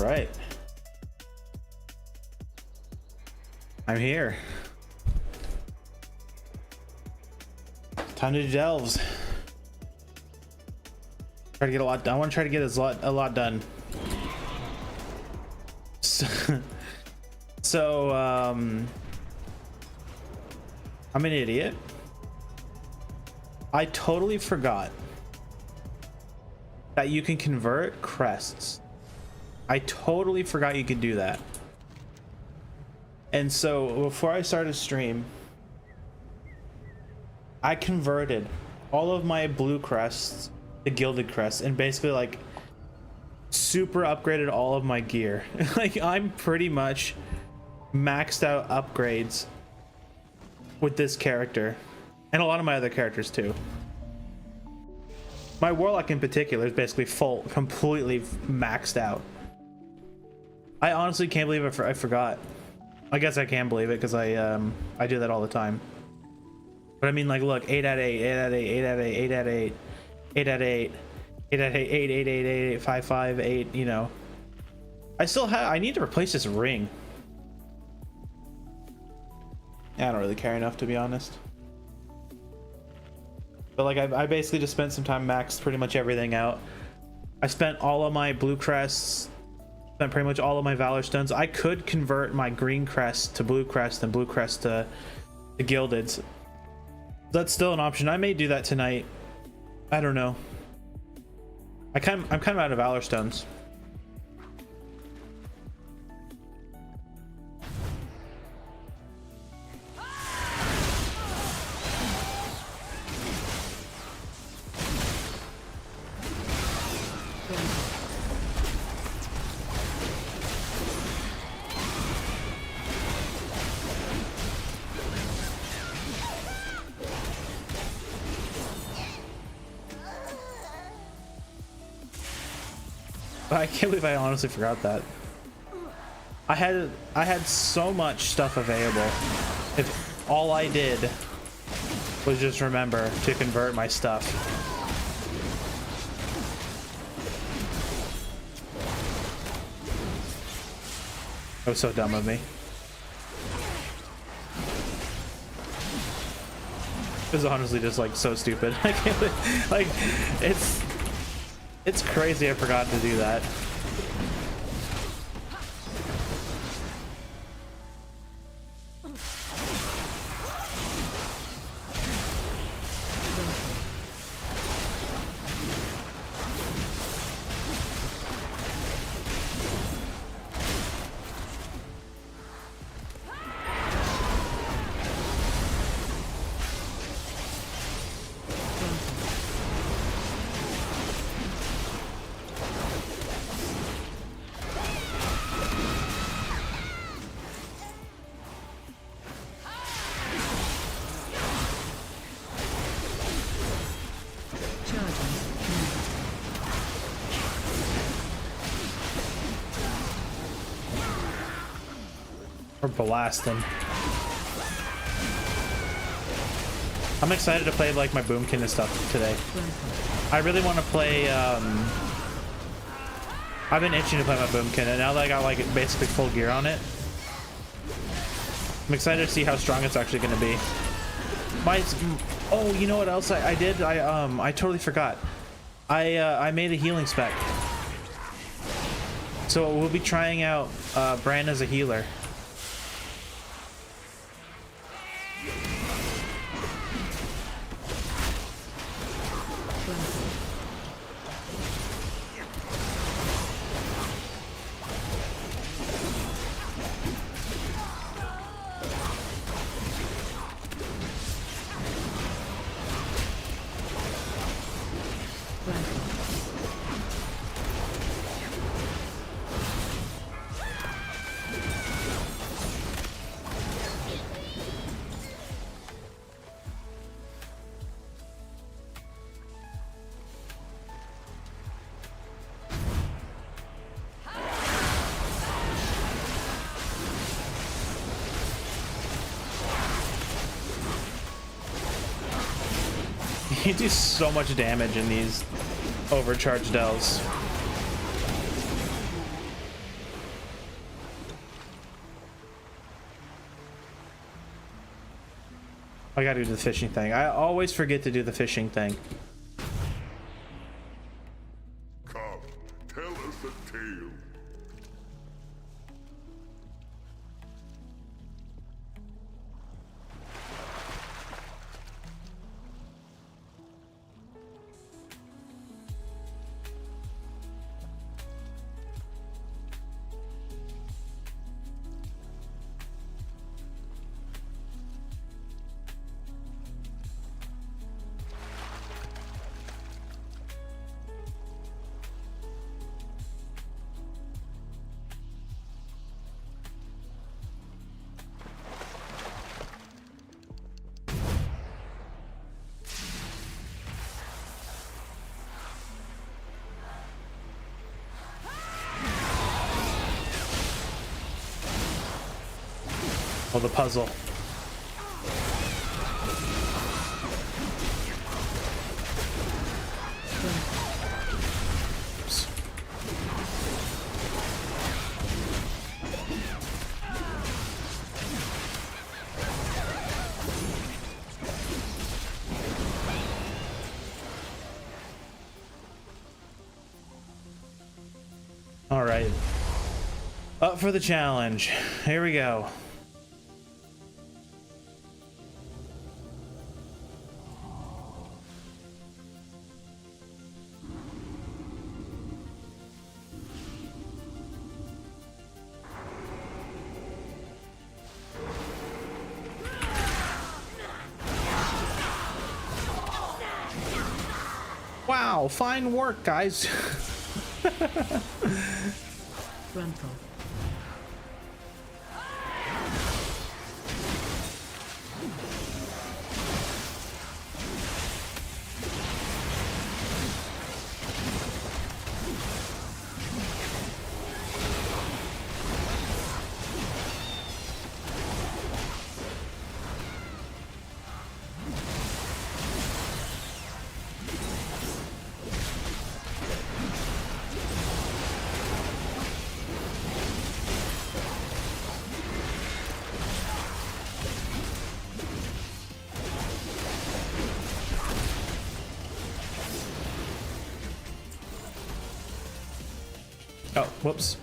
right. I'm here. Time to do delves. Try to get a lot done. I want to try to get a lot done. So I'm an idiot. I totally forgot that you can convert crests. I totally forgot you could do that. And so before I started stream, I converted all of my blue crests to gilded crests and basically like super upgraded all of my gear. Like I'm pretty much maxed out upgrades with this character and a lot of my other characters too. My warlock in particular is basically full, completely maxed out. I honestly can't believe I forgot. I guess I can believe it because I do that all the time. But I mean, like, look, 8 out of 8, 8 out of 8, 8 out of 8, 8 out of 8, 8 out of 8, 8 out of 8, 8, 8, 8, 8, 5, 5, 8, you know. I need to replace this ring. I don't really care enough, to be honest. But like, I basically just spent some time maxed pretty much everything out. I spent all of my blue crests, spent pretty much all of my valor stones. I could convert my green crest to blue crest and blue crest to gilded. That's still an option. I may do that tonight. I don't know. I'm kind of out of valor stones. I can't believe I honestly forgot that. I had so much stuff available. If all I did was just remember to convert my stuff. That was so dumb of me. It was honestly just like so stupid. I can't, like, it's crazy I forgot to do that. Or blast them. I'm excited to play like my boomkin and stuff today. I really want to play I've been itching to play my boomkin, and now that I got like basically full gear on it, I'm excited to see how strong it's actually going to be. Oh, you know what else I did? I totally forgot. I made a healing spec. So we'll be trying out Bran as a healer. You do so much damage in these overcharged delves. I gotta do the fishing thing. I always forget to do the fishing thing. Come, tell us a tale. Oh, the puzzle. Oops. All right. Up for the challenge. Here we go. Wow, fine work, guys. Gruntle. Oh, whoops.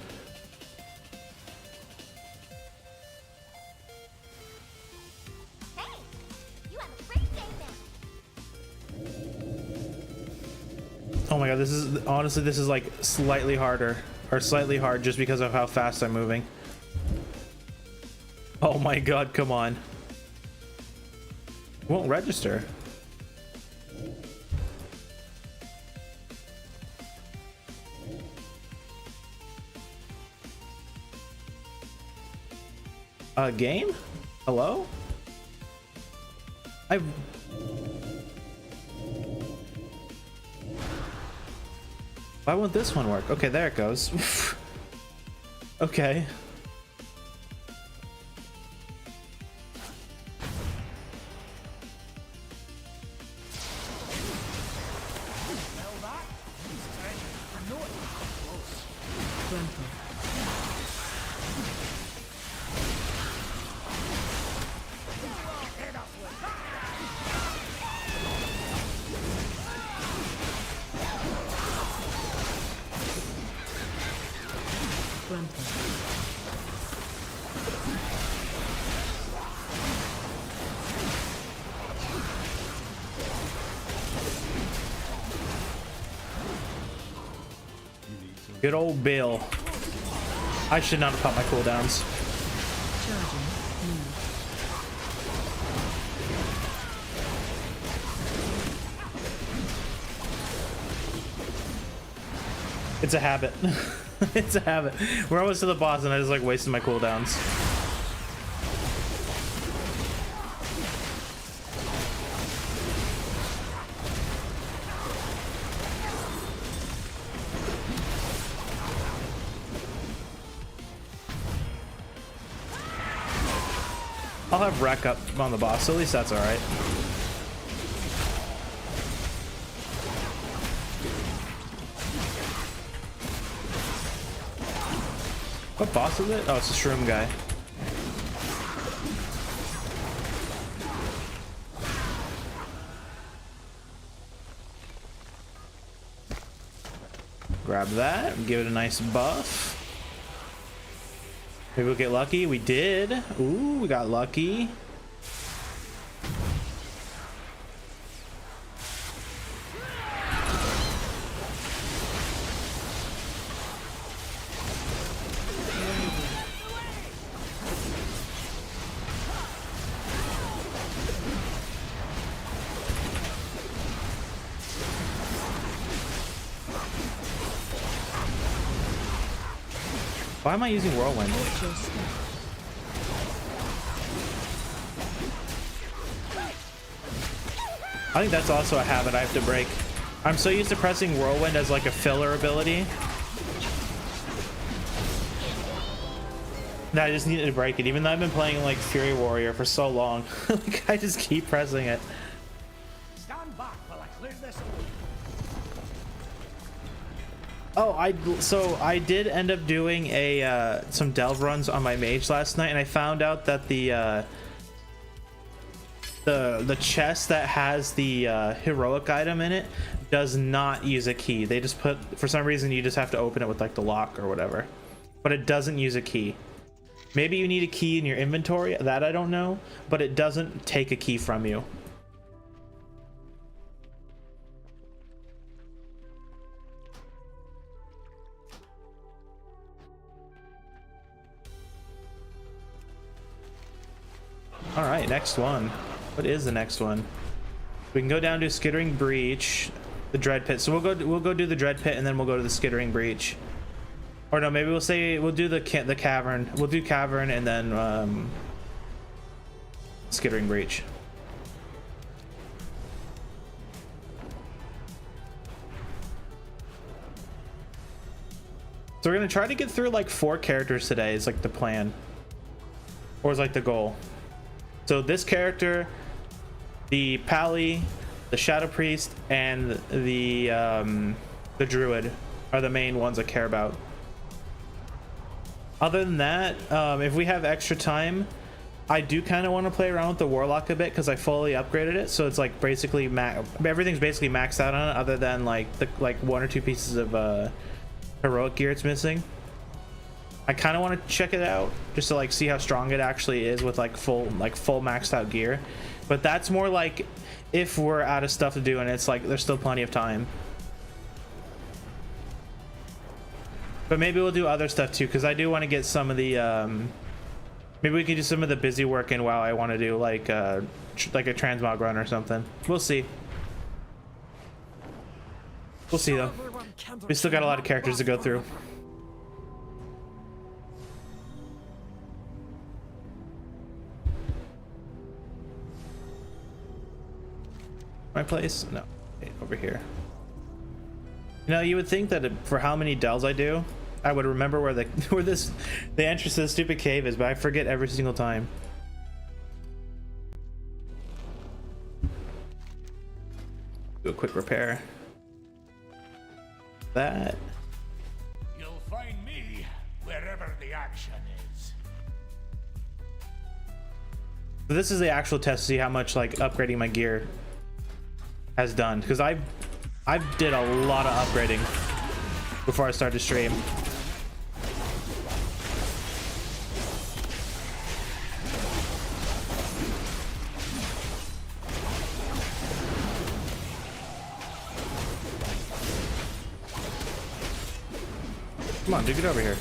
Hey, you have a great day now. Oh my god, this is honestly, this is like slightly harder, or slightly hard just because of how fast I'm moving. Oh my god, come on. Won't register. Game? Hello? Why won't this one work? Okay, there it goes. Okay. Gruntle. Gruntle. Good old Bill. I should not have popped my cooldowns. Charging. Move. It's a habit. It's a habit. We're almost to the boss and I just like wasted my cooldowns. I'll have rack up on the boss, so at least that's alright. What boss is it? Oh, it's a shroom guy. Grab that, give it a nice buff. Maybe we'll get lucky. We did. Ooh, we got lucky. Why am I using Whirlwind? Watch your step. I think that's also a habit I have to break. I'm so used to pressing Whirlwind as like a filler ability that I just needed to break it, even though I've been playing like Fury Warrior for so long. Like, I just keep pressing it. Stand back while I clear this away. Oh, I did end up doing a some delve runs on my mage last night, and I found out that the chest that has the heroic item in it does not use a key. They just put, for some reason, you just have to open it with like the lock or whatever, but it doesn't use a key. Maybe you need a key in your inventory, that I don't know, but it doesn't take a key from you. All right, next one. What is the next one? We can go down to Skittering Breach, the Dread Pit. So we'll go do the Dread Pit, and then we'll go to the Skittering Breach. Or no, maybe we'll do the cavern. We'll do cavern and then Skittering Breach. So we're gonna try to get through like 4 characters today. Is like the plan, or is like the goal. So this character, the Pally, the Shadow Priest, and the Druid are the main ones I care about. Other than that, if we have extra time, I do kind of want to play around with the Warlock a bit because I fully upgraded it. So it's like basically everything's basically maxed out on it, other than like the 1 or 2 pieces of heroic gear it's missing. I kind of want to check it out just to like see how strong it actually is with like full maxed out gear. But that's more like if we're out of stuff to do and it's like there's still plenty of time. But maybe we'll do other stuff too, because I do want to get some of the maybe we can do some of the busy work in WoW. I want to do like a transmog run or something. We'll see. We'll see though. We still got a lot of characters to go through. My place? No. Okay, over here. You know, you would think that for how many delves I do, I would remember where the entrance to the stupid cave is, but I forget every single time. Do a quick repair. That. You'll find me wherever the action is. So this is the actual test to see how much like upgrading my gear has done, because I did a lot of upgrading before I started to stream. Come on, dude, get over here.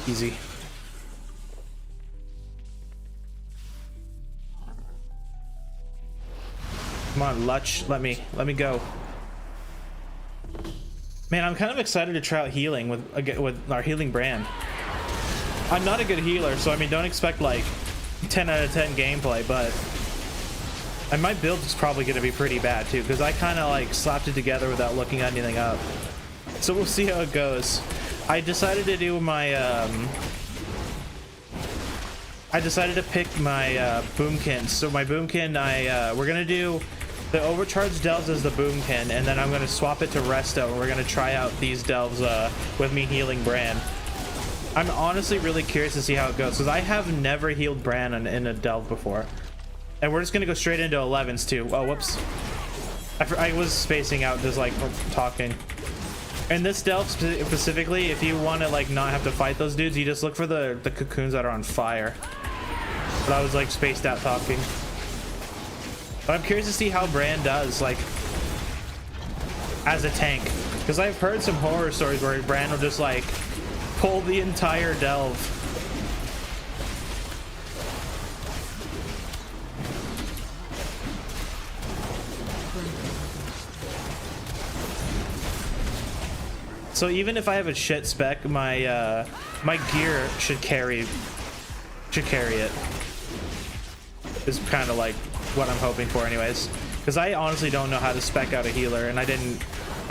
Easy. Come on, Lutch, let me go. Man, I'm kind of excited to try out healing with our healing brand. I'm not a good healer, so I mean, don't expect like 10 out of 10 gameplay, but and my build is probably going to be pretty bad too, because I kind of like slapped it together without looking anything up. So we'll see how it goes. I decided to do my I decided to pick my boomkin. So my boomkin, we're gonna do the overcharged delves as the boomkin, and then I'm gonna swap it to resto, and we're gonna try out these delves with me healing Bran. I'm honestly really curious to see how it goes, because I have never healed Bran in a delve before. And we're just gonna go straight into 11s too. Oh, whoops. I was spacing out just like talking. And this delve specifically, if you want to like not have to fight those dudes, you just look for the cocoons that are on fire. But I was like spaced out talking. But I'm curious to see how Bran does like as a tank, because I've heard some horror stories where Bran will just like pull the entire delve. So even if I have a shit spec, my my gear should carry it. Is kind of like what I'm hoping for anyways, because I honestly don't know how to spec out a healer, and I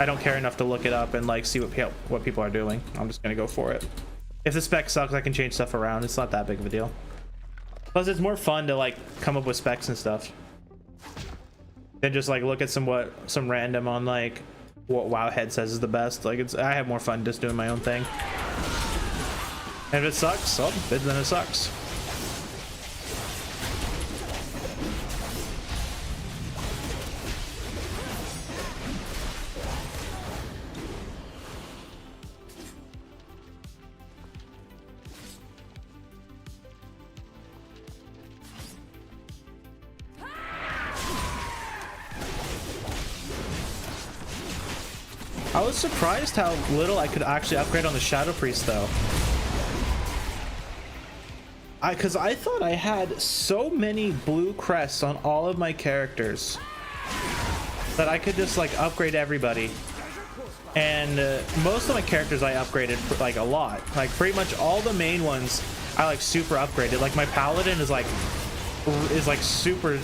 don't care enough to look it up and like see what people are doing. I'm just gonna go for it. If the spec sucks, I can change stuff around. It's not that big of a deal. Plus it's more fun to like come up with specs and stuff than just like look at some random on like what Wowhead says is the best. Like I have more fun just doing my own thing. And if it sucks, well, then it sucks. I was surprised how little I could actually upgrade on the Shadow Priest though. Because I thought I had so many blue crests on all of my characters that I could just like upgrade everybody. And most of my characters I upgraded like a lot. Like pretty much all the main ones I like super upgraded. Like my Paladin is like super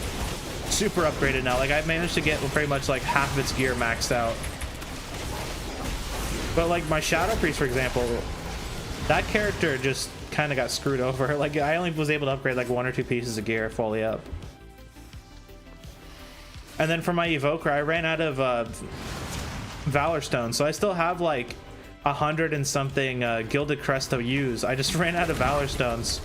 upgraded now. Like I've managed to get pretty much like half of its gear maxed out. But like my Shadow Priest, for example, that character just kind of got screwed over. Like I only was able to upgrade like 1 or 2 pieces of gear fully up. And then for my Evoker, I ran out of Valor Stones, so I still have like 100 and something Gilded Crest to use. I just ran out of Valor Stones.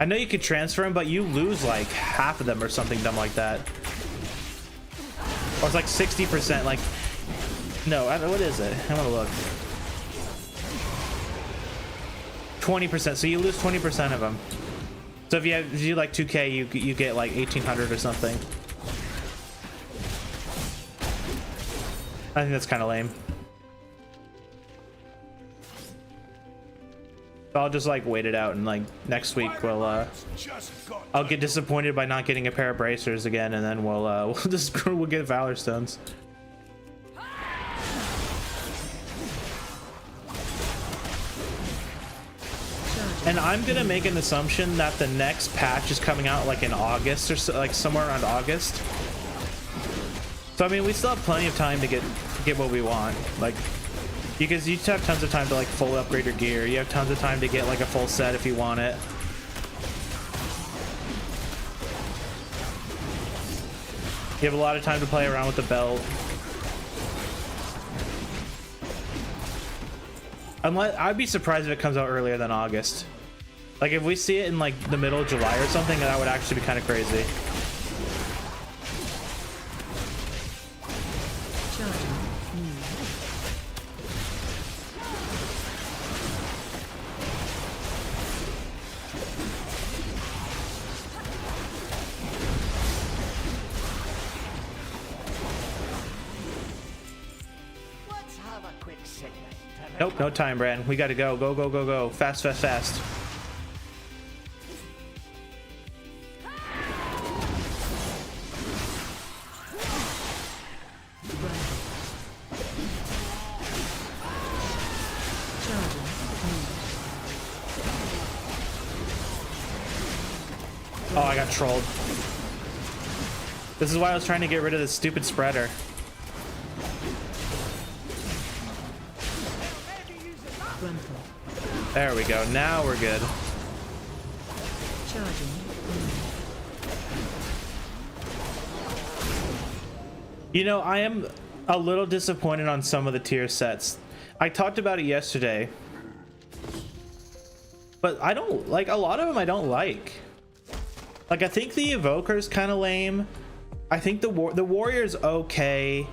I know you could transfer them, but you lose like half of them or something dumb like that. Or it's like 60%. Like, no, what is it? I'm gonna look. 20%. So you lose 20% of them. So if you do like 2K, you get like 1,800 or something. I think that's kind of lame. I'll just like wait it out, and like next week I'll get disappointed by not getting a pair of bracers again, and then we'll get Valor Stones. And I'm gonna make an assumption that the next patch is coming out like in August or so, like somewhere around August. So I mean, we still have plenty of time to get what we want, like. Because you have tons of time to like full upgrade your gear. You have tons of time to get like a full set if you want it. You have a lot of time to play around with the belt. I'd be surprised if it comes out earlier than August. Like if we see it in like the middle of July or something, that would actually be kind of crazy. Nope, no time, Bran. We gotta go. Go, go, go, go. Fast, fast, fast. got trolled. This is why I was trying to get rid of this stupid spreader. Gruntle. There we go. Now we're good. Charging. You know, I am a little disappointed on some of the tier sets. I talked about it yesterday, but I don't like a lot of them. I don't like. Like, I think the Evoker's kind of lame. I think the Warrior's okay.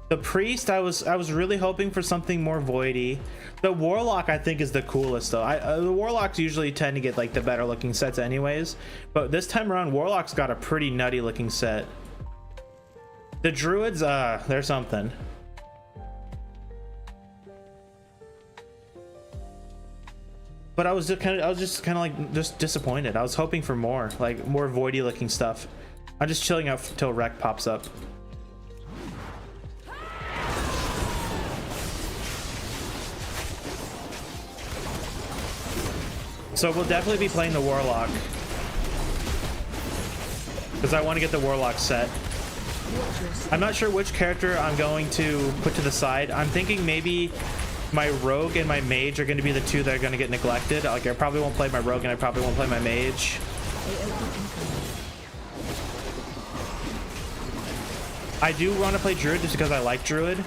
The Priest, I was really hoping for something more voidy. The Warlock, I think, is the coolest though. The Warlocks usually tend to get like the better looking sets anyways, but this time around Warlock's got a pretty nutty looking set. The Druids, they're something. But I was just kind of like disappointed. I was hoping for more, like more voidy looking stuff. I'm just chilling out till Wreck pops up. So we'll definitely be playing the Warlock, because I want to get the Warlock set. I'm not sure which character I'm going to put to the side. I'm thinking maybe my Rogue and my Mage are going to be the two that are going to get neglected. Like, I probably won't play my Rogue and I probably won't play my Mage. I do want to play Druid just because I like Druid.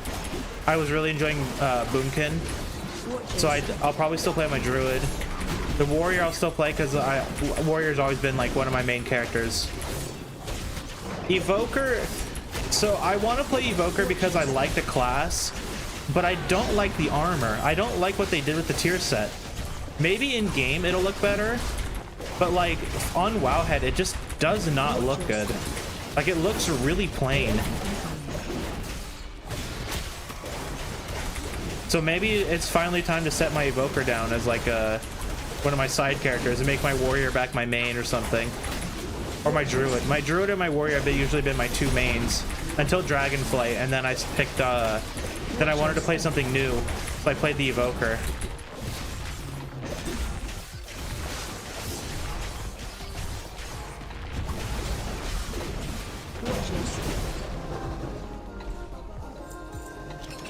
I was really enjoying Boomkin, so I'll probably still play my Druid. The Warrior I'll still play because Warrior's always been like one of my main characters. Evoker, so I want to play Evoker because I like the class, but I don't like the armor. I don't like what they did with the tier set. Maybe in game it'll look better, but like on Wowhead it just does not look good. Like, it looks really plain. So maybe it's finally time to set my Evoker down as like one of my side characters and make my Warrior back my main or something. Or my Druid. My Druid and my Warrior have usually been my two mains until Dragonflight, and then I picked, then I wanted to play something new, so I played the Evoker.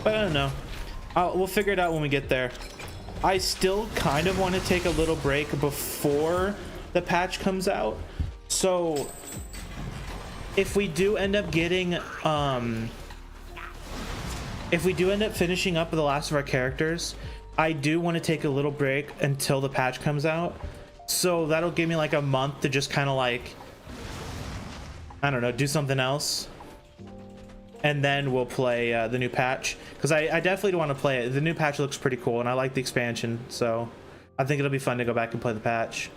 But I don't know. We'll figure it out when we get there. I still kind of want to take a little break before the patch comes out. So if we do end up getting if we do end up finishing up with the last of our characters, I do want to take a little break until the patch comes out. So that'll give me like a month to just kind of like, I don't know, do something else. And then we'll play the new patch, because I definitely want to play it. The new patch looks pretty cool and I like the expansion, so I think it'll be fun to go back and play the patch.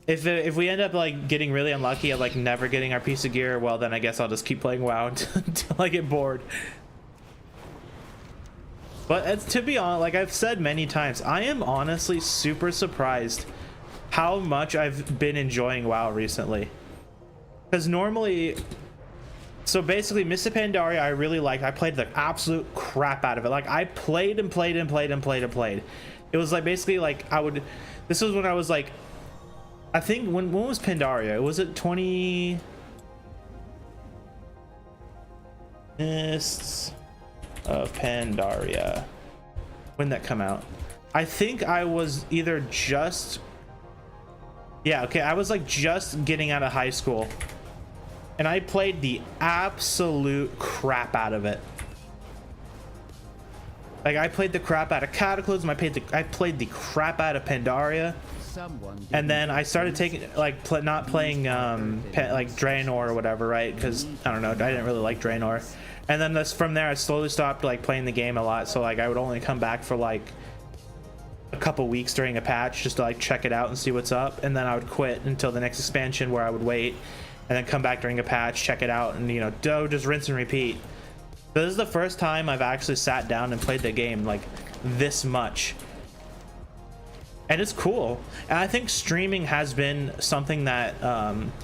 If we end up like getting really unlucky at like never getting our piece of gear, well then I guess I'll just keep playing WoW until I get bored. But to be honest, like I've said many times, I am honestly super surprised how much I've been enjoying WoW recently. Because normally, so basically Mists of Pandaria I really liked. I played the absolute crap out of it. Like I played and played and played and played and played. It was like basically like this was when I was like, I think when was Pandaria? Was it 20? Mists of Pandaria. When did that come out? I think I was either just, yeah, okay, I was like just getting out of high school, and I played the absolute crap out of it. Like I played the crap out of Cataclysm. I played the crap out of Pandaria. And then I started taking like not playing like Draenor or whatever, right? Because I don't know, I didn't really like Draenor. And then from there I slowly stopped like playing the game a lot. So like I would only come back for like a couple weeks during a patch just to like check it out and see what's up, and then I would quit until the next expansion, where I would wait and then come back during a patch, check it out, and you know, just rinse and repeat. So this is the first time I've actually sat down and played the game like this much. And it's cool. And I think streaming has been something that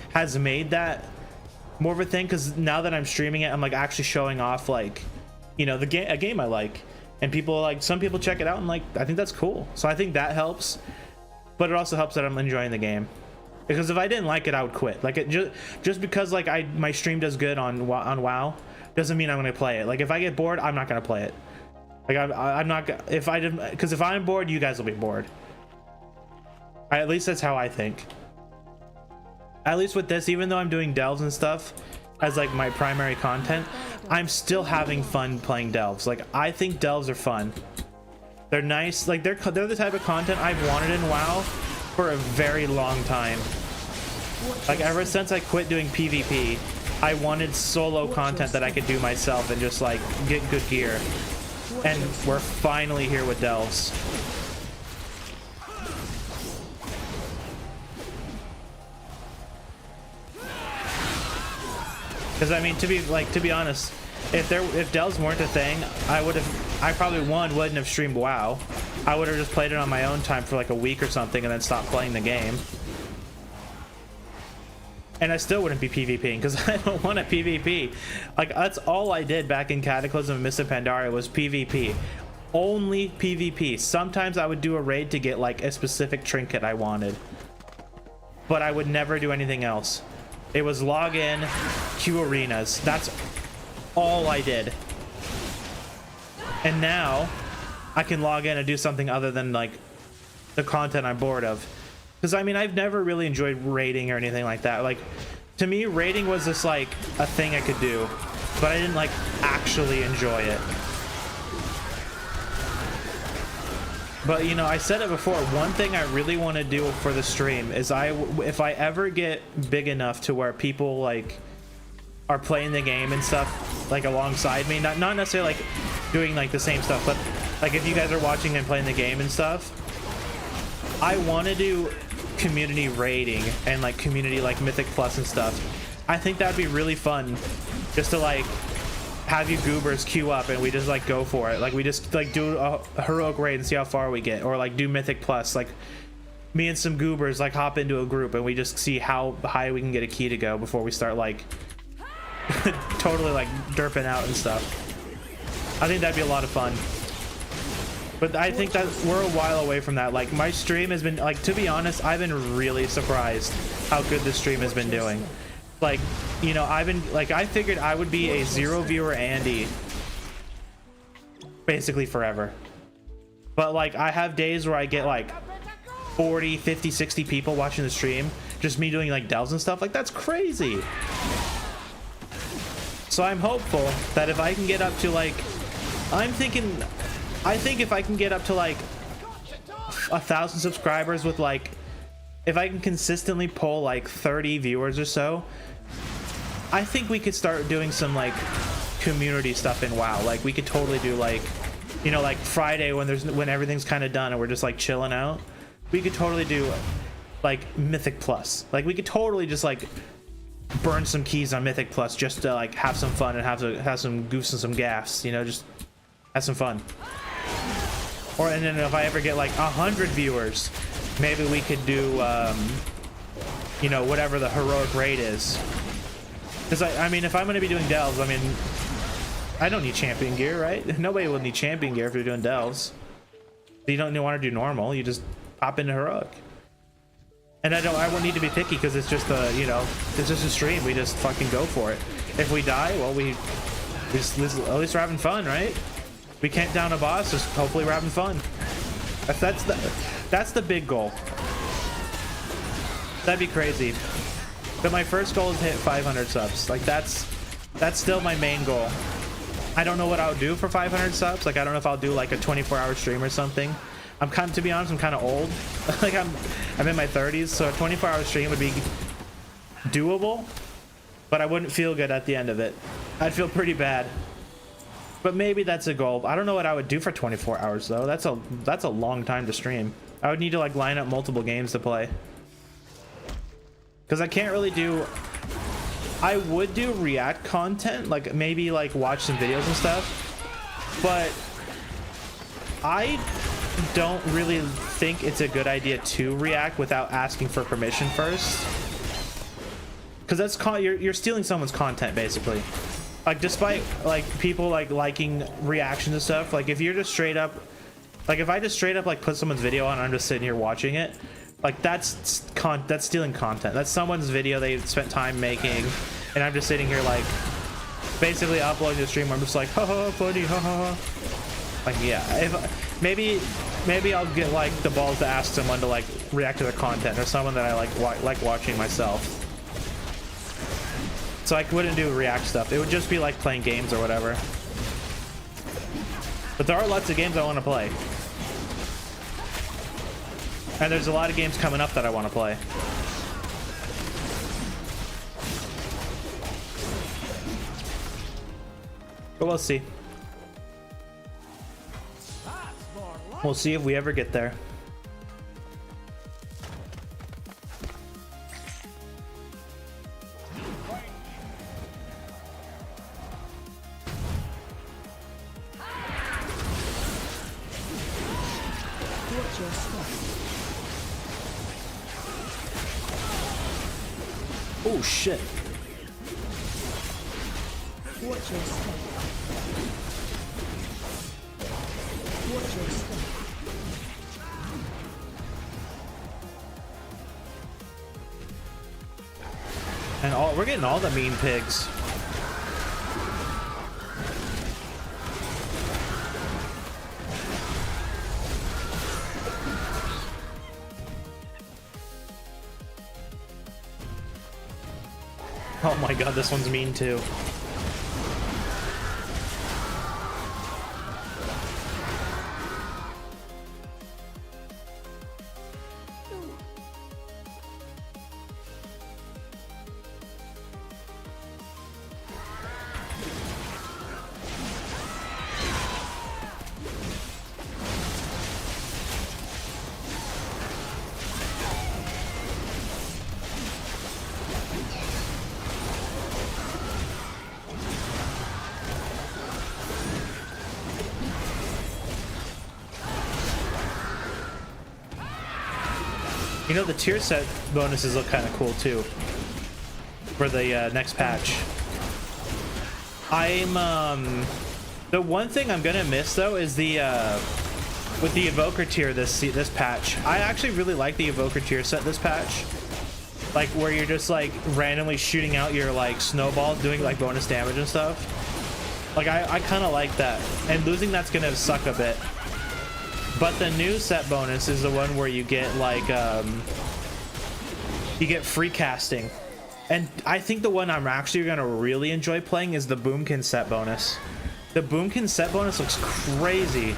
has made that more of a thing, because now that I'm streaming it, I'm like actually showing off like, you know, a game I like, and people like, some people check it out and like, I think that's cool. So I think that helps, but it also helps that I'm enjoying the game. Because if I didn't like it, I would quit. Like, it just because like my stream does good on WoW doesn't mean I'm gonna play it. Like, if I get bored, I'm not gonna play it. Like, I'm not, because if I'm bored, you guys will be bored. At least that's how I think. At least with this, even though I'm doing delves and stuff as like my primary content, I'm still having fun playing delves. Like, I think delves are fun. They're nice. Like, they're the type of content I've wanted in WoW for a very long time. Like, ever since I quit doing PvP, I wanted solo content that I could do myself and just like get good gear. And we're finally here with delves. Because I mean, to be honest, if delves weren't a thing, I probably wouldn't have streamed WoW. I would have just played it on my own time for like a week or something and then stopped playing the game. And I still wouldn't be PvPing because I don't want to PvP. Like, that's all I did back in Cataclysm and Mists of Pandaria was PvP. Only PvP. Sometimes I would do a raid to get like a specific trinket I wanted, but I would never do anything else. It was log in, queue arenas. That's all I did. And now I can log in and do something other than like the content I'm bored of. Because I mean, I've never really enjoyed raiding or anything like that. Like, to me, raiding was just like a thing I could do, but I didn't like actually enjoy it. But you know, I said it before, one thing I really want to do for the stream is if I ever get big enough to where people like are playing the game and stuff like alongside me, not necessarily like doing like the same stuff, but like if you guys are watching and playing the game and stuff, I want to do community raiding and like community like Mythic Plus and stuff. I think that'd be really fun, just to like have you goobers queue up and we just like go for it. Like, we just like do a heroic raid and see how far we get, or like do Mythic Plus, like me and some goobers like hop into a group and we just see how high we can get a key to go before we start like totally like derping out and stuff. I think that'd be a lot of fun. But I think that we're a while away from that. Like, my stream has been, like, to be honest, I've been really surprised how good this stream has been doing. Like, you know, I figured I would be a 0 viewer Andy basically forever. But like, I have days where I get like 40, 50, 60 people watching the stream, just me doing like delves and stuff. Like, that's crazy. So I'm hopeful that if I can get up to like, I think if I can get up to like 1,000 subscribers with like, if I can consistently pull like 30 viewers or so, I think we could start doing some like community stuff in WoW. Like, we could totally do like, you know, like Friday when everything's kind of done and we're just like chilling out, we could totally do like Mythic Plus. Like, we could totally just like burn some keys on Mythic Plus just to like have some fun and have some goofs and some gaffs, you know, just have some fun. And then if I ever get like 100 viewers, maybe we could do, you know, whatever the heroic raid is. Because I mean, if I'm going to be doing delves, I mean, I don't need champion gear, right? Nobody will need champion gear if you're doing delves. You don't want to do normal. You just pop into heroic. And I won't need to be picky because it's just a, you know, it's just a stream. We just fucking go for it. If we die, well, at least we're having fun, right? We can't down a boss, just hopefully we're having fun. That's the big goal. That'd be crazy. But my first goal is to hit 500 subs. Like, that's still my main goal. I don't know what I'll do for 500 subs. Like, I don't know if I'll do like a 24-hour stream or something. To be honest, I'm kind of old. Like, I'm in my 30s, so a 24-hour stream would be doable, but I wouldn't feel good at the end of it. I'd feel pretty bad. But maybe that's a goal. I don't know what I would do for 24 hours though. That's a long time to stream. I would need to like line up multiple games to play. Because I can't really do... I would do react content, like maybe like watch some videos and stuff, but I don't really think it's a good idea to react without asking for permission first. Because that's you're stealing someone's content basically. Like, despite like people like liking reactions and stuff, like if you're just straight up, like if I just straight up like put someone's video on and I'm just sitting here watching it, Like that's stealing content. That's someone's video they spent time making, and I'm just sitting here like basically uploading to the stream where I'm just like, ha ha, funny, ha ha ha. Like, yeah, if maybe I'll get like the balls to ask someone to like react to their content, or someone that I like watching myself. So I wouldn't do react stuff. It would just be like playing games or whatever. But there are lots of games I want to play. And there's a lot of games coming up that I want to play. But we'll see. We'll see if we ever get there. Watch your step. Oh shit. Watch your step. Watch your step. And we're getting all the mean pigs. Oh my god, this one's mean too. You know, the tier set bonuses look kind of cool too for the next patch. The one thing I'm gonna miss though is the with the evoker tier this patch. I actually really like the evoker tier set this patch, like where you're just like randomly shooting out your like snowballs, doing like bonus damage and stuff. Like I kind of like that, and losing that's gonna suck a bit. But the new set bonus is the one where you get like you get free casting, and I think the one I'm actually gonna really enjoy playing is the Boomkin set bonus. The Boomkin set bonus looks crazy,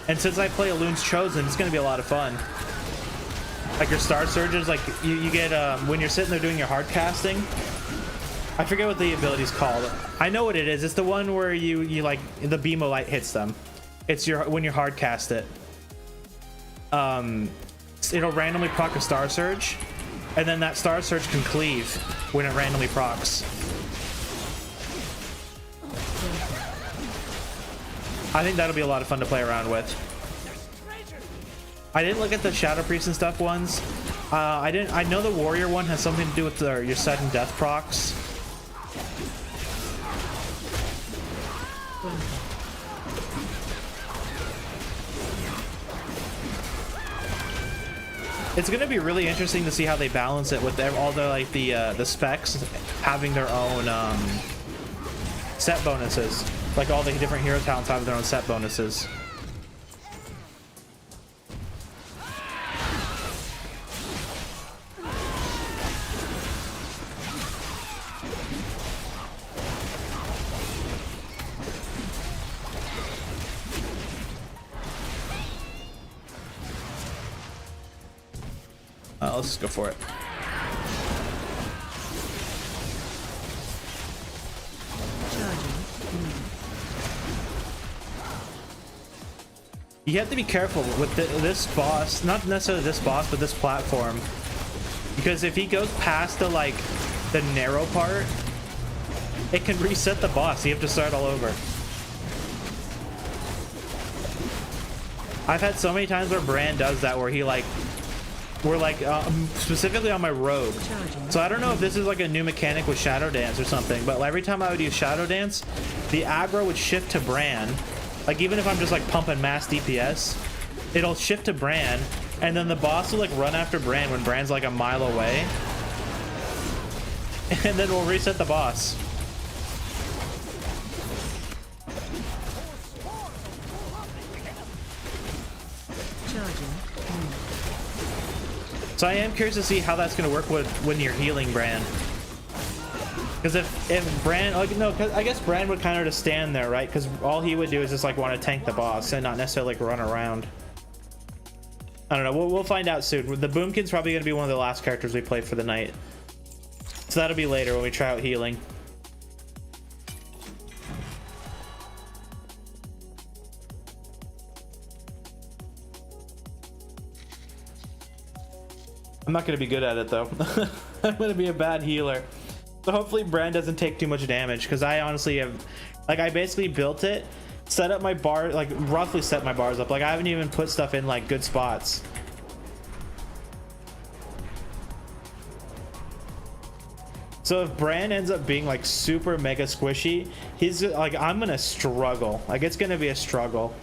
and since I play Elun's Chosen, it's gonna be a lot of fun. Like your Star Surges, like you get when you're sitting there doing your hard casting. I forget what the ability's called. I know what it is. It's the one where you like the beam of light hits them. It's when you hard cast it. It'll randomly proc a Star Surge, and then that Star Surge can cleave when it randomly procs. I think that'll be a lot of fun to play around with. I didn't look at the Shadow Priest and stuff ones. I know the Warrior one has something to do with your sudden death procs. It's gonna be really interesting to see how they balance it with all the like the specs having their own set bonuses. Like all the different hero talents have their own set bonuses. Let's just go for it. You have to be careful with this boss, not necessarily this boss, but this platform, because if he goes past the like the narrow part, it can reset the boss. You have to start all over. I've had so many times where Brand does that, where he like we're like specifically on my rogue, so I don't know if this is like a new mechanic with Shadow Dance or something, but every time I would use Shadow Dance, the aggro would shift to Bran. Like even if I'm just like pumping mass DPS, it'll shift to Bran, and then the boss will like run after Bran when Bran's like a mile away, and then we'll reset the boss. Charging. So I am curious to see how that's going to work with when you're healing Bran. Because if Bran, like, no, cause I guess Bran would kind of just stand there, right? Because all he would do is just like want to tank the boss and not necessarily like run around. I don't know. We'll find out soon. The Boomkin's probably going to be one of the last characters we play for the night. So that'll be later when we try out healing. I'm not going to be good at it though. I'm going to be a bad healer. So hopefully Bran doesn't take too much damage, because I honestly have, like, I basically built it, set up my bar, like roughly set my bars up. Like I haven't even put stuff in like good spots. So if Bran ends up being like super mega squishy, he's like, I'm gonna struggle. Like it's gonna be a struggle,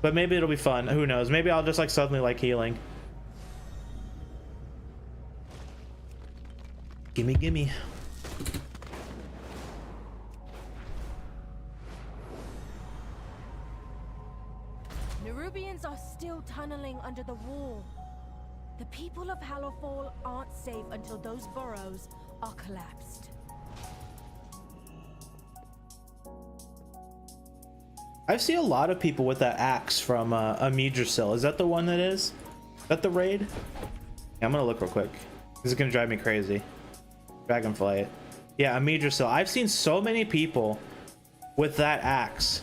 but maybe it'll be fun. Who knows? Maybe I'll just like suddenly like healing. Gimme, gimme. Nerubians are still tunneling under the wall. The people of Hallowfall aren't safe until those burrows are collapsed. I've seen a lot of people with that axe from Amidrisil. Is that the one that is? Is that the raid? Yeah, I'm gonna look real quick. This is gonna drive me crazy. Dragonflight. Yeah, Amidrisil. I've seen so many people with that axe.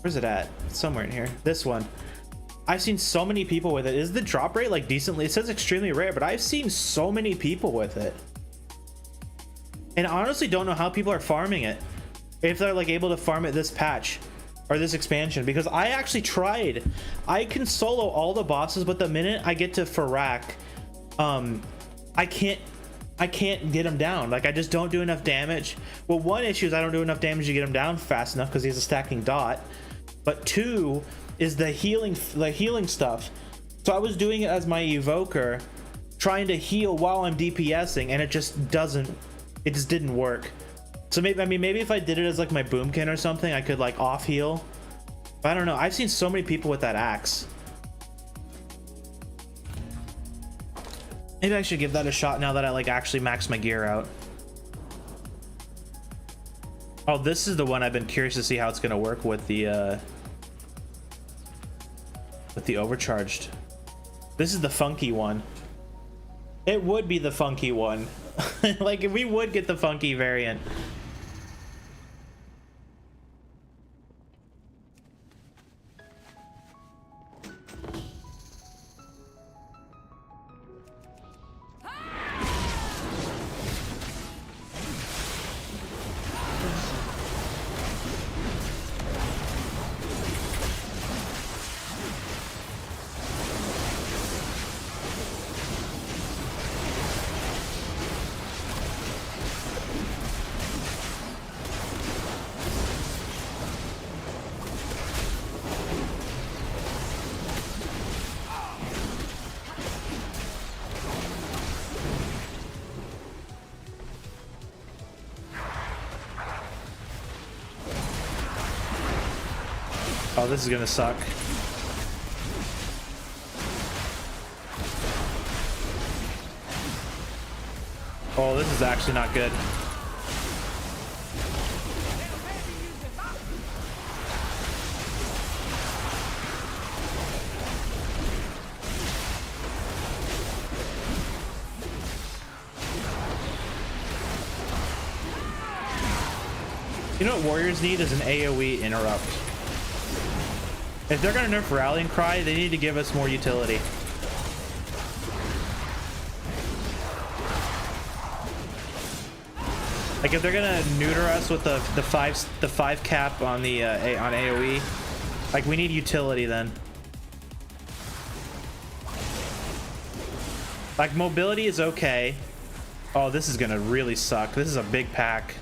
Where's it at? It's somewhere in here. This one. I've seen so many people with it. Is the drop rate like decently? It says extremely rare, but I've seen so many people with it. And I honestly don't know how people are farming it. If they're like able to farm it this patch or this expansion, because I actually tried. I can solo all the bosses, but the minute I get to Farak, I can't get him down. Like I just don't do enough damage. Well, one issue is I don't do enough damage to get him down fast enough because he's a stacking dot. But two is the healing stuff. So I was doing it as my evoker, trying to heal while I'm DPSing, and it just didn't work. So maybe if I did it as like my Boomkin or something, I could like off heal. But I don't know. I've seen so many people with that axe. Maybe I should give that a shot now that I like actually maxed my gear out. Oh, this is the one I've been curious to see how it's gonna work with the overcharged. This is the funky one. It would be the funky one. Like if we would get the funky variant. Oh, this is gonna suck. Oh, this is actually not good. You know what Warriors need is an AoE interrupt. If they're gonna nerf Rallying Cry, they need to give us more utility. Like if they're gonna neuter us with the five cap on the on AoE, like we need utility then. Like mobility is okay. Oh, this is gonna really suck. This is a big pack.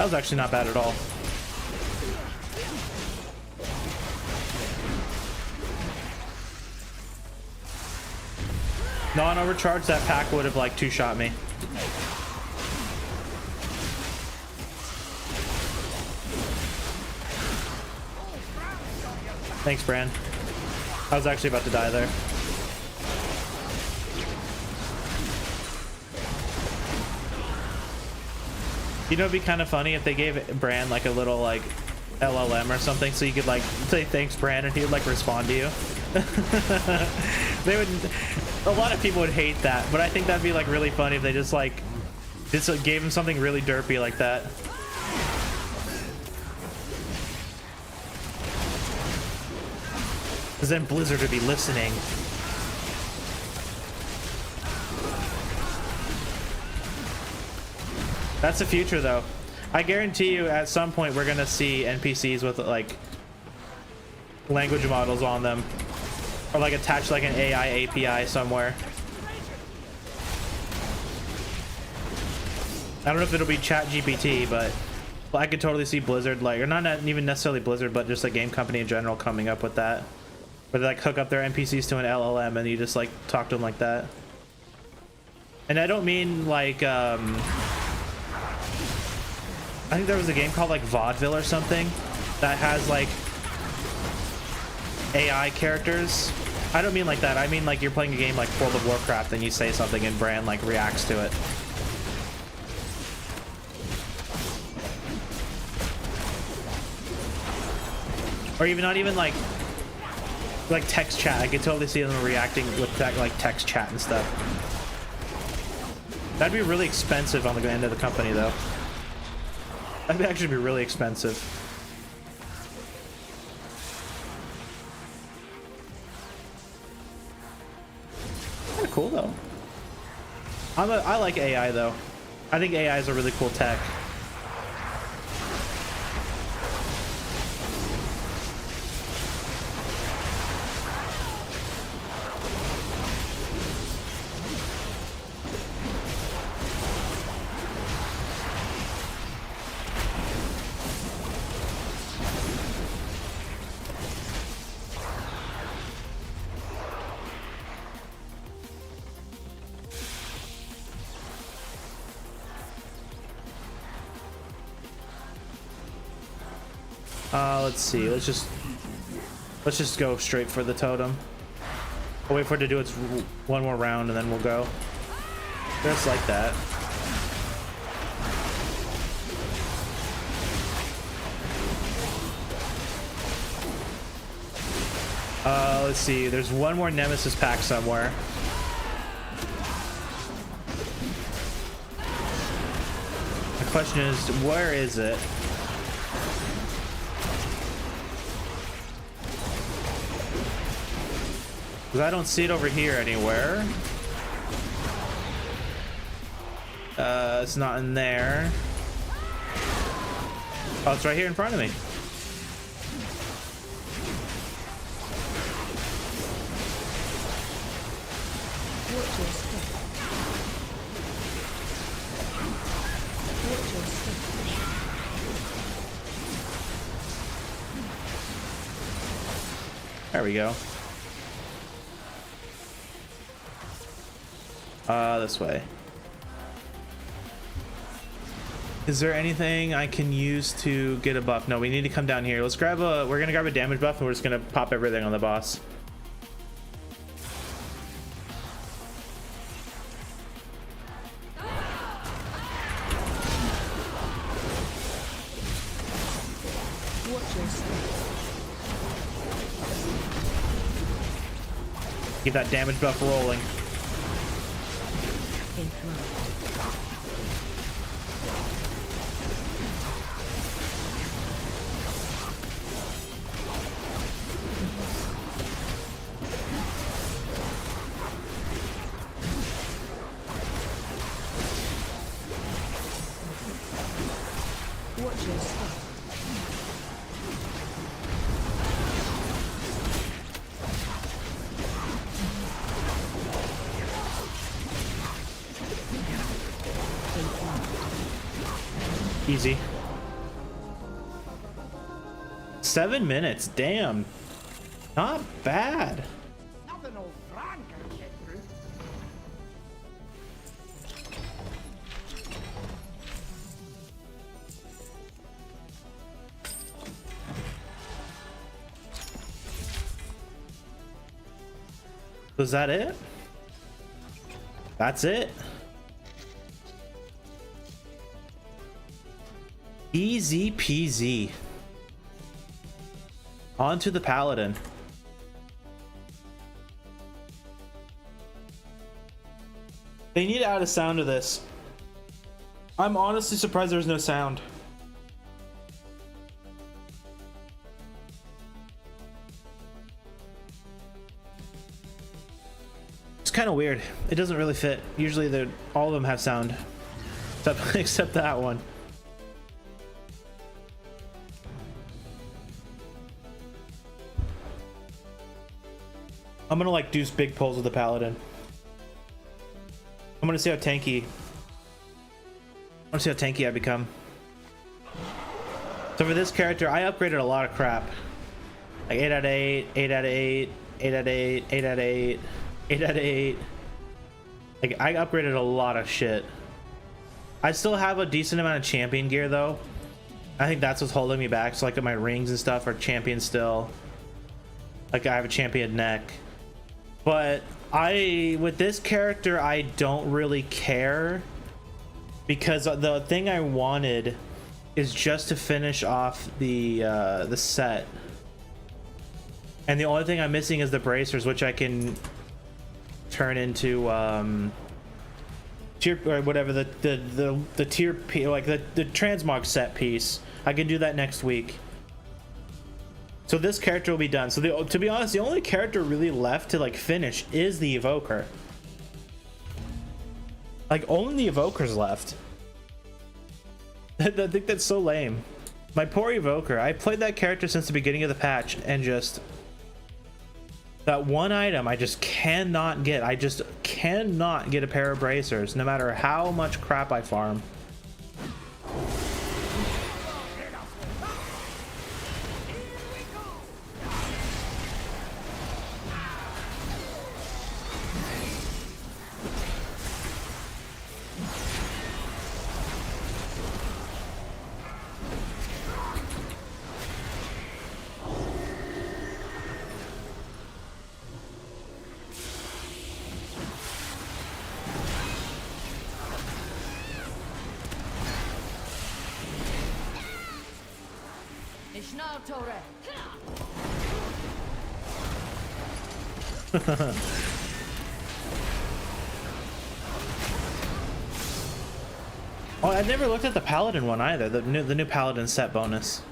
That was actually not bad at all. Non-overcharged, that pack would have like two-shot me. Thanks, Bran. I was actually about to die there. You know, it'd be kind of funny if they gave Bran like a little like LLM or something, so you could like say thanks, Bran, and he would like respond to you. They would. A lot of people would hate that, but I think that'd be like really funny if they just like gave him something really derpy like that. Because then Blizzard would be listening. That's the future, though. I guarantee you, at some point, we're gonna see NPCs with like language models on them, or like attached like an AI API somewhere. I don't know if it'll be ChatGPT, but I could totally see Blizzard, like, or not even necessarily Blizzard, but just a game company in general coming up with that, where they like hook up their NPCs to an LLM and you just like talk to them like that. And I don't mean like I think there was a game called like Vaudeville or something that has like AI characters. I don't mean like that. I mean like you're playing a game like World of Warcraft and you say something and Bran like reacts to it. Or even not even like text chat. I could totally see them reacting with that like text chat and stuff. That'd be really expensive on the end of the company though. That'd actually be really expensive. Kind of cool though. I like AI though. I think AI is a really cool tech. Let's see. Let's just go straight for the totem. I'll wait for it to do its one more round and then we'll go. Just like that. Let's see. There's one more Nemesis pack somewhere. The question is, where is it? Because I don't see it over here anywhere. It's not in there. Oh, it's right here in front of me. Watch your step. Watch your step. There we go. This way. Is there anything I can use to get a buff? No, we need to come down here. Let's grab we're gonna grab a damage buff and we're just gonna pop everything on the boss. Watch your step. Get that damage buff rolling. Watch your step. Easy. 7 minutes. Damn. Not bad. Nothing old Frank can get through. Was that it? That's it. Easy peasy. On to the paladin. They need to add a sound to this. I'm honestly surprised there's no sound. It's kind of weird. It doesn't really fit. Usually all of them have sound. Except that one. I'm gonna like do big pulls with the paladin. I'm gonna see how tanky. I want to see how tanky I become. So for this character, I upgraded a lot of crap. Like 8 out of 8, 8 out of 8, 8 out of 8, 8 out of 8, 8 out of 8. Like I upgraded a lot of shit. I still have a decent amount of champion gear though. I think that's what's holding me back. So like my rings and stuff are champion still. Like I have a champion neck. But with this character, I don't really care because the thing I wanted is just to finish off the set, and the only thing I'm missing is the bracers, which I can turn into tier or whatever the tier P, like the transmog set piece. I can do that next week. So this character will be done. So to be honest, the only character really left to like finish is the evoker. Like only the evoker's left. I think that's so lame. My poor evoker. I played that character since the beginning of the patch and just that one item I just cannot get. I just cannot get a pair of bracers no matter how much crap I farm. Oh, I've never looked at the paladin one either. The new paladin set bonus.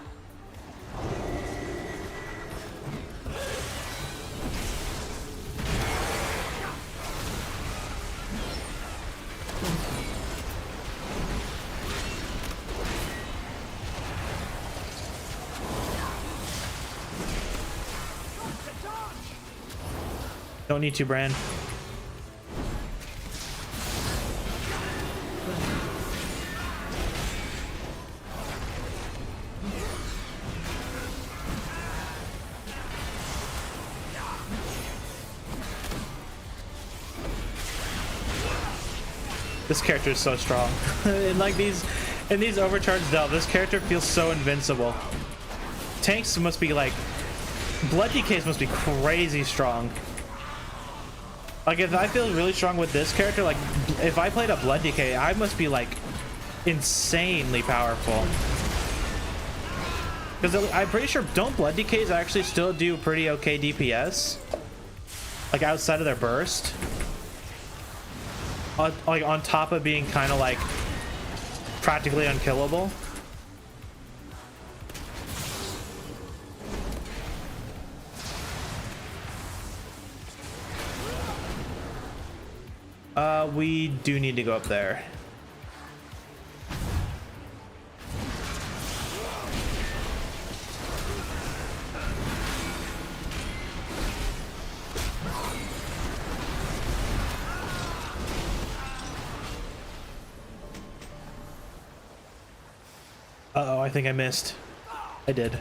Don't need to, Bran. This character is so strong. in these overcharged Delve, this character feels so invincible. Tanks must be like, blood DKs must be crazy strong. Like if I feel really strong with this character, like if I played a blood DK, I must be like insanely powerful. Because I'm pretty sure, don't blood DKs actually still do pretty okay DPS? Like outside of their burst? Like on top of being kind of like practically unkillable. We do need to go up there. Uh-oh, I think I missed. I did.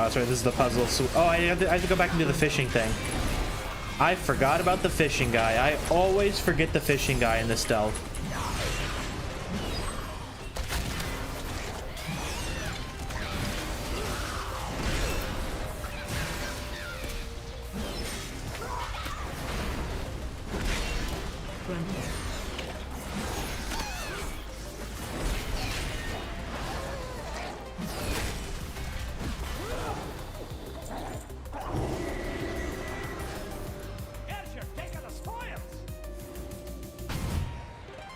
Oh, sorry, this is the puzzle. So, oh, I have to go back and do the fishing thing. I forgot about the fishing guy. I always forget the fishing guy in this stealth.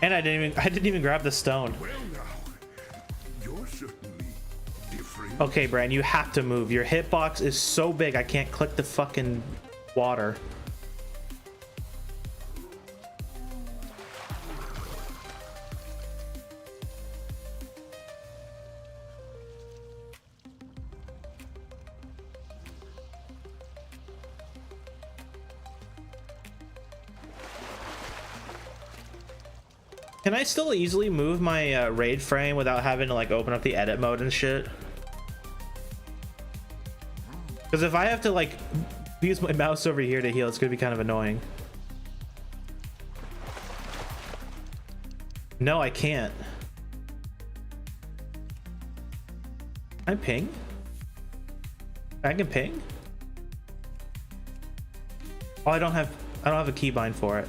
And I didn't even grab the stone. Well now, you're certainly different. Okay, Bran, you have to move. Your hitbox is so big I can't click the fucking water. Can I still easily move my raid frame without having to like open up the edit mode and shit? Because if I have to like use my mouse over here to heal, it's gonna be kind of annoying. No, I can't. Can I ping? I can ping? Oh, I don't have a keybind for it.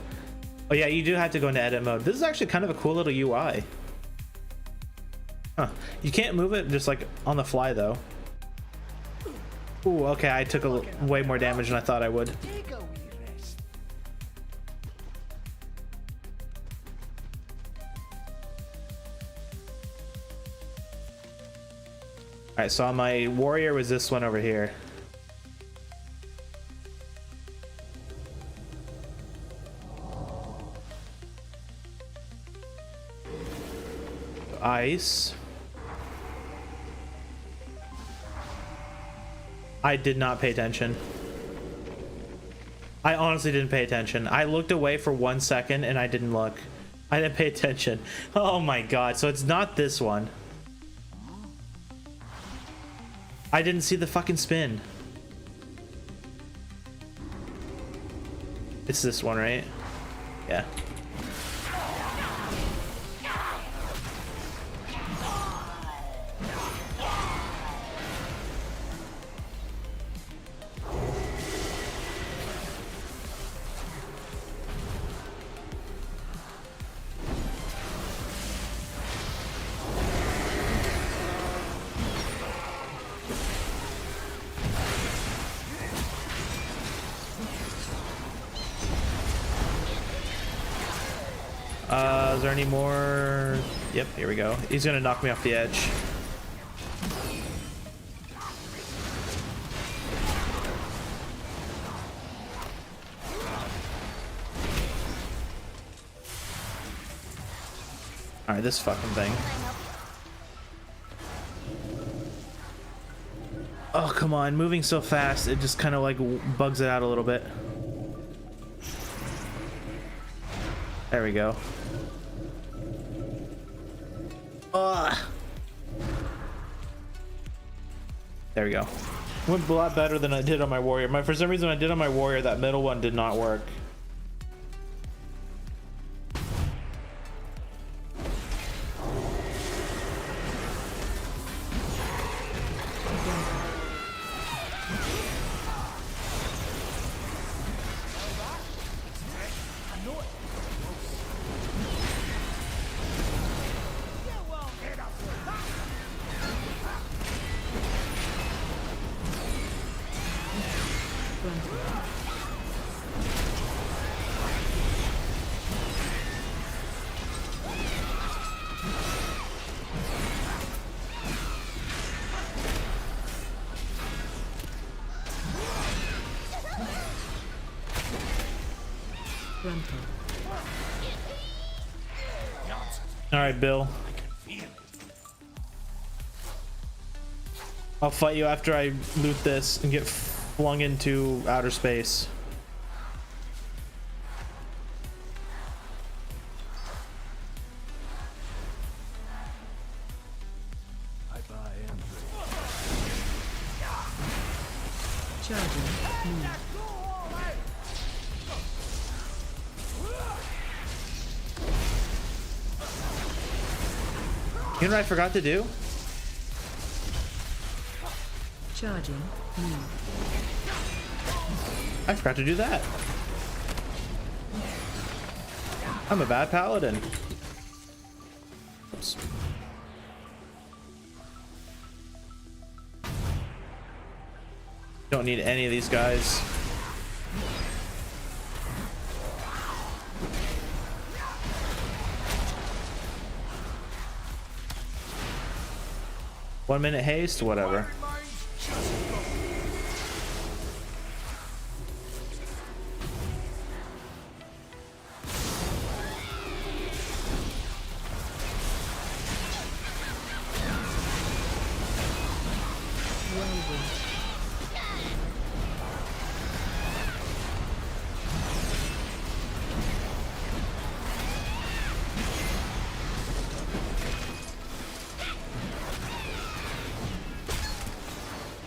Oh yeah, you do have to go into edit mode. This is actually kind of a cool little UI. Huh. You can't move it just like on the fly though. Ooh, okay, I took way more damage than I thought I would. Alright, so my warrior was this one over here. Ice. I did not pay attention. I honestly didn't pay attention. I looked away for 1 second and I didn't look. I didn't pay attention. Oh my god, so it's not this one. I didn't see the fucking spin. It's this one, right? Yeah. Is there any more? Yep, here we go. He's gonna knock me off the edge. All right, this fucking thing. Oh, come on. Moving so fast, it just kind of like bugs it out a little bit. There we go. There we go. Went a lot better than I did on my warrior. For some reason, when I did on my warrior, that middle one did not work. All right, Bill. I'll fight you after I loot this and get flung into outer space. Charging. Move. You know what I forgot to do? Charging. Move. I forgot to do that. I'm a bad paladin. Oops. Don't need any of these guys. One minute haste, whatever.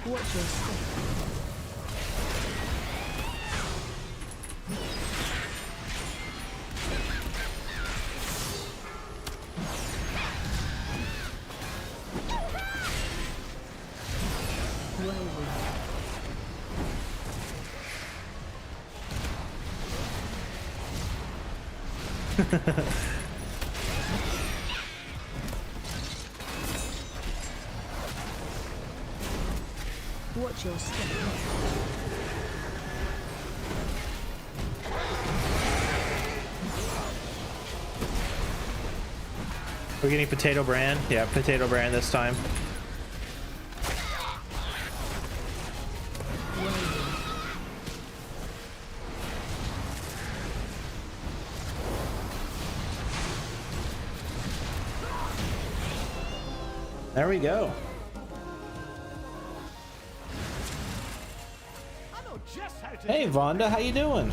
Watch your step. Watch your step. We're getting potato brand. Yeah, potato brand this time. There we go. Hey Vonda, how you doing?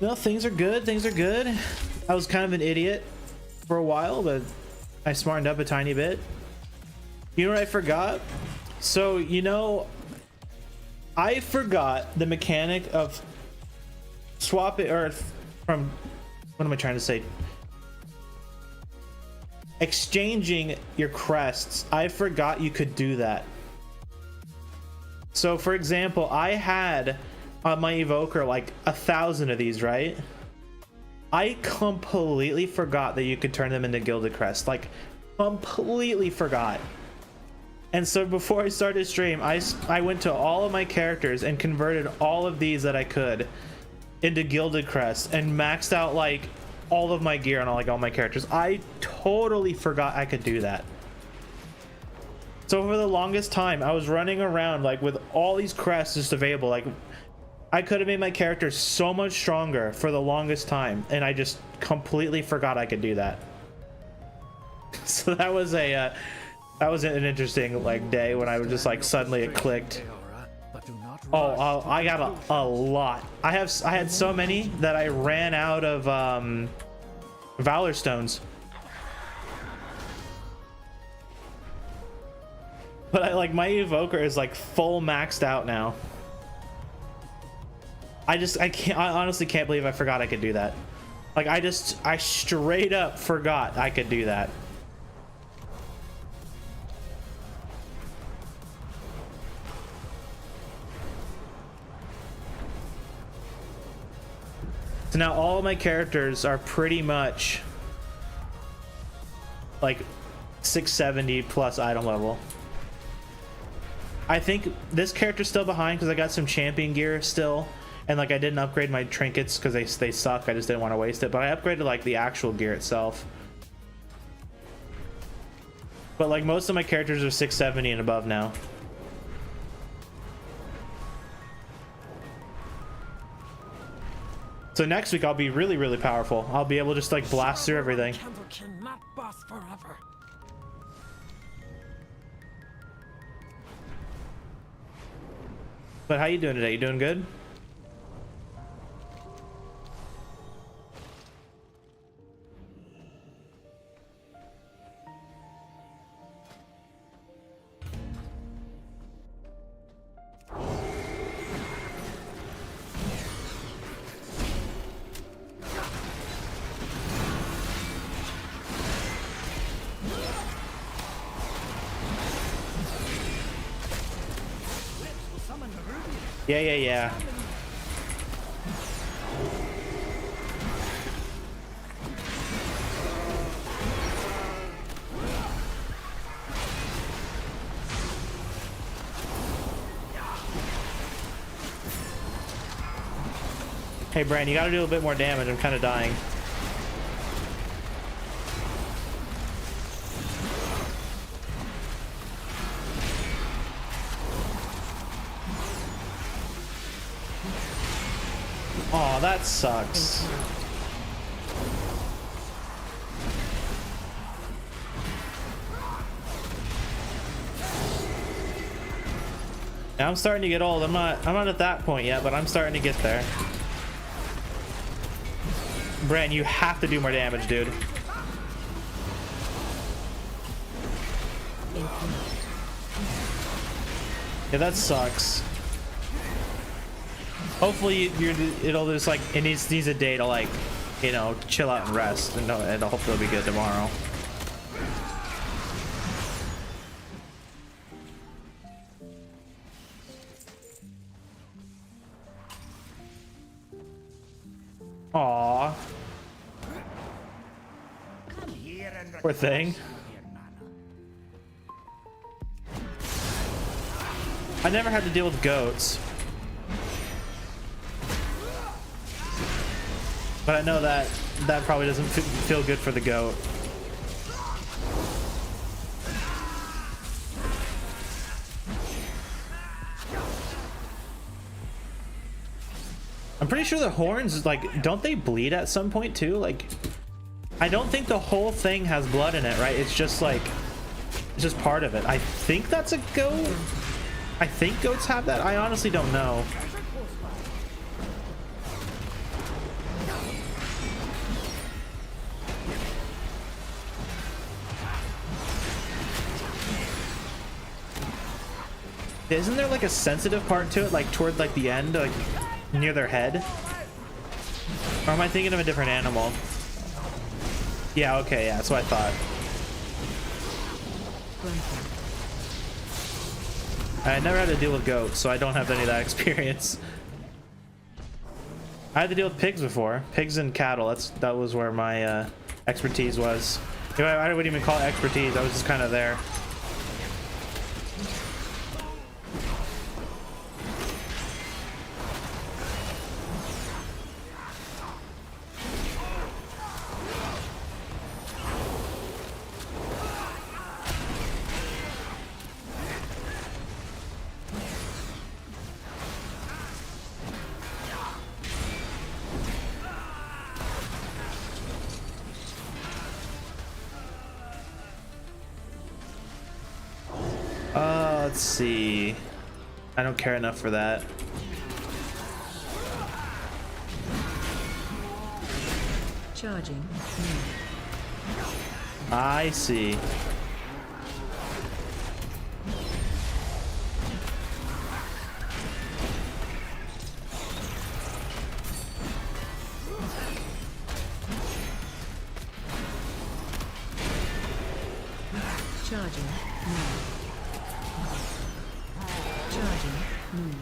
No, things are good. Things are good. I was kind of an idiot for a while, but I smartened up a tiny bit. You know what I forgot? So, you know, I forgot the mechanic of swapping, or from, what am I trying to say? Exchanging your crests. I forgot you could do that. So for example, I had on my evoker like 1,000 of these, right? I completely forgot that you could turn them into gilded crest. Like, completely forgot. And so before I started stream, I went to all of my characters and converted all of these that I could into gilded crest and maxed out like all of my gear on all my characters. I totally forgot I could do that. So for the longest time, I was running around like with all these crests just available. Like, I could have made my character so much stronger for the longest time, and I just completely forgot I could do that. So that was an interesting like day when I was just like suddenly it clicked. Oh, I got a lot. I had so many that I ran out of Valor Stones. But I like my evoker is like full maxed out now. I honestly can't believe I forgot I could do that. Like I straight up forgot I could do that. So now all of my characters are pretty much like 670 plus item level. I think this character's still behind because I got some champion gear still, and like I didn't upgrade my trinkets because they suck. I just didn't want to waste it, but I upgraded like the actual gear itself. But like most of my characters are 670 and above now. So next week I'll be really, really powerful. I'll be able to just like blast through everything. But how you doing today? You doing good? Yeah, yeah, yeah. Hey, Bran, you gotta do a bit more damage. I'm kind of dying. Oh, that sucks. Now I'm starting to get old. I'm not at that point yet, but I'm starting to get there. Bran, you have to do more damage, dude. Yeah, that sucks. Hopefully it'll just like, it needs a day to like, you know, chill out and rest, and hopefully it'll be good tomorrow. Aww. Poor thing. I never had to deal with goats, but I know that probably doesn't feel good for the goat. I'm pretty sure the horns, like, don't they bleed at some point too? Like, I don't think the whole thing has blood in it, right? It's just like, it's just part of it. I think that's a goat. I think goats have that. I honestly don't know. Isn't there like a sensitive part to it, like toward like the end, like near their head? Or am I thinking of a different animal? Yeah, okay, yeah, that's what I thought. I never had to deal with goats, so I don't have any of that experience. I had to deal with pigs before. Pigs and cattle, that was where my expertise was. I wouldn't even call it expertise, I was just kind of there. Let's see. I don't care enough for that. Charging. I see. Charging. Move. Charging. Move.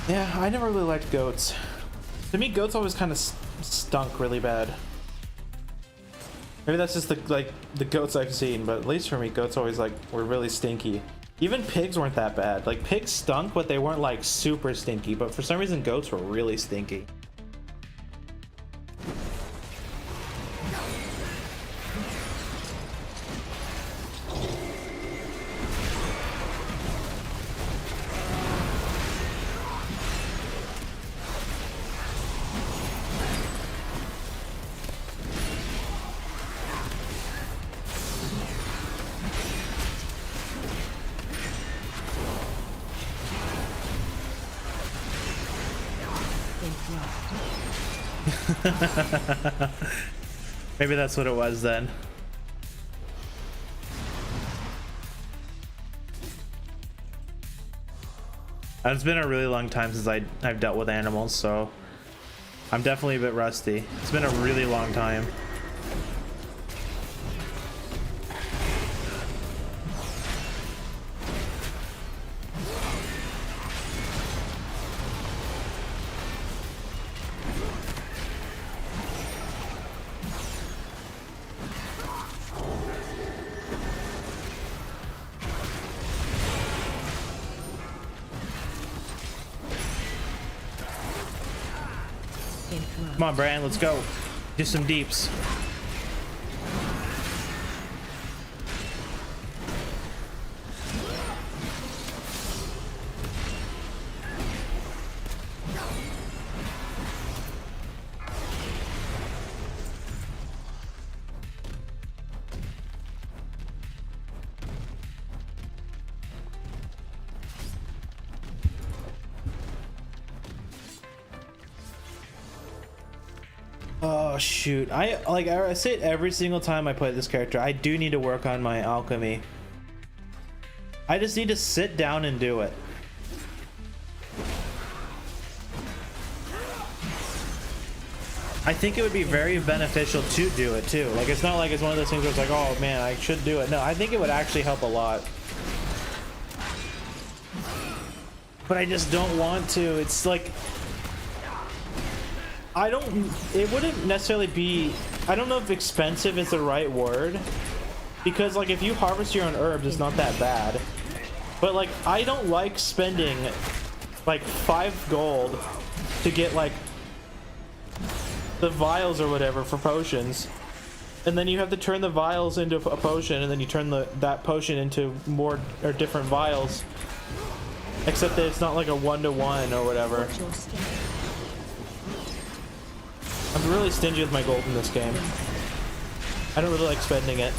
Yeah, I never really liked goats. To me, goats always kind of stunk really bad. Maybe that's just the goats I've seen, but at least for me, goats always like were really stinky. Even pigs weren't that bad. Like, pigs stunk, but they weren't like super stinky. But for some reason, goats were really stinky. Maybe that's what it was then. It's been a really long time since I've dealt with animals, so I'm definitely a bit rusty. It's been a really long time. Come on, Bran, let's go. Do some deeps. Oh shoot, I say it every single time I play this character. I do need to work on my alchemy. I just need to sit down and do it. I think it would be very beneficial to do it too. Like, it's not like it's one of those things where it's like, oh man, I should do it. No, I think it would actually help a lot. But I just don't want to. It's like, it wouldn't necessarily be, I don't know if expensive is the right word, because like if you harvest your own herbs, it's not that bad. But like, I don't like spending like 5 gold to get like the vials or whatever for potions, and then you have to turn the vials into a potion, and then you turn that potion into more or different vials, except that it's not like a 1-to-1 or whatever. I'm really stingy with my gold in this game. I don't really like spending it.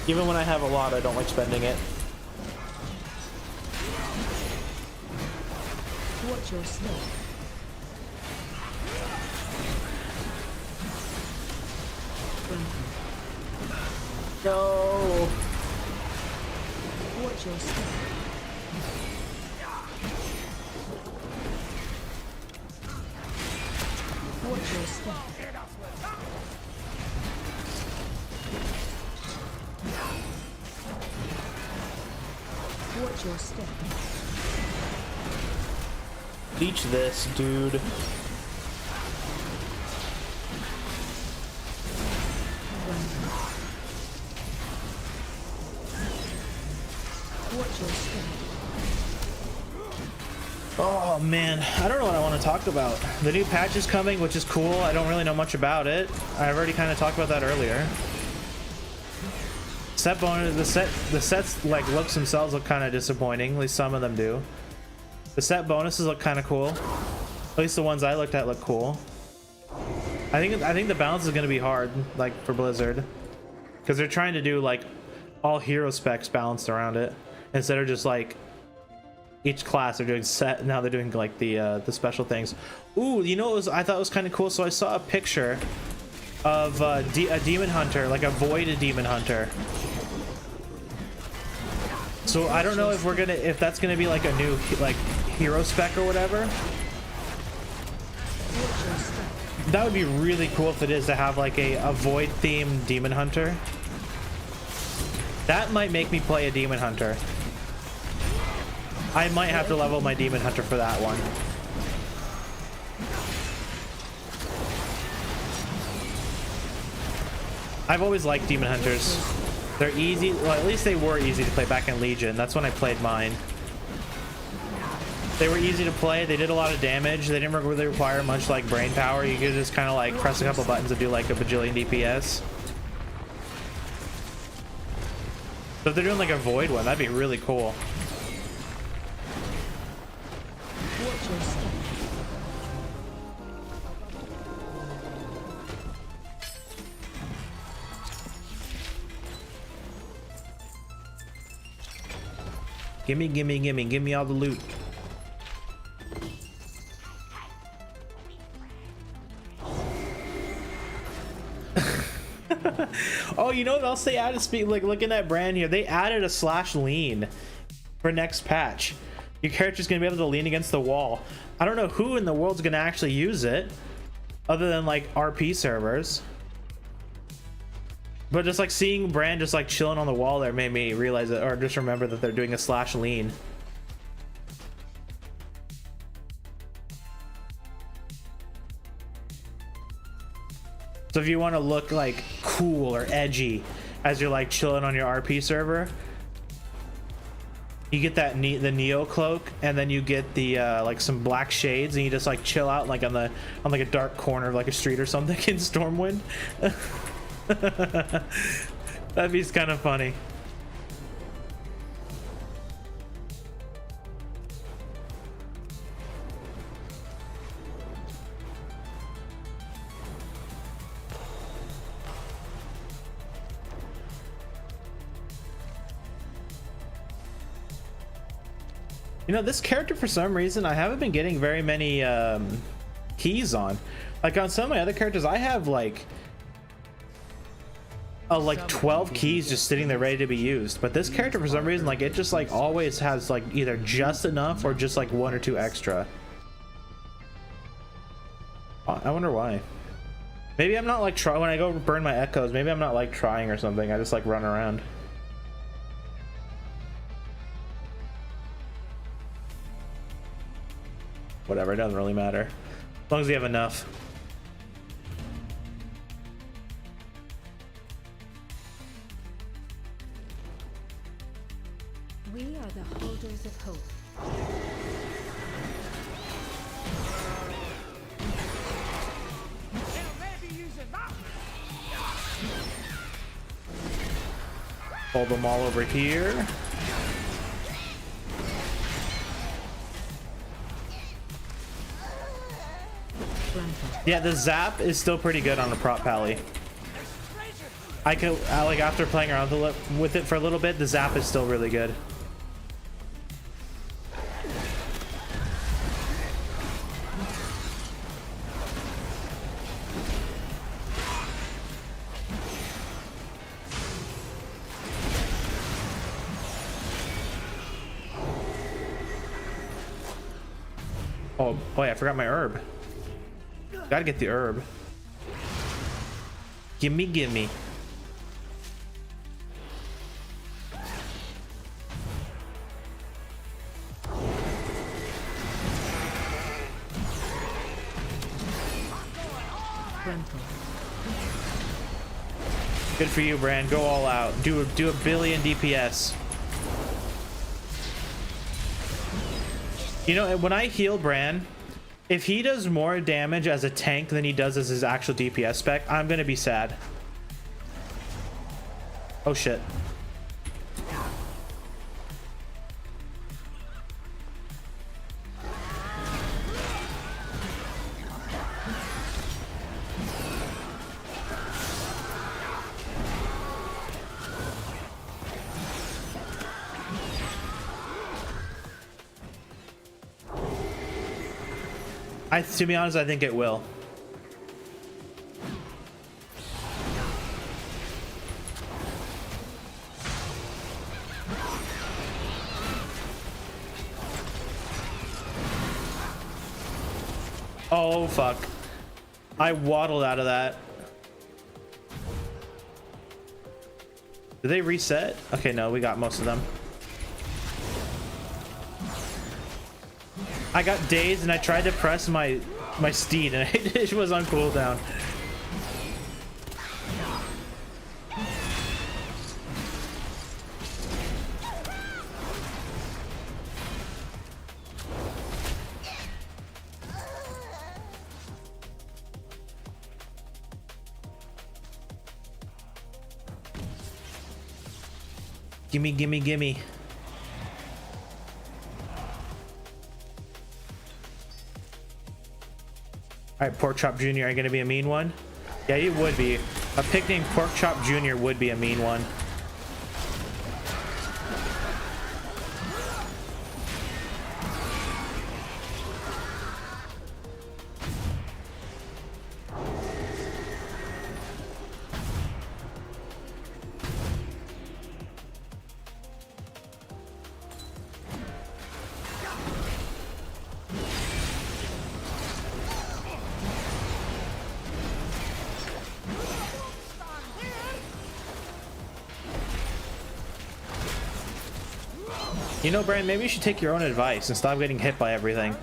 Even when I have a lot, I don't like spending it. Watch your step. No. Watch your step. Watch your step. Watch your step. Teach this, dude. Watch your step. Oh man, I don't know what I want to talk about. The new patch is coming, which is cool. I don't really know much about it. I've already kind of talked about that earlier. Set bonus, the sets like looks themselves look kind of disappointing. At least some of them do. The set bonuses look kind of cool. At least the ones I looked at look cool. I think the balance is going to be hard, like for Blizzard, because they're trying to do like all hero specs balanced around it instead of just like each class are doing set. Now they're doing like the special things. Ooh, you know what I thought was kind of cool? So I saw a picture of a demon hunter, like a void demon hunter. So I don't know if that's gonna be like a new like hero spec or whatever. That would be really cool if it is, to have like a void themed demon hunter. That might make me play a demon hunter. I might have to level my demon hunter for that one. I've always liked demon hunters. They're easy, well at least they were easy to play back in Legion. That's when I played mine. They were easy to play, they did a lot of damage, they didn't really require much like brain power. You could just kind of like press a couple buttons and do like a bajillion DPS. So if they're doing like a void one, that'd be really cool. Watch your step. Give me all the loot. Oh, you know what else they added? Like looking at Bran here, they added a slash lean for next patch. Your character's gonna be able to lean against the wall. I don't know who in the world's gonna actually use it, other than like RP servers. But just like seeing Bran just like chilling on the wall there made me realize it, or just remember that they're doing a slash lean. So if you want to look like cool or edgy as you're like chilling on your RP server, you get that the Neo cloak, and then you get the like some black shades, and you just like chill out like on like a dark corner of like a street or something in Stormwind. That'd be kind of funny. You know, this character, for some reason, I haven't been getting very many keys on. Like on some of my other characters, I have like 12 keys just sitting there ready to be used. But this character, for some reason, like it just like always has like either just enough or just like 1 or 2 extra. I wonder why. Maybe I'm not like when I go burn my echoes, maybe I'm not like trying or something. I just like run around. Whatever, it doesn't really matter. As long as we have enough. We are the holders of hope. Hold them all over here. Yeah, the zap is still pretty good on the prop pally. I like after playing around with it for a little bit, the zap is still really good. Oh boy, I forgot my herb. Gotta get the herb. Gimme, gimme. Good for you, Bran. Go all out. Do a billion DPS. You know, when I heal Bran, if he does more damage as a tank than he does as his actual DPS spec, I'm gonna be sad. Oh shit. To be honest, I think it will. Oh, fuck. I waddled out of that. Did they reset? Okay, no, we got most of them. I got dazed and I tried to press my steed and it was on cooldown. Gimme, gimme, gimme. Alright, Pork Chop Jr., are you going to be a mean one? Yeah, you would be. A pick named Pork Chop Jr. would be a mean one. You know, Brian, maybe you should take your own advice and stop getting hit by everything.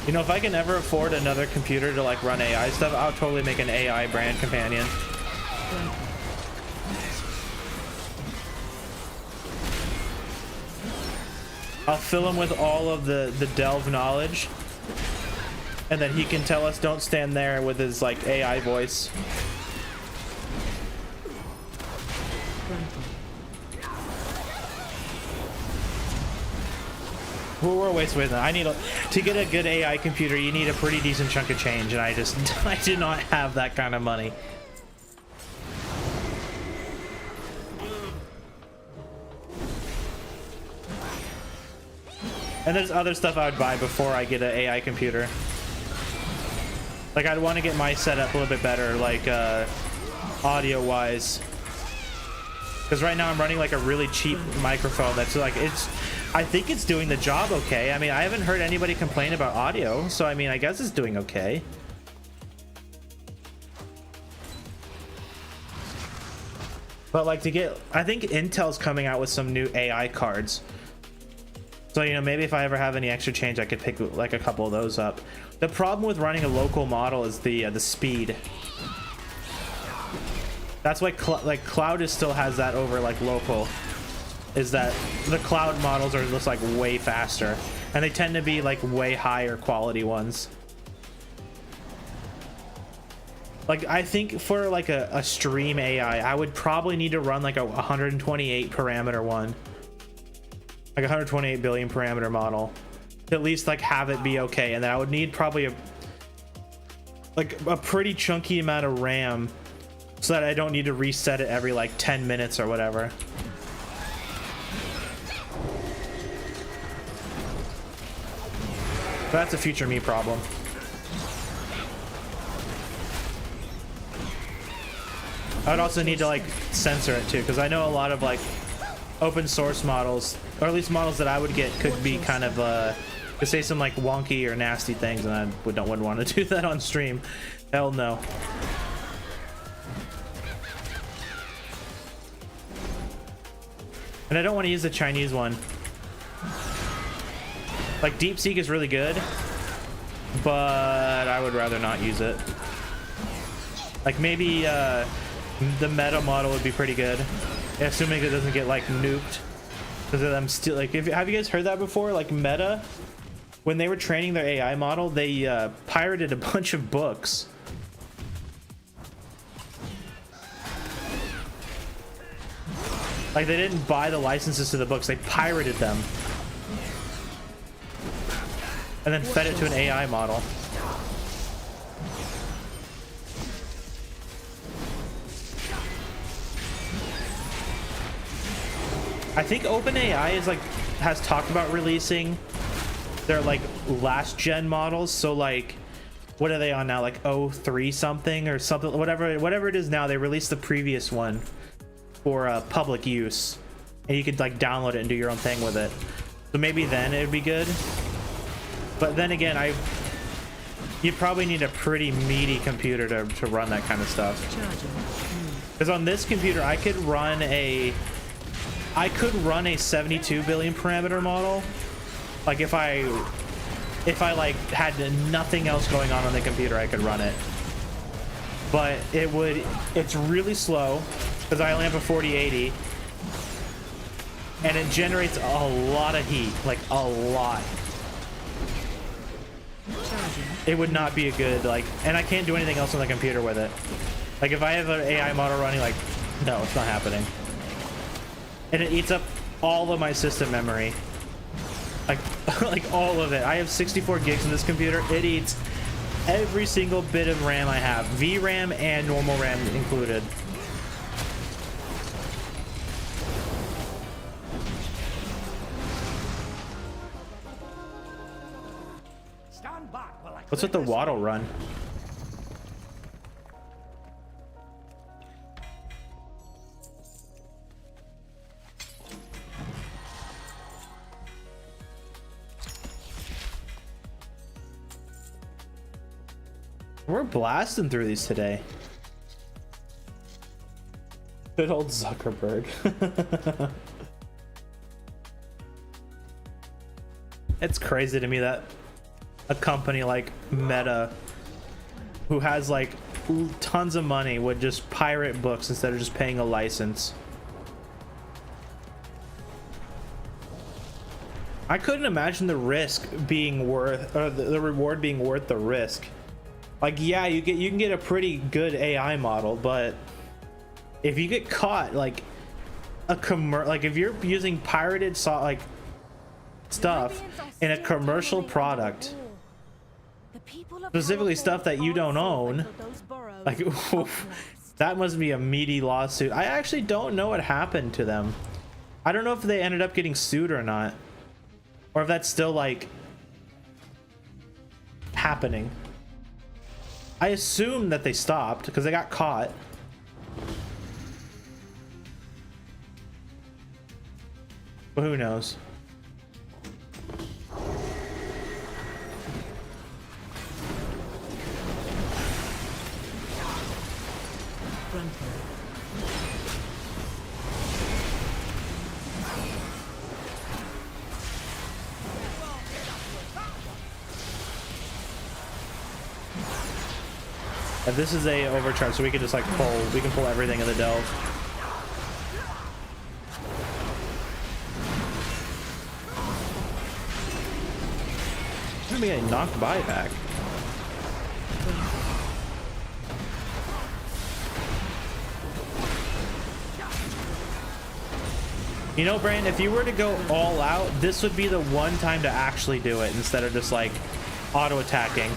You know, if I can ever afford another computer to like run AI stuff, I'll totally make an AI brand companion. I'll fill him with all of the Delve knowledge, and then he can tell us don't stand there with his like AI voice. We're wasting. I need to get a good AI computer. You need a pretty decent chunk of change, and I do not have that kind of money. And there's other stuff I would buy before I get an AI computer. Like I'd want to get my setup a little bit better, like audio wise. Because right now I'm running like a really cheap microphone that's like I think it's doing the job okay. I mean, I haven't heard anybody complain about audio, so I mean, I guess it's doing okay. But like I think Intel's coming out with some new AI cards. So, you know, maybe if I ever have any extra change, I could pick like a couple of those up. The problem with running a local model is the speed. That's why cloud still has that over like local, is that the cloud models are just like way faster, and they tend to be like way higher quality ones. Like I think for like a stream AI, I would probably need to run like a 128 parameter one. Like 128 billion parameter model to at least like have it be okay, and then I would need probably a pretty chunky amount of RAM so that I don't need to reset it every like 10 minutes or whatever. But that's a future me problem. I would also need to like censor it too, because I know a lot of like open source models, or at least models that I would get, could be kind of could say some like wonky or nasty things, and I wouldn't want to do that on stream. Hell no. And I don't want to use the Chinese one. Like DeepSeek is really good, but I would rather not use it. Like maybe the Meta model would be pretty good, assuming it doesn't get like nuked. Because I'm still like, have you guys heard that before? Like Meta, when they were training their AI model, they pirated a bunch of books. Like they didn't buy the licenses to the books, they pirated them and then fed it to an AI model. I think OpenAI is like has talked about releasing their like last gen models. So like, what are they on now? Like 03 something or something, whatever it is now. They released the previous one for public use, and you could like download it and do your own thing with it. So maybe then it'd be good. But then again, you probably need a pretty meaty computer to run that kind of stuff. Because on this computer, I could run a 72 billion parameter model. Like if I like had nothing else going on the computer, I could run it. But it's really slow because I only have a 4080, and it generates a lot of heat, like a lot. It would not be a good like, and I can't do anything else on the computer with it. Like if I have an AI model running, like, no, it's not happening. And it eats up all of my system memory, like like all of it. I have 64 gigs in this computer. It eats every single bit of RAM I have, VRAM and normal RAM included. What's with the waddle run? We're blasting through these today. Good old Zuckerberg. It's crazy to me that a company like Meta, who has like tons of money, would just pirate books instead of just paying a license. I couldn't imagine the risk being worth, or the reward being worth the risk. Like, yeah, you can get a pretty good AI model, but if you get caught, like like if you're using pirated stuff in a commercial product, specifically stuff that you don't own, like oof, that must be a meaty lawsuit. I actually don't know what happened to them. I don't know if they ended up getting sued or not, or if that's still like happening. I assume that they stopped because they got caught. But who knows? If this is a overcharge, so we can just like we can pull everything in the delve. I'm gonna be getting knocked by back. You know, Brand, if you were to go all out, this would be the one time to actually do it instead of just like auto attacking.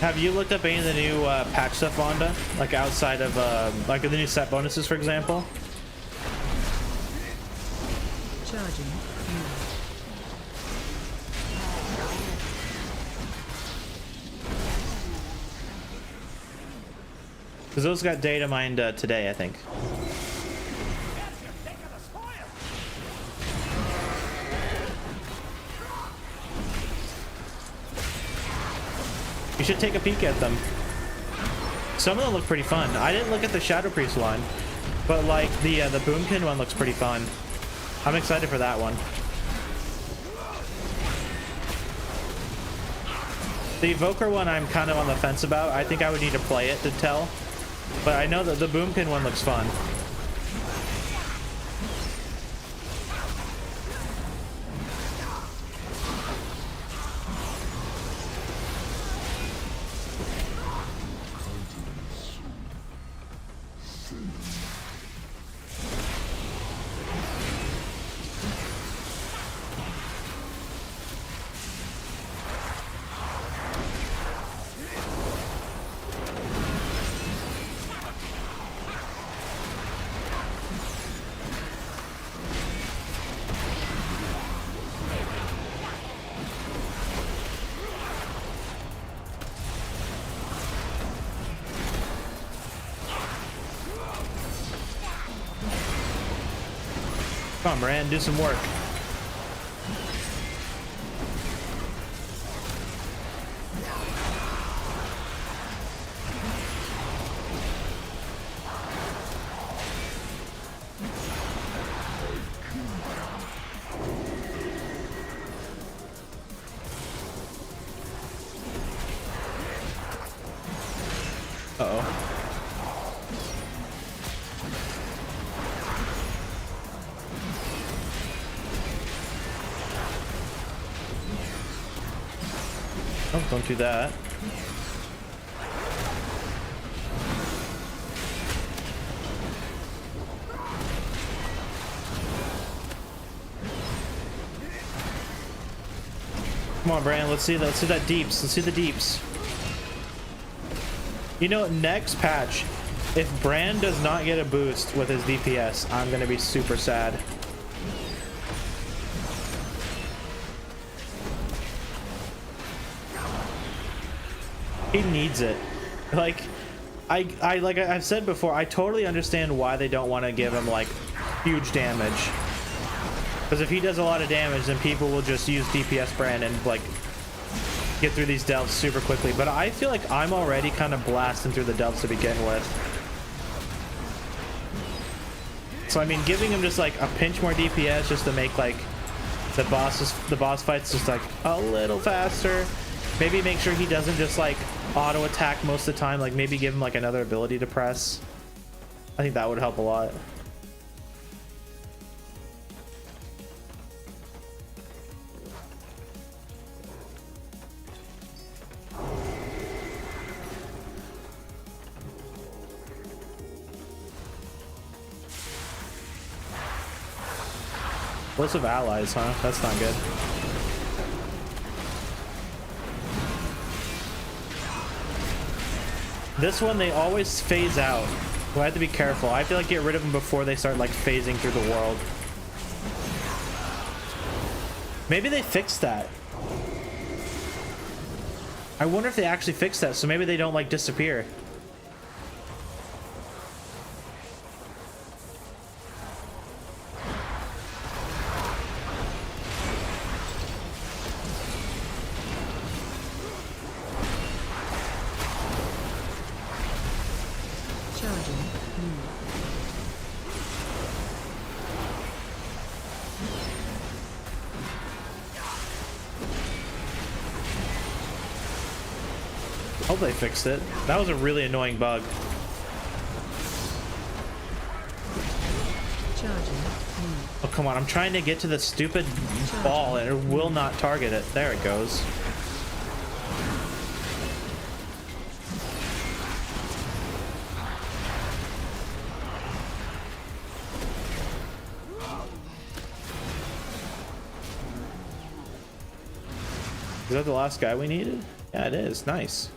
Have you looked up any of the new patch stuff, Wanda? Like outside of like the new set bonuses, for example? Charging. Because those got data mined today, I think. You should take a peek at them. Some of them look pretty fun. I didn't look at the Shadow Priest one, but like the Boomkin one looks pretty fun. I'm excited for that one. The Evoker one I'm kind of on the fence about. I think I would need to play it to tell, but I know that the Boomkin one looks fun. Come on, Moran, do some work. Uh-oh. Oh, don't do that. Come on, Bran. Let's see that. Let's see that deeps. Let's see the deeps. You know, next patch, if Bran does not get a boost with his DPS, I'm gonna be super sad. He needs it. Like, like I've said before, I totally understand why they don't want to give him like huge damage. Because if he does a lot of damage, then people will just use DPS Bran and like get through these delves super quickly. But I feel like I'm already kind of blasting through the delves to begin with. So I mean, giving him just like a pinch more DPS just to make like the boss fights just like a little faster. Maybe make sure he doesn't just like auto attack most of the time. Like maybe give him like another ability to press. I think that would help a lot. List of allies, huh? That's not good. This one, they always phase out. So I have to be careful. I have to like get rid of them before they start like phasing through the world. Maybe they fixed that. I wonder if they actually fixed that, so maybe they don't like disappear. Hope they fixed it. That was a really annoying bug. Oh, come on. I'm trying to get to the stupid ball and it will not target it. There it goes. Is that the last guy we needed? Yeah, it is. Nice.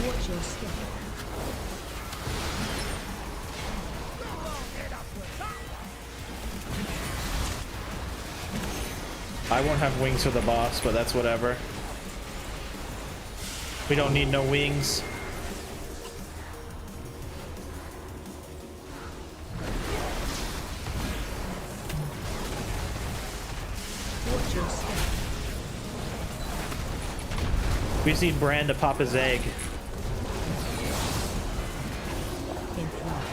Watch your step. I won't have wings for the boss, but that's whatever. We don't need no wings. Watch your step. We just need Bran to pop his egg. In flight.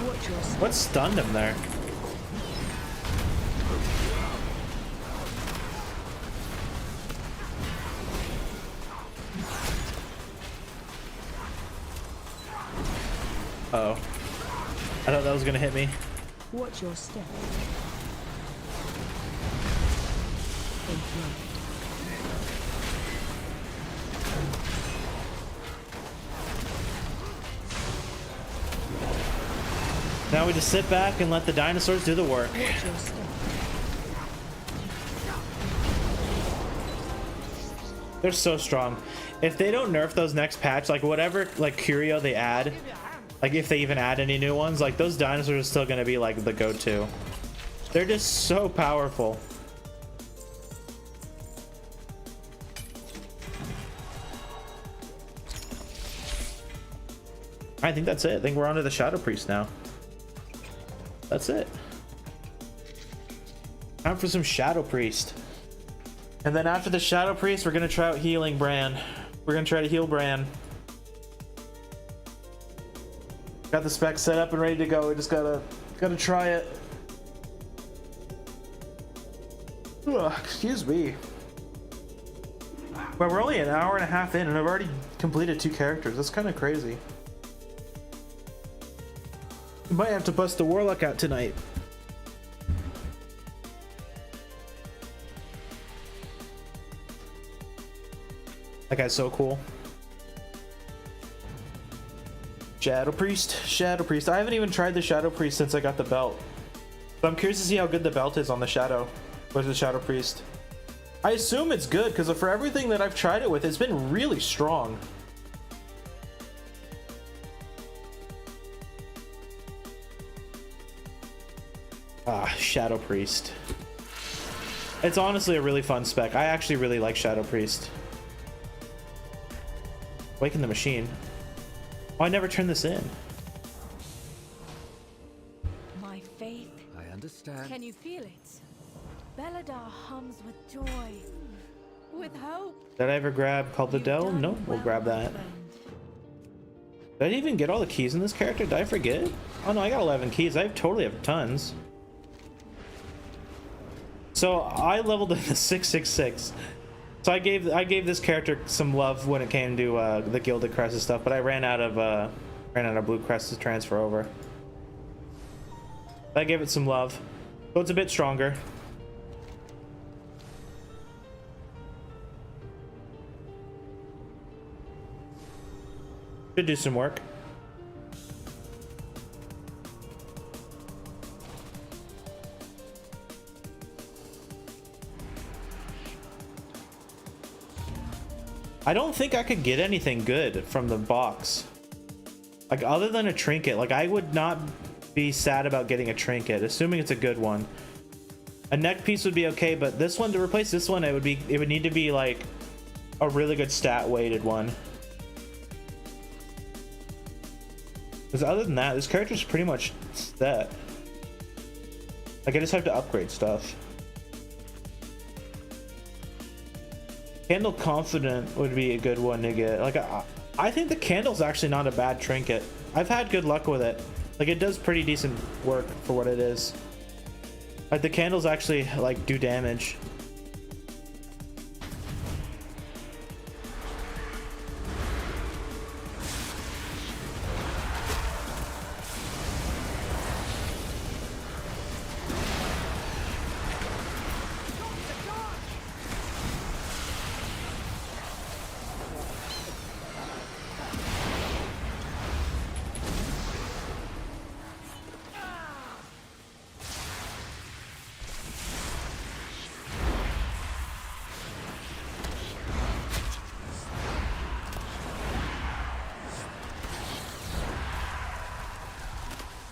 Watch your step. What stunned him there? Uh-oh. I thought that was gonna hit me. Watch your step. In flight. Now we just sit back and let the dinosaurs do the work. Watch your step. They're so strong. If they don't nerf those next patch, like whatever like curio they add, like if they even add any new ones, like those dinosaurs are still gonna be like the go-to. They're just so powerful. I think that's it. I think we're on to the Shadow Priest now. That's it. Time for some Shadow Priest. And then after the Shadow Priest, we're gonna try out healing Bran. We're gonna try to heal Bran. Got the spec set up and ready to go. We just gotta try it. Ugh, excuse me. But we're only an hour and a half in and I've already completed 2 characters. That's kind of crazy. Might have to bust the Warlock out tonight. That guy's so cool. Shadow Priest. Shadow Priest. I haven't even tried the Shadow Priest since I got the belt. So I'm curious to see how good the belt is on the Shadow. Where's the Shadow Priest? I assume it's good because for everything that I've tried it with, it's been really strong. Ah, Shadow Priest. It's honestly a really fun spec. I actually really like Shadow Priest. Waken the machine. Oh, I never turned this in. My faith. I understand. Can you feel it? Belladar hums with joy, with hope. Did I ever grab Call the Dell? No, we'll grab that. Did I even get all the keys in this character? Did I forget? Oh no, I got 11 keys. I totally have tons. So I leveled in the 666. So I gave this character some love when it came to the Gilded Crest and stuff, but I ran out of Blue Crest to transfer over. I gave it some love, so it's a bit stronger. Should do some work. I don't think I could get anything good from the box. Like, other than a trinket. Like, I would not be sad about getting a trinket, assuming it's a good one. A neck piece would be okay, but this one, to replace this one, it would need to be like a really good stat weighted one. Because other than that, this character's pretty much set. Like, I just have to upgrade stuff. Candle Confident would be a good one to get. Like, I think the candle's actually not a bad trinket. I've had good luck with it. Like, it does pretty decent work for what it is. Like, the candles actually, like, do damage.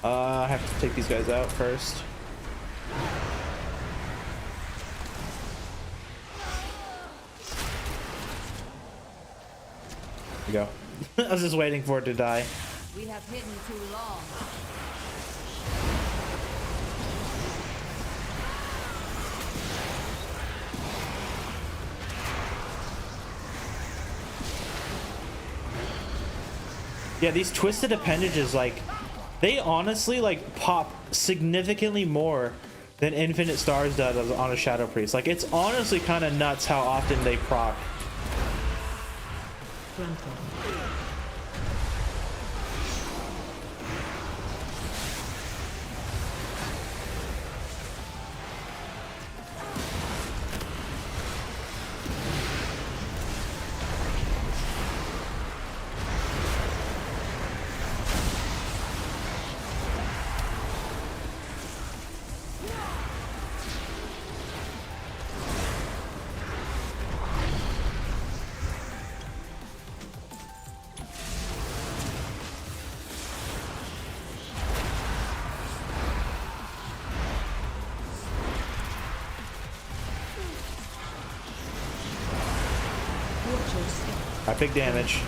I have to take these guys out first. There we go. I was just waiting for it to die. We have hidden too long. Yeah, these twisted appendages, like, they honestly, like, pop significantly more than Infinite Stars does on a Shadow Priest. Like, it's honestly kind of nuts how often they proc. Got big damage.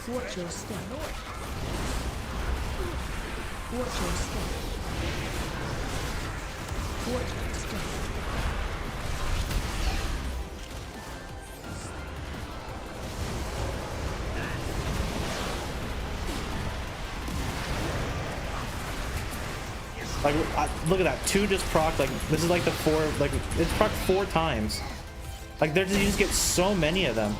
Watch your step. Watch your step. Watch your step. Like, look at that. 2 just proc. Like, this is like the 4. Like, it's proc 4 times. Like, you just get so many of them.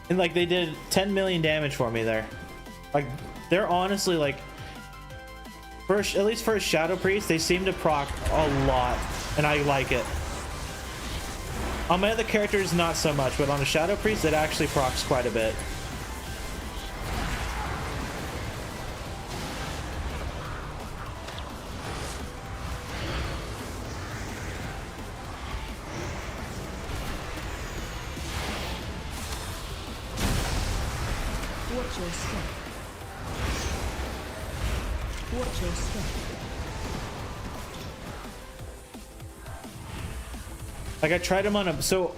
And like, they did 10 million damage for me there. Like, they're honestly like, at least for a Shadow Priest, they seem to proc a lot, and I like it. On my other characters, not so much, but on a Shadow Priest, it actually procs quite a bit. Watch your step. Watch your step. Like, I tried them on a, so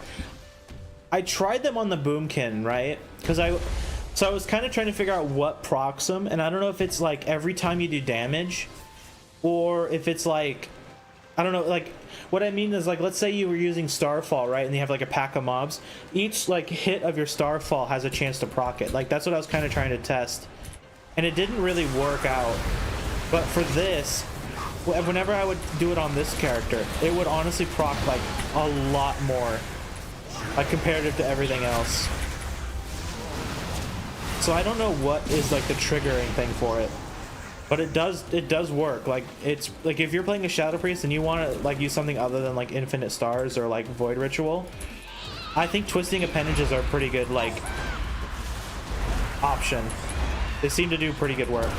I tried them on the Boomkin, right? Because I was kind of trying to figure out what procs them, and I don't know if it's like every time you do damage, or if it's like, I don't know, like, what I mean is, like, let's say you were using Starfall, right, and you have like a pack of mobs. Each like hit of your Starfall has a chance to proc it. Like, that's what I was kind of trying to test, and it didn't really work out. But for this, whenever I would do it on this character, it would honestly proc like a lot more, like, comparative to everything else. So I don't know what is like the triggering thing for it, but it does work. Like, it's like, if you're playing a Shadow Priest and you want to like use something other than like Infinite Stars or like Void Ritual, I think Twisting Appendages are a pretty good like option. They seem to do pretty good work.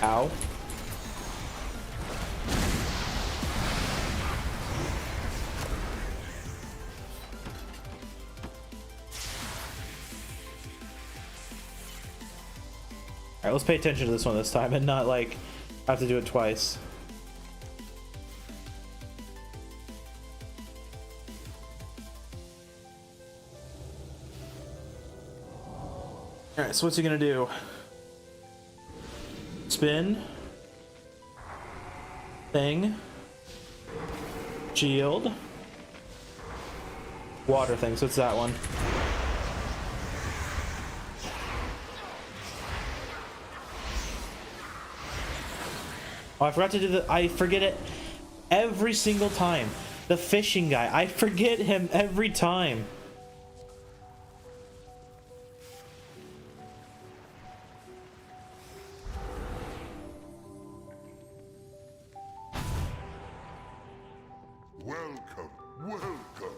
Ow. Alright, let's pay attention to this one this time and not like have to do it twice. Alright, so what's he gonna do? Spin. Thing. Shield. Water thing, so it's that one. Oh, I forgot to do the, I forget it every single time. The fishing guy, I forget him every time. Welcome, welcome.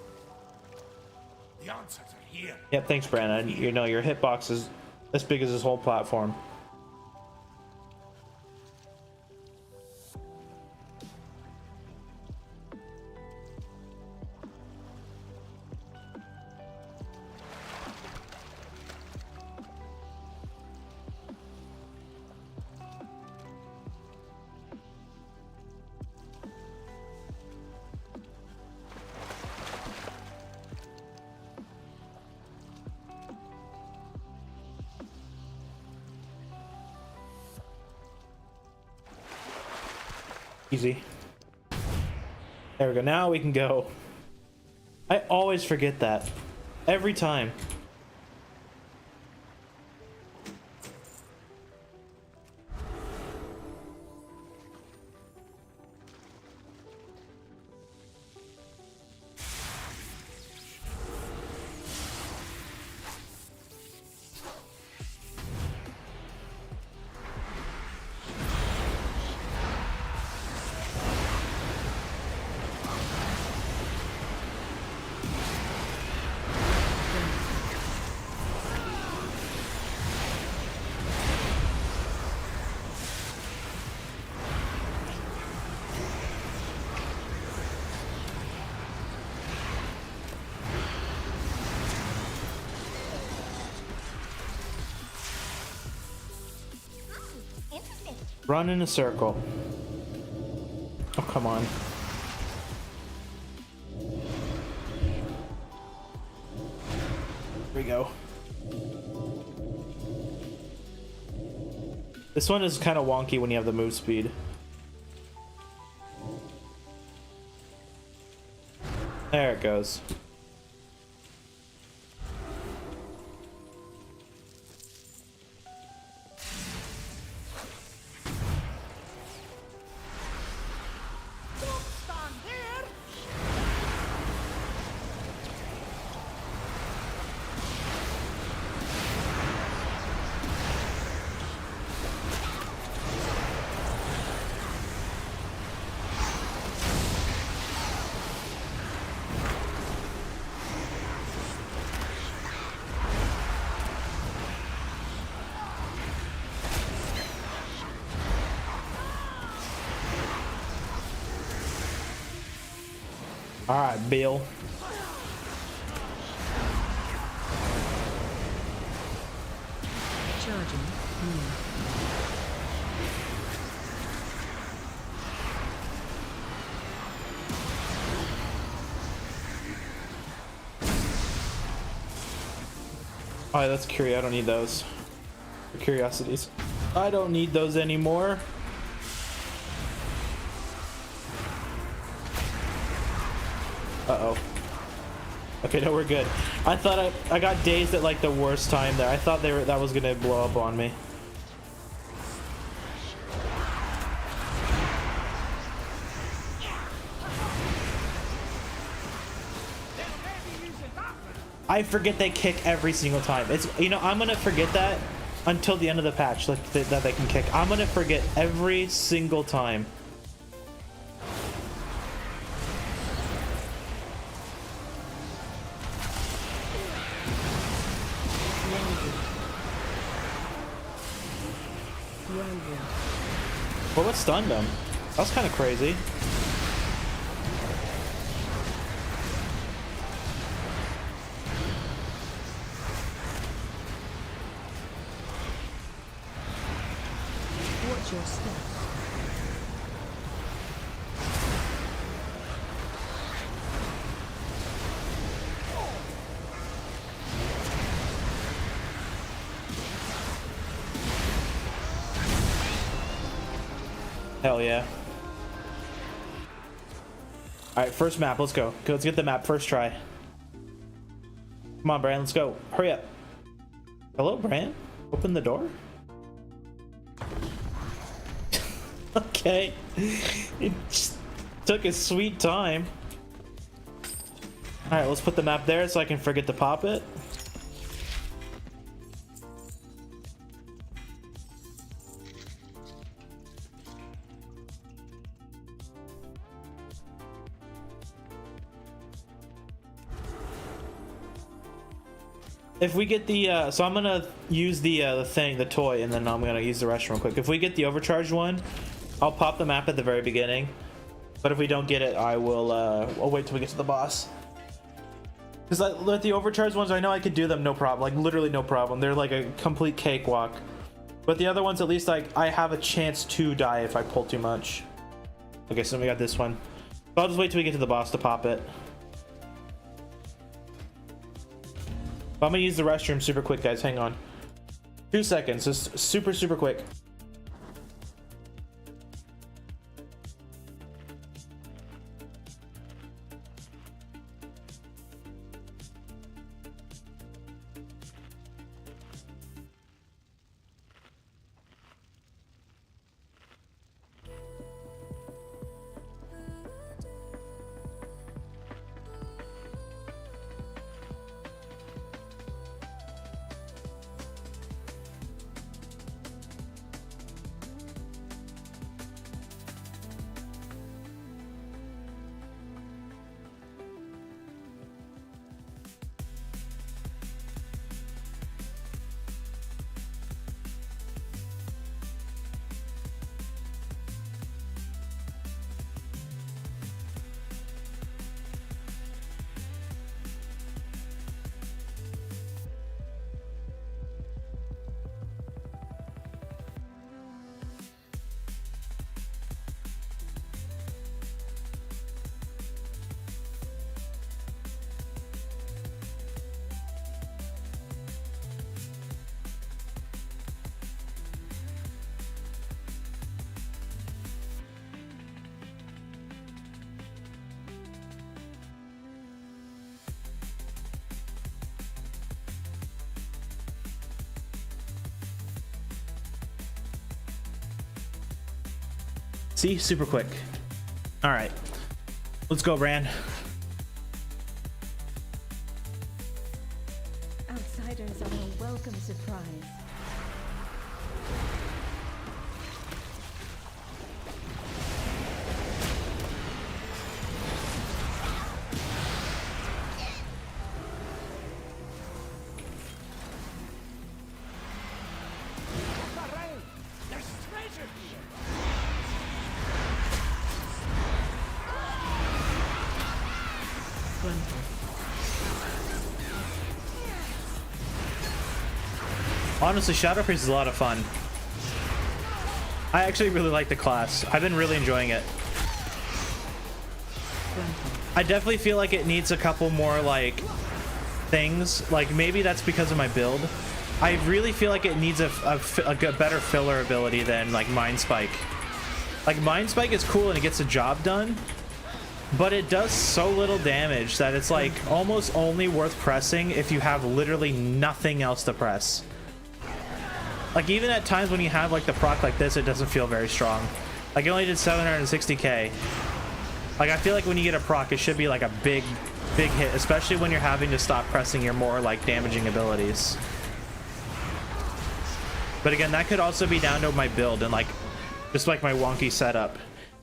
The answers are here. Yep, thanks, Brandon. You know, your hitbox is as big as this whole platform. Easy. There we go. Now we can go. I always forget that. Every time. Interesting. Run in a circle. Oh, come on. go. This one is kind of wonky when you have the move speed. There it goes. All right, Bill. Charging. Alright, that's curious. I don't need those. For curiosities. I don't need those anymore. Uh-oh. Okay, no, we're good. I thought I got dazed at like the worst time there. I thought that was gonna blow up on me. I forget they kick every single time. It's, you know, I'm gonna forget that until the end of the patch, like that they can kick. I'm gonna forget every single time. Well, what stunned him? That was kind of crazy. Watch your step. Hell yeah. Alright, first map, let's go. Let's get the map first try. Come on, Bran, let's go. Hurry up. Hello, Bran? Open the door? Okay. It just took a sweet time. Alright, let's put the map there so I can forget to pop it. If we get the so I'm gonna use the thing, the toy, and then I'm gonna use the restroom real quick. If we get the overcharged one, I'll pop the map at the very beginning. But if we don't get it, I will I'll wait till we get to the boss. Because with the overcharged ones, I know I could do them no problem, like literally no problem. They're like a complete cakewalk. But the other ones, at least like I have a chance to die if I pull too much. Okay, so we got this one. So I'll just wait till we get to the boss to pop it. I'm gonna use the restroom super quick, guys. Hang on. 2 seconds. Just super quick. See, super quick. All right, let's go, Bran. Outsiders are a welcome surprise. There's treasure here. Honestly, Shadow Priest is a lot of fun. I actually really like the class. I've been really enjoying it. I definitely feel like it needs a couple more like things. Like maybe that's because of my build. I really feel like it needs a better filler ability than like Mind Spike. Like Mind Spike is cool and it gets the job done, but it does so little damage that it's like almost only worth pressing if you have literally nothing else to press. Like even at times when you have like the proc like this, it doesn't feel very strong. Like it only did 760k. Like I feel like when you get a proc, it should be like a big hit, especially when you're having to stop pressing your more like damaging abilities. But again, that could also be down to my build and like just like my wonky setup,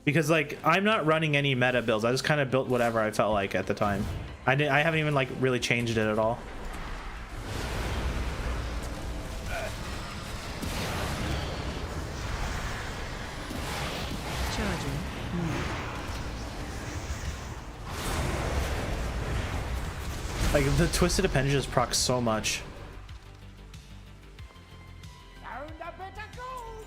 because like I'm not running any meta builds. I just kind of built whatever I felt like at the time. I haven't even like really changed it at all. Charging. Like the Twisted Appendages proc so much. Found a bit of gold.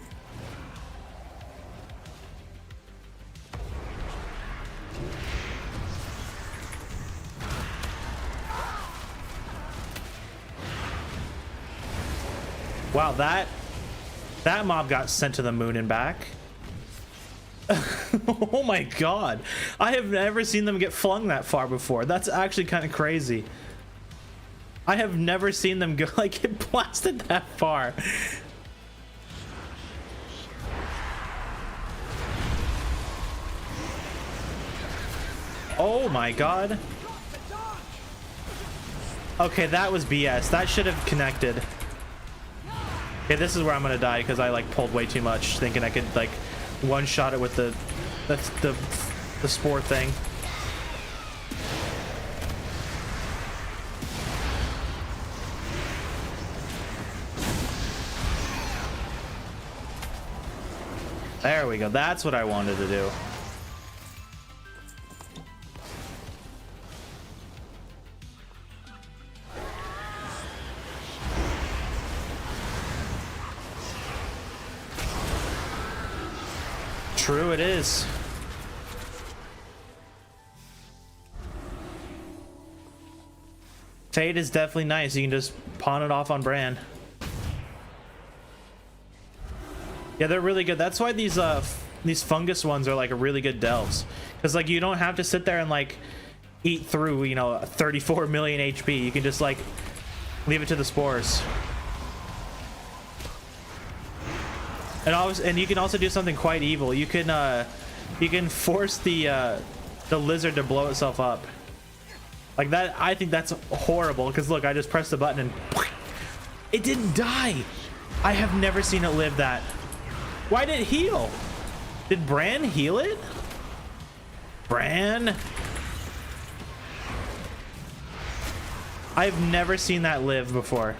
Wow, that mob got sent to the moon and back. Oh my god, I have never seen them get flung that far before. That's actually kind of crazy. I have never seen them go like get blasted that far. Oh my god. Okay, that was BS. That should have connected. Okay, this is where I'm gonna die because I like pulled way too much, thinking I could like one shot it with the spore thing. There we go. That's what I wanted to do. True it is. Fade is definitely nice. You can just pawn it off on Bran. Yeah, they're really good. That's why these fungus ones are like really good delves, because like you don't have to sit there and like eat through, you know, 34 million HP. You can just like leave it to the spores. And you can also do something quite evil. You can force the lizard to blow itself up. Like that, I think that's horrible, because look, I just pressed the button and it didn't die. I have never seen it live that. Why did it heal? Did Bran heal it? Bran? I've never seen that live before.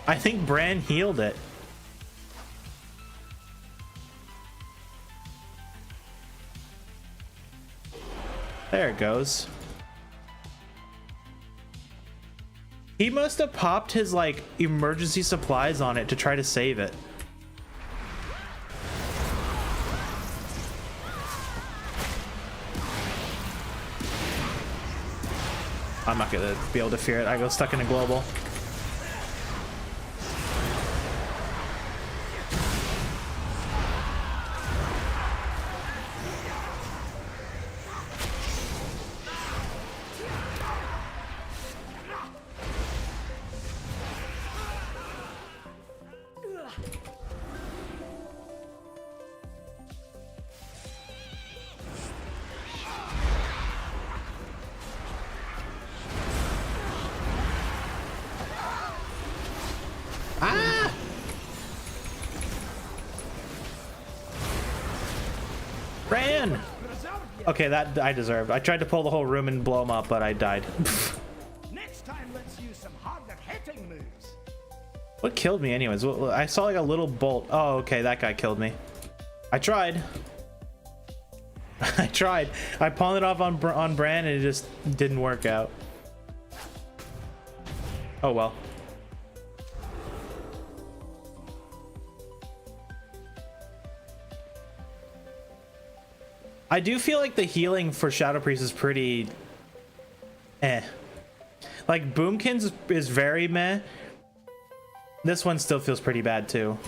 I think Bran healed it. There it goes. He must have popped his like emergency supplies on it to try to save it. I'm not gonna be able to fear it. I go stuck in a global. again. Okay, that I deserved. I tried to pull the whole room and blow him up, but I died. Next time, let's use some harder-hitting moves. What killed me anyways? Well, I saw like a little bolt. Oh, okay, that guy killed me. I tried. I tried. I pawned it off on Bran and it just didn't work out. Oh well. I do feel like the healing for Shadow Priest is pretty Like Boomkin's is very meh. This one still feels pretty bad too.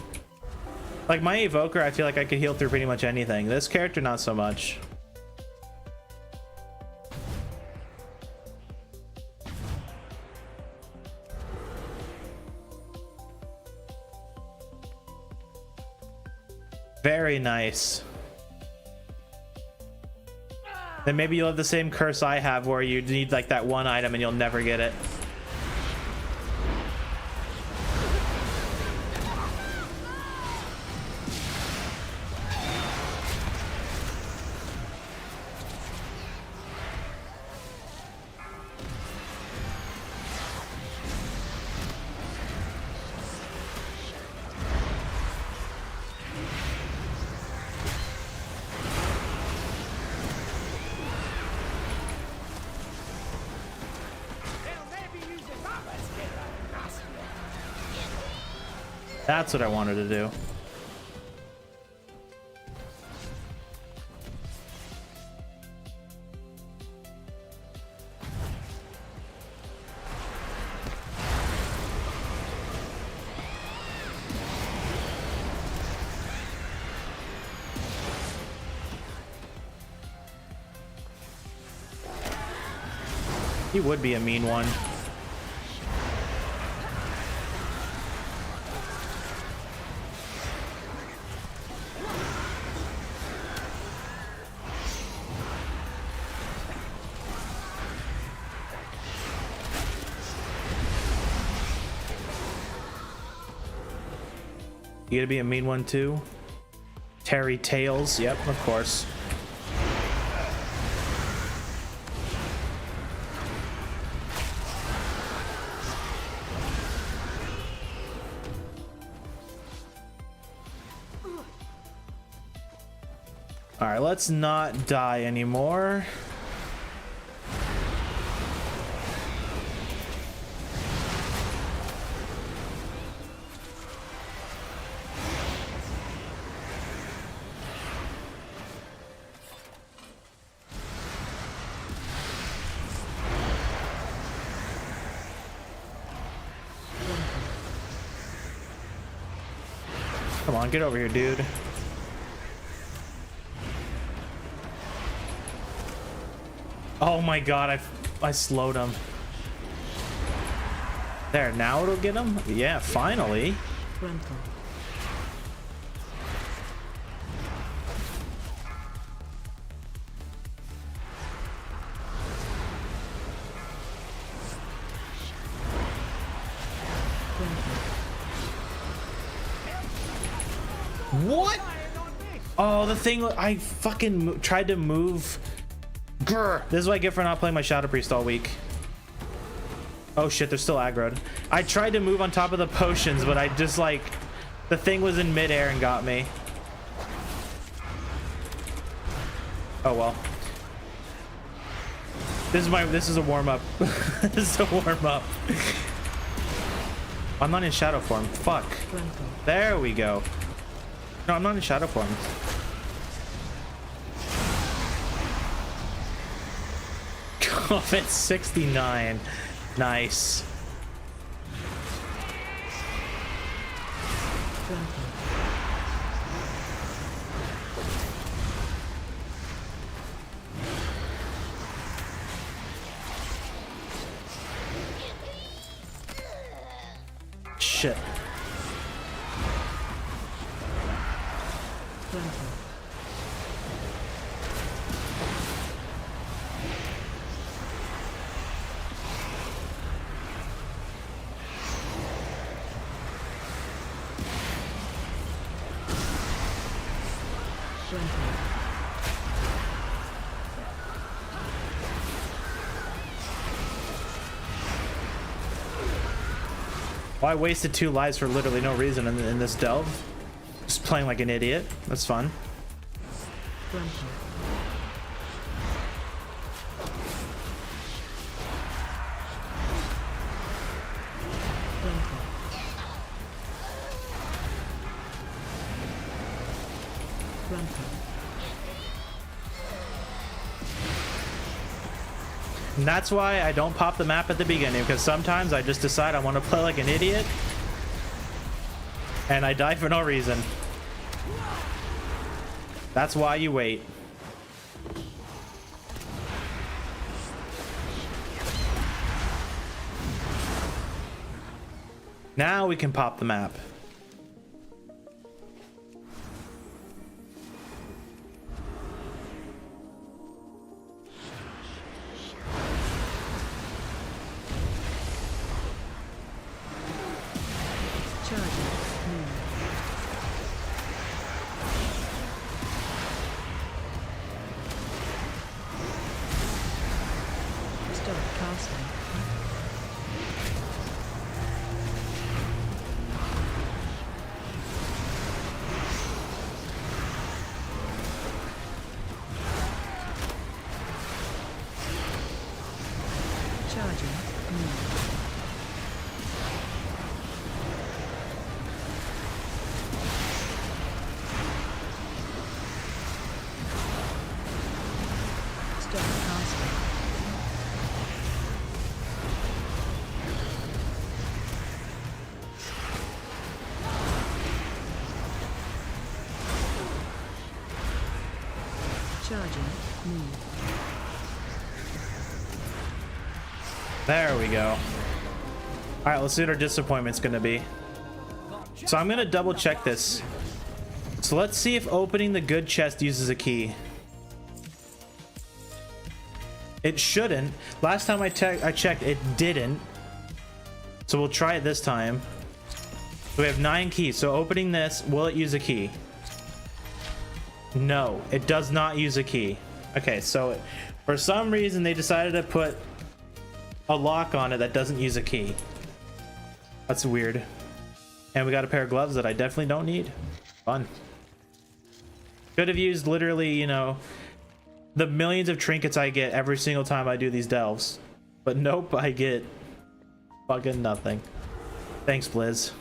Like my Evoker, I feel like I could heal through pretty much anything. This character, not so much. Very nice. Then maybe you'll have the same curse I have where you need like that one item and you'll never get it. That's what I wanted to do. He would be a mean one. You gonna be a mean one too? Terry Tails, yep, of course. All right, let's not die anymore. Come on, get over here, dude. Oh my god, I slowed him. There, now it'll get him? Yeah, finally. Grandpa. What? Oh, the thing I fucking tried to move. Grr. This is what I get for not playing my Shadow Priest all week. Oh shit, they're still aggroed. I tried to move on top of the potions, but I just like the thing was in midair and got me. Oh well. This is a warm-up. This is a warm-up. I'm not in shadow form. Fuck. There we go. No, I'm not in shadow form. Oh, it's 69. Nice. Shit. Well, I wasted 2 lives for literally no reason in this delve. Just playing like an idiot. That's fun. Grunting. Grunting. Grunting. And that's why I don't pop the map at the beginning, because sometimes I just decide I want to play like an idiot and I die for no reason. That's why you wait. Now we can pop the map. Charging. Move. Stop casting. Charging. Move. Stop casting. Charging. Move. There we go. All right, let's see what our disappointment's gonna be. So I'm gonna double check this. So let's see if opening the good chest uses a key. It shouldn't. Last time I checked, it didn't. So we'll try it this time. So we have 9 keys. So opening this, will it use a key? No, it does not use a key. Okay, so for some reason they decided to put a lock on it that doesn't use a key. That's weird. And we got a pair of gloves that I definitely don't need. Fun. Could have used literally, you know, the millions of trinkets I get every single time I do these delves. But nope, I get fucking nothing. Thanks, Blizz.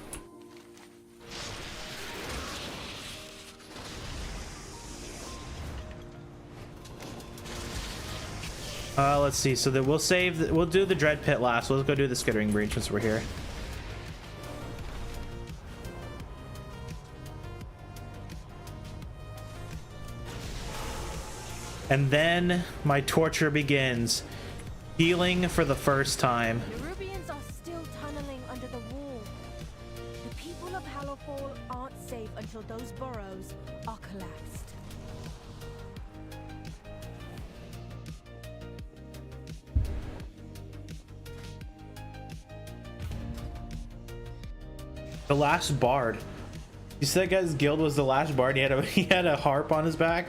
Let's see. So that we'll save. We'll do the Dread Pit last. Let's go do the Skittering Breach since we're here. And then my torture begins. Healing for the first time. The Rubians are still tunneling under the wall. The people of Hallowfall aren't safe until those burrows are collapsed. The last bard. You said that guy's guild was the last bard. He had a harp on his back.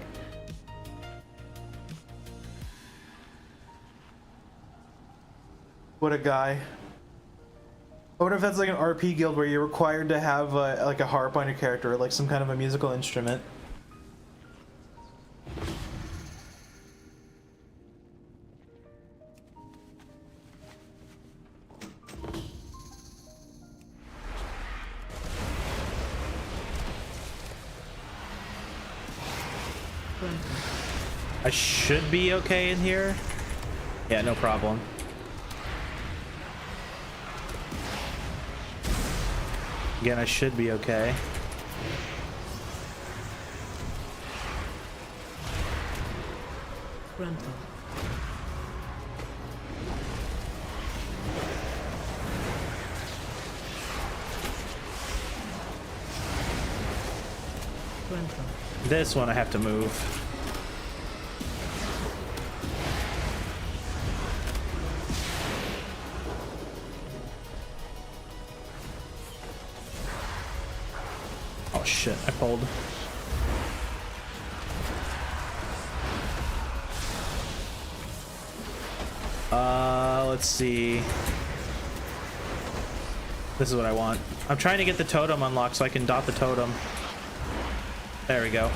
What a guy. I wonder if that's like an RP guild where you're required to have like a harp on your character, or like some kind of a musical instrument. I should be okay in here. Yeah, no problem. Again, I should be okay. Grunting. Grunting. This one I have to move. Oh shit, I pulled. Let's see. This is what I want. I'm trying to get the totem unlocked so I can dot the totem. There we go.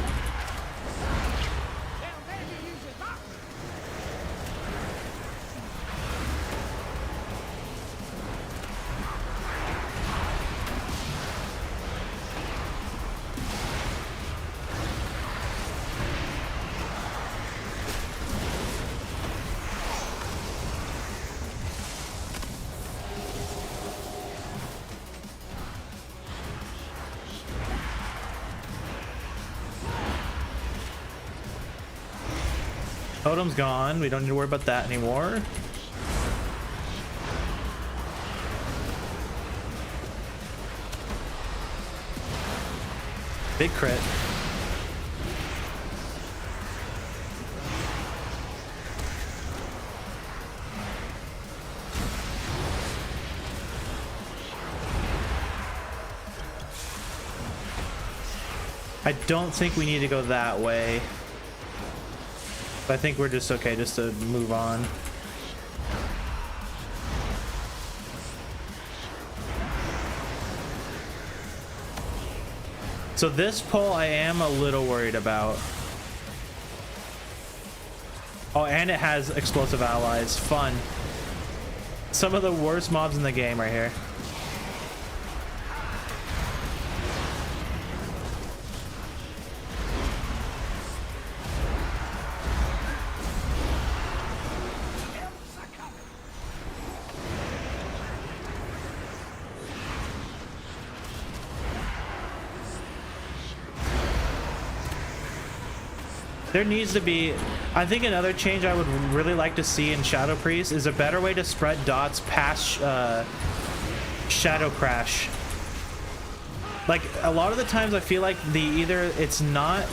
Totem's gone. We don't need to worry about that anymore. Big crit. I don't think we need to go that way. I think we're just okay just to move on. So this pull I am a little worried about. Oh, and it has explosive allies. Fun. Some of the worst mobs in the game right here. There needs to be, I think another change I would really like to see in Shadow Priest is a better way to spread dots past Shadow Crash. Like a lot of the times I feel like it's not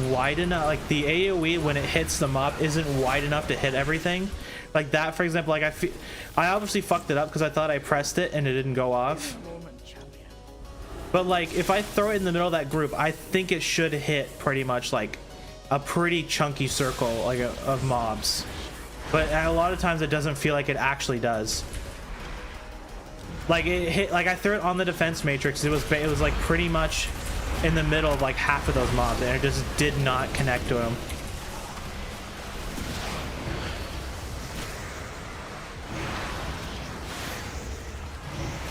wide enough, like the AoE when it hits the mob isn't wide enough to hit everything. Like that, for example, like I obviously fucked it up because I thought I pressed it and it didn't go off. But like if I throw it in the middle of that group, I think it should hit pretty much like a pretty chunky circle like of mobs. But a lot of times it doesn't feel like it actually does. Like it hit, like I threw it on the defense matrix. It was like pretty much in the middle of like half of those mobs, and it just did not connect to them.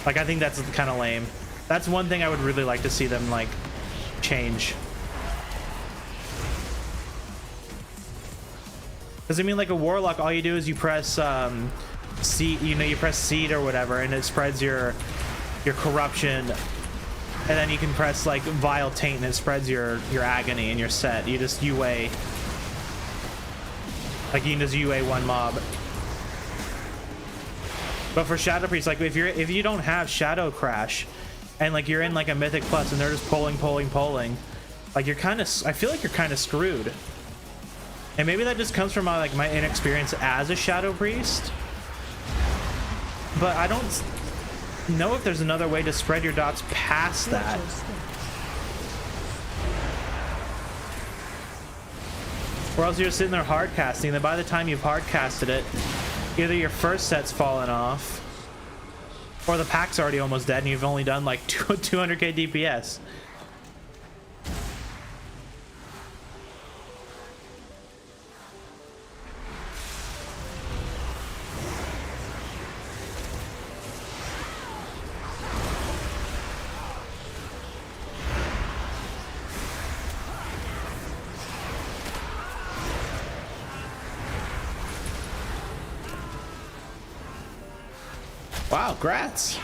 Like I think that's kind of lame. That's one thing I would really like to see them like change. Because I mean, like a warlock, all you do is you press seed, you press seed or whatever, and it spreads your corruption, and then you can press like vile taint, and it spreads your agony, and you're set. You just UA, like you can just UA one mob. But for Shadow Priest, like if you don't have Shadow Crash, and like you're in like a Mythic Plus and they're just pulling, like you're kind of, I feel like you're kind of screwed. And maybe that just comes from my inexperience as a Shadow Priest. But I don't know if there's another way to spread your dots past that. Or else you're sitting there hard casting, then by the time you've hard casted it, either your first set's fallen off, or the pack's already almost dead and you've only done like 200k DPS. Wow, grats.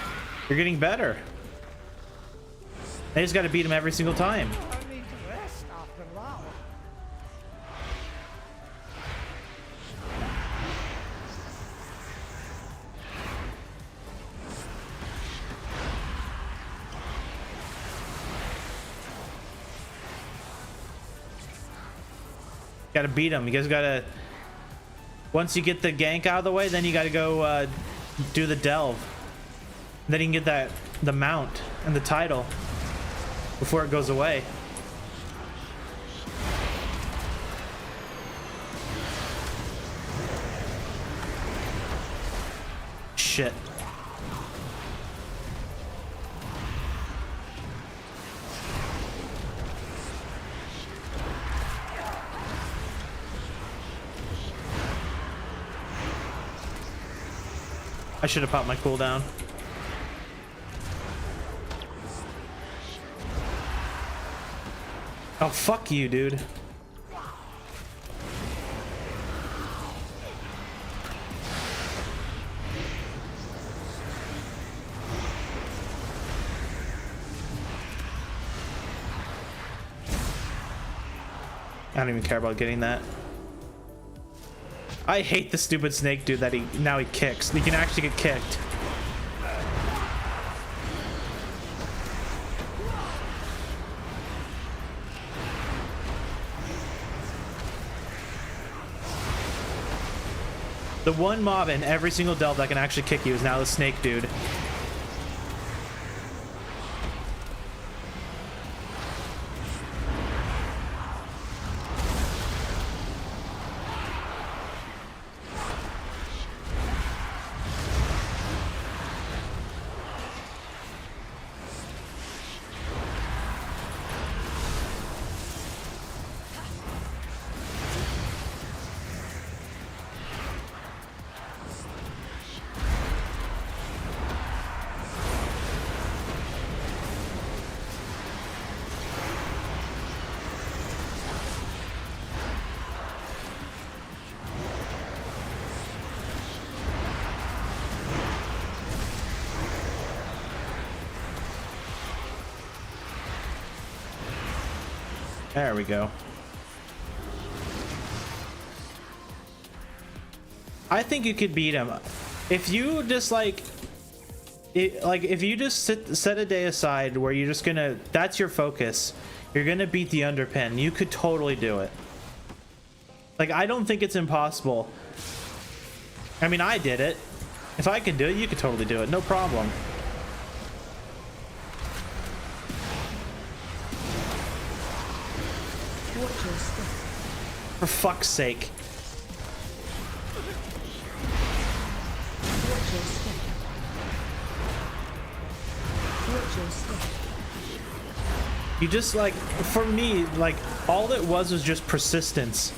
You're getting better. They just got to beat him every single time. I need to rest after long. Got to beat him. You guys got to... Once you get the gank out of the way, then you got to go do the delve. Then you can get the mount and the title before it goes away. Shit. I should have popped my cooldown. Oh, fuck you, dude. I don't even care about getting that. I hate the stupid snake dude that he kicks. He can actually get kicked. The one mob in every single delve that can actually kick you is now the snake dude. There we go. I think you could beat him if you just if you just set a day aside where you're just gonna, that's your focus, you're gonna beat the underpin. You could totally do it. Like, I don't think it's impossible. I mean, I did it. If I can do it, you could totally do it, no problem. For fuck's sake. You just, like, for me, like, all it was just persistence.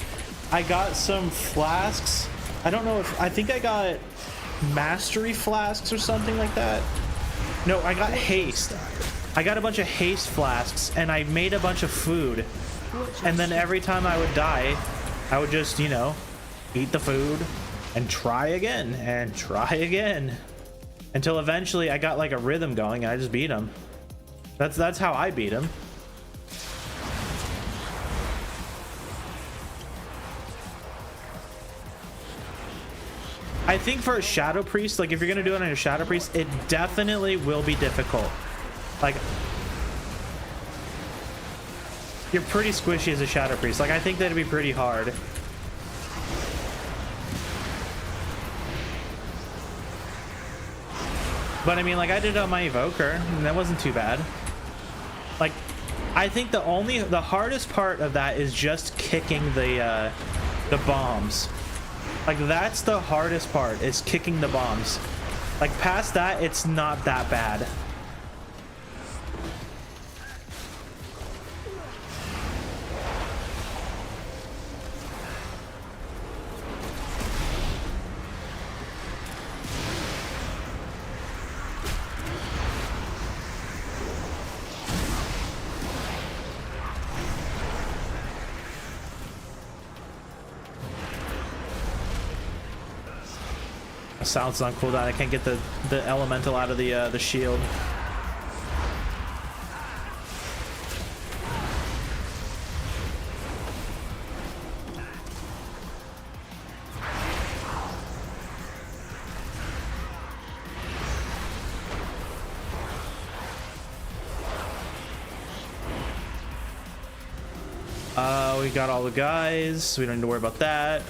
I got some flasks. I don't know if, I think I got mastery flasks or something like that. No, I got haste. I got a bunch of haste flasks and I made a bunch of food. And then every time I would die, I would just, you know, eat the food and try again and try again until eventually I got like a rhythm going and I just beat him. That's how I beat him. I think for a Shadow Priest, like if you're gonna do it on a Shadow Priest, it definitely will be difficult. Like, you're pretty squishy as a Shadow Priest. Like, I think that'd be pretty hard. But I mean, like, I did it on my Evoker, and that wasn't too bad. Like, I think the hardest part of that is just kicking the bombs. Like, that's the hardest part, is kicking the bombs. Like, past that, it's not that bad. Sounds on cooldown. I can't get the elemental out of the shield. We got all the guys. We don't need to worry about that.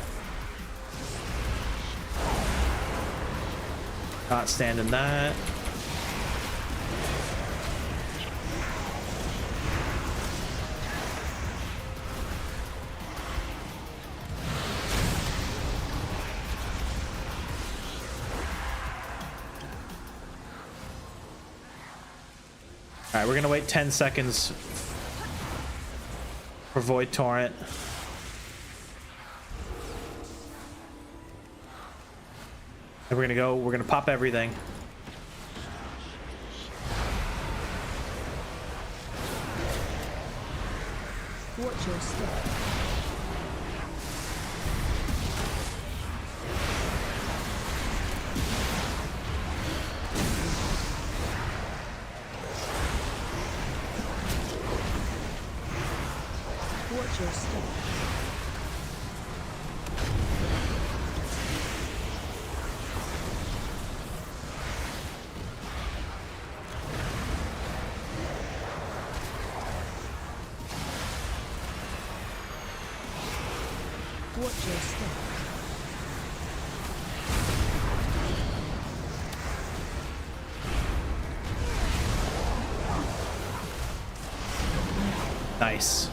Not standing that. All right, we're gonna wait 10 seconds for Void Torrent. And we're gonna pop everything. Watch your step. Watch your step. Watch your step. Nice.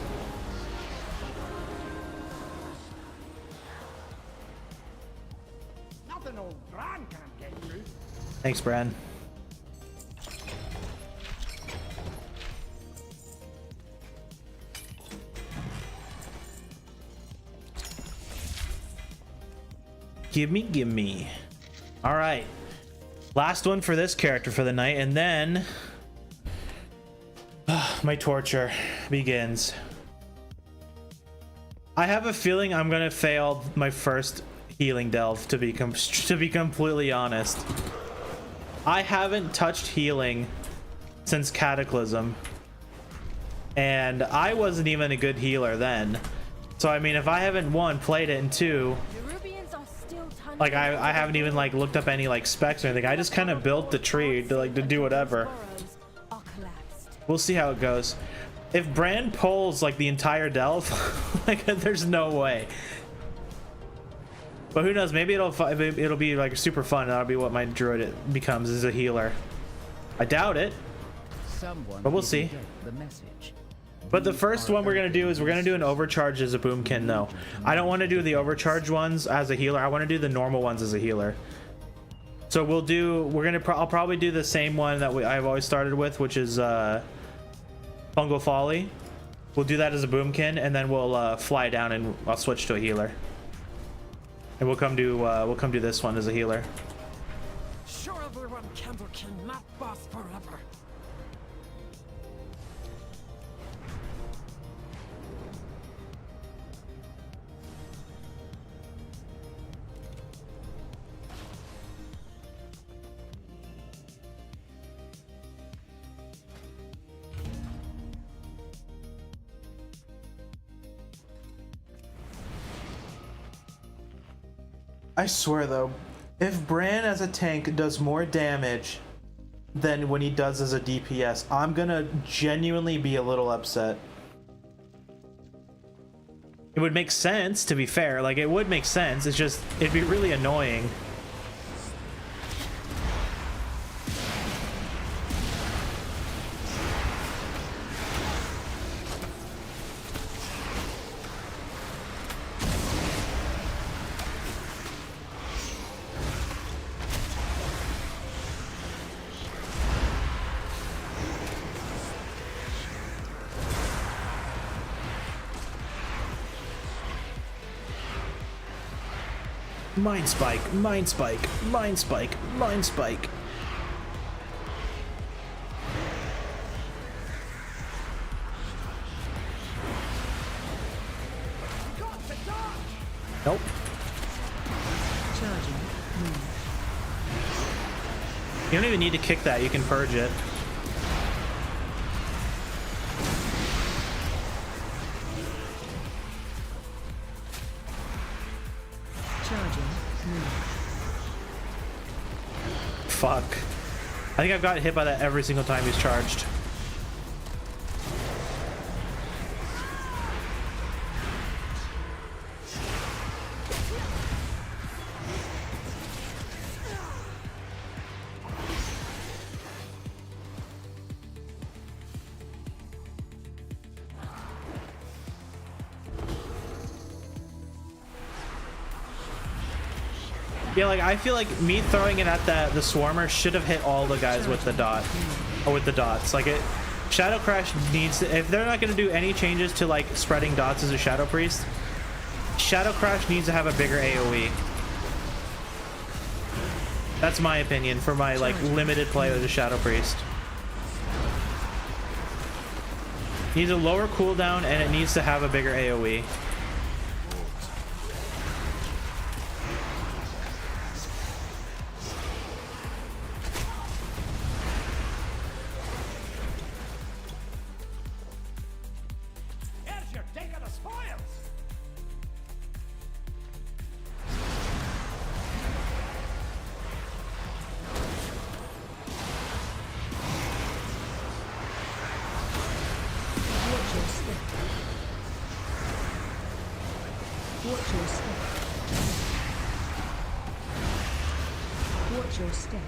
Nothing old Bran can't get through. Thanks, Bran. Give me. All right. Last one for this character for the night, and then my torture begins. I have a feeling I'm gonna fail my first healing delve, to be completely honest. I haven't touched healing since Cataclysm, and I wasn't even a good healer then. So I mean, if I haven't one played it, and two, like I haven't even like looked up any like specs or anything. I just kind of built the tree to do whatever. We'll see how it goes. If Bran pulls like the entire delve, like there's no way. But who knows? Maybe it'll be like super fun. That'll be what my druid becomes, is a healer. I doubt it, but we'll see. But the first one we're gonna do is we're gonna do an overcharge as a boomkin. though. I don't want to do the overcharge ones as a healer. I want to do the normal ones as a healer. So I'll probably do the same one that I've always started with, which is Fungal Folly. We'll do that as a boomkin, and then we'll fly down and I'll switch to a healer. And we'll come do this one as a healer. Sure, everyone Candle King, not boss forever. I swear though, if Bran as a tank does more damage than when he does as a DPS, I'm gonna genuinely be a little upset. It would make sense, to be fair. Like, it would make sense. It's just, it'd be really annoying. Mind spike, mind spike, mind spike, mind spike. Nope. Charging. Move. You don't even need to kick that, you can purge it. Charging. Move. Fuck. I think I've got hit by that every single time he's charged. Yeah, like, I feel like me throwing it at the swarmer should have hit all the guys with the dot, or with the dots. Like, Shadow Crash needs to, if they're not going to do any changes to like spreading dots as a Shadow Priest, Shadow Crash needs to have a bigger AoE. That's my opinion for my like limited play with the Shadow Priest. Needs a lower cooldown and it needs to have a bigger AoE. Here's your take of the spoils. Watch your step. Watch your step. Watch your step.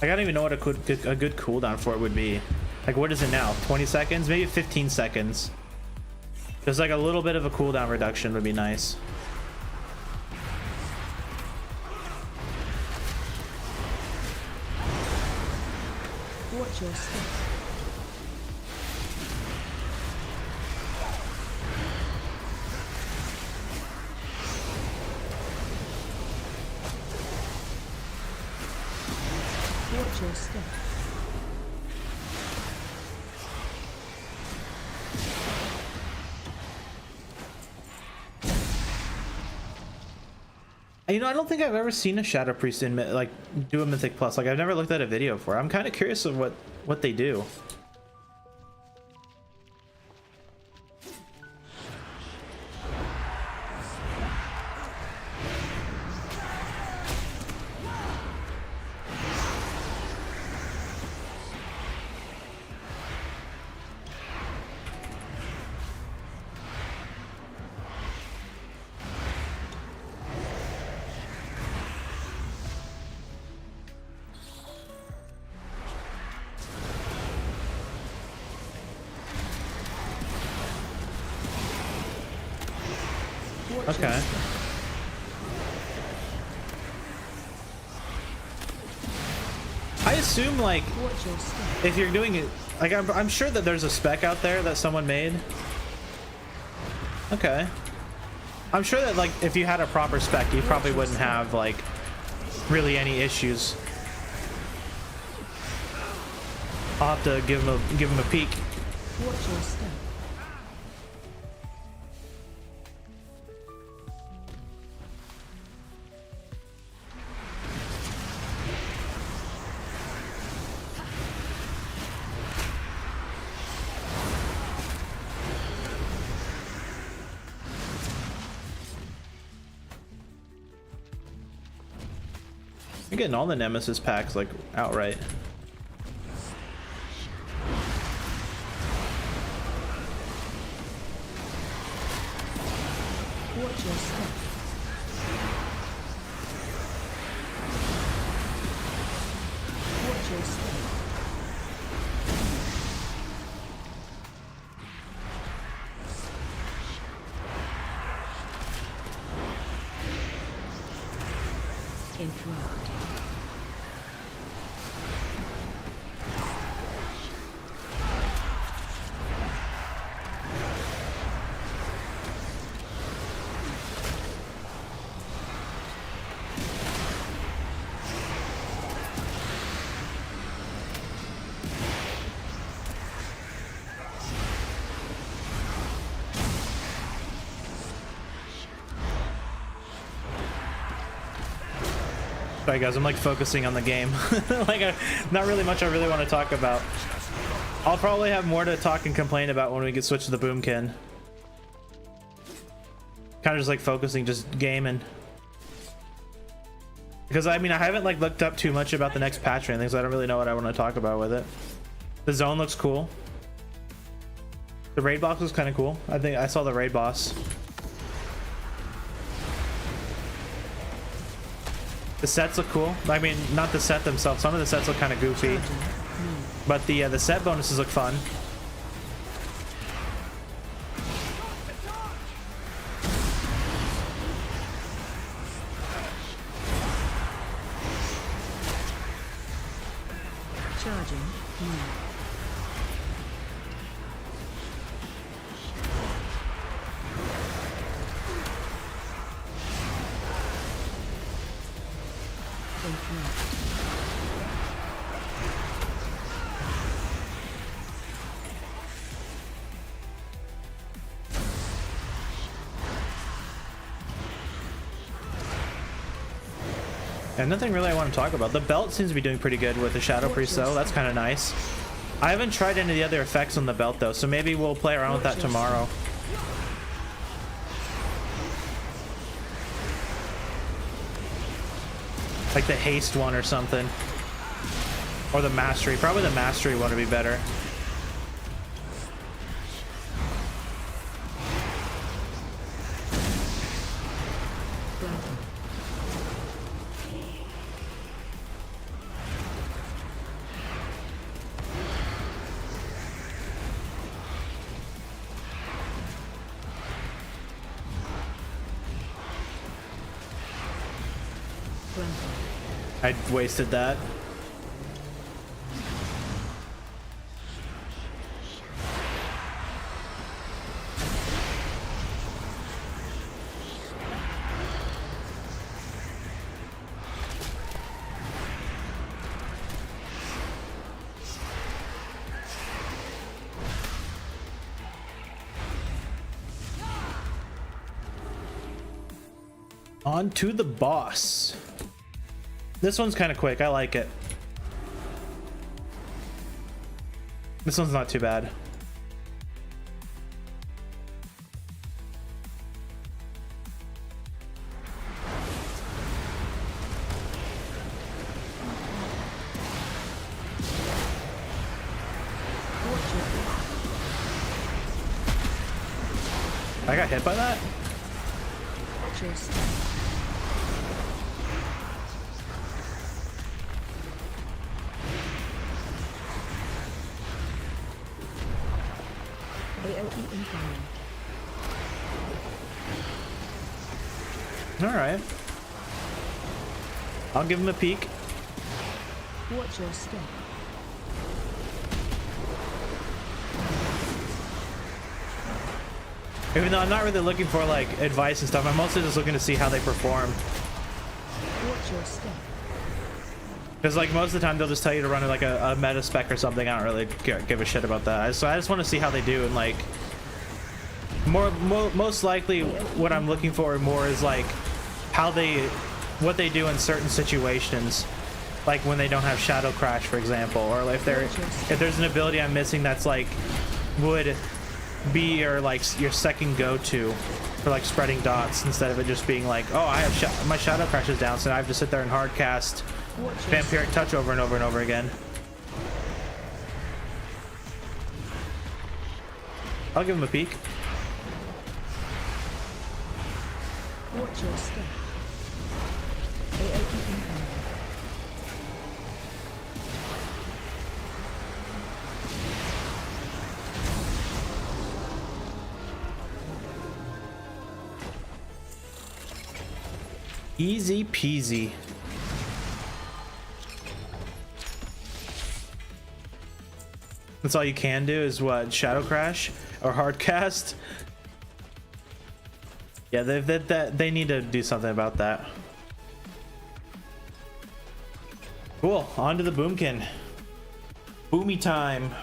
I don't even know what a good cooldown for it would be. Like, what is it now? 20 seconds? Maybe 15 seconds. Just like a little bit of a cooldown reduction would be nice. Watch your step. Watch your step. You know, I don't think I've ever seen a Shadow Priest in like do a Mythic Plus. Like, I've never looked at a video for it. I'm kind of curious of what they do. Watch your Okay. step. I assume like Watch your step. if you're doing it, like I'm sure that there's a spec out there that someone made. Okay. I'm sure that like if you had a proper spec, you probably wouldn't have like really any issues. I'll have to give him a peek. Watch your step. You're getting all the Nemesis packs like outright. Watch your step. Watch your step. Interrupt. Sorry guys, I'm like focusing on the game. Like, not really much I really want to talk about. I'll probably have more to talk and complain about when we get switched to the Boomkin. Kind of just like focusing, just gaming. Because I mean, I haven't like looked up too much about the next patch or anything, so I don't really know what I want to talk about with it. The zone looks cool. The raid boss was kind of cool. I think I saw the raid boss. The sets look cool. I mean, not the set themselves. Some of the sets look kind of goofy, but the set bonuses look fun. Charging. Move. Think left. And nothing really I want to talk about. The belt seems to be doing pretty good with the Shadow Priest though. That's kind of nice. I haven't tried any of the other effects on the belt though, so maybe we'll play around with that tomorrow. Like the haste one or something. Or the mastery. Probably the mastery one would be better. I wasted that. On to the boss. This one's kind of quick. I like it. This one's not too bad. I got hit by that? Just AOE incoming. All right. I'll give him a peek. Watch your step. Even though I'm not really looking for like advice and stuff, I'm mostly just looking to see how they perform. Watch your step. Because like most of the time they'll just tell you to run like a meta spec or something. I don't really give a shit about that. So I just want to see how they do, and like most likely what I'm looking for more is like what they do in certain situations, like when they don't have Shadow Crash, for example, or if there's an ability I'm missing that's like would be your second go-to for like spreading dots, instead of it just being like, oh, I have my Shadow Crash is down, so I have to sit there and hard cast Vampiric Touch over and over and over again. I'll give him a peek. Watch your step. AOE incoming. Easy peasy. That's all you can do is what? Shadow Crash or hard cast? Yeah, they need to do something about that. Cool. On to the Boomkin. Boomy time.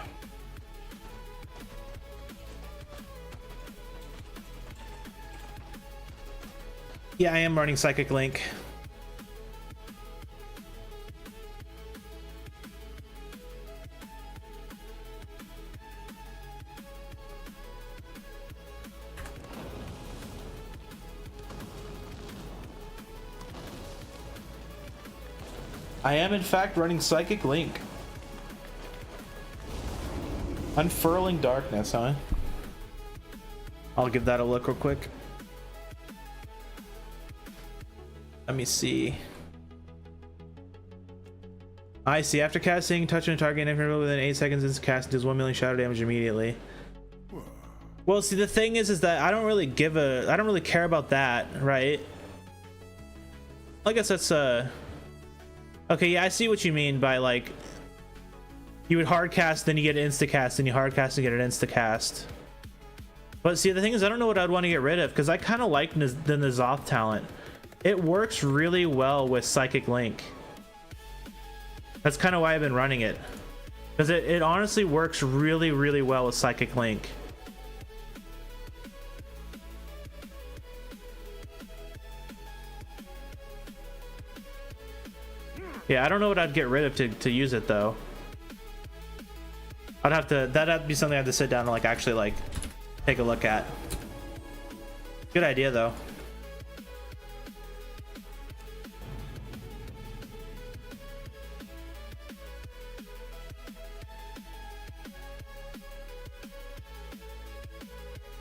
Yeah, I am running Psychic Link. I am in fact running Psychic Link. Unfurling Darkness, huh? I'll give that a look real quick. Let me see. I see. After casting, touching a target interval within 8 seconds, this cast does 1 million shadow damage immediately. Well, see, the thing is that I don't really care about that, right? I guess that's okay. Yeah, I see what you mean by like You would hard cast, then you get insta cast, then you hard cast and get an insta cast. But see, the thing is, I don't know what I'd want to get rid of, because I kind of like the N'Zoth talent. It works really well with Psychic Link. That's kind of why I've been running it, because it honestly works really, really well with Psychic Link. Yeah, I don't know what I'd get rid of to use it though. That'd have to be something I have to sit down and like actually like take a look at. Good idea though.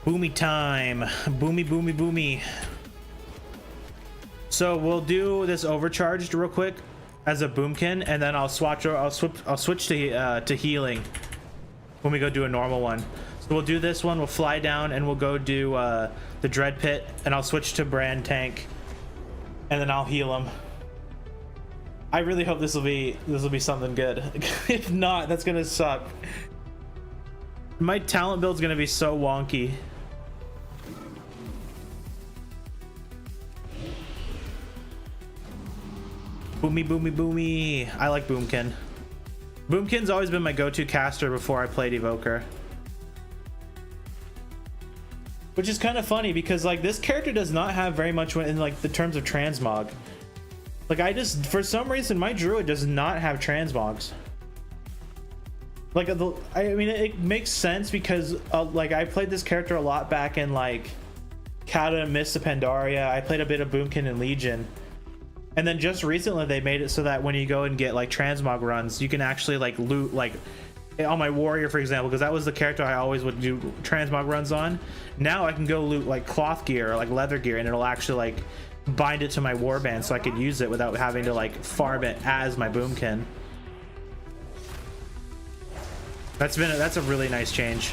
Boomy time. Boomy, boomy, boomy. So we'll do this overcharged real quick as a boomkin, and then I'll switch to healing when we go do a normal one. So we'll do this one, we'll fly down, and we'll go do the Dread Pit, and I'll switch to Brand Tank, and then I'll heal him. I really hope this will be something good. If not, that's gonna suck. My talent build's gonna be so wonky. Boomy, boomy, boomy. I like Boomkin. Boomkin's always been my go-to caster before I played Evoker. Which is kind of funny because like this character does not have very much in like the terms of transmog. Like for some reason my druid does not have transmogs. Like I mean it makes sense because like I played this character a lot back in like Kata and Mists of Pandaria. I played a bit of Boomkin and Legion. And then just recently they made it so that when you go and get like transmog runs, you can actually like loot like on my warrior, for example, because that was the character I always would do transmog runs on. Now I can go loot like cloth gear or like leather gear, and it'll actually like bind it to my warband so I could use it without having to like farm it as my Boomkin. That's a really nice change.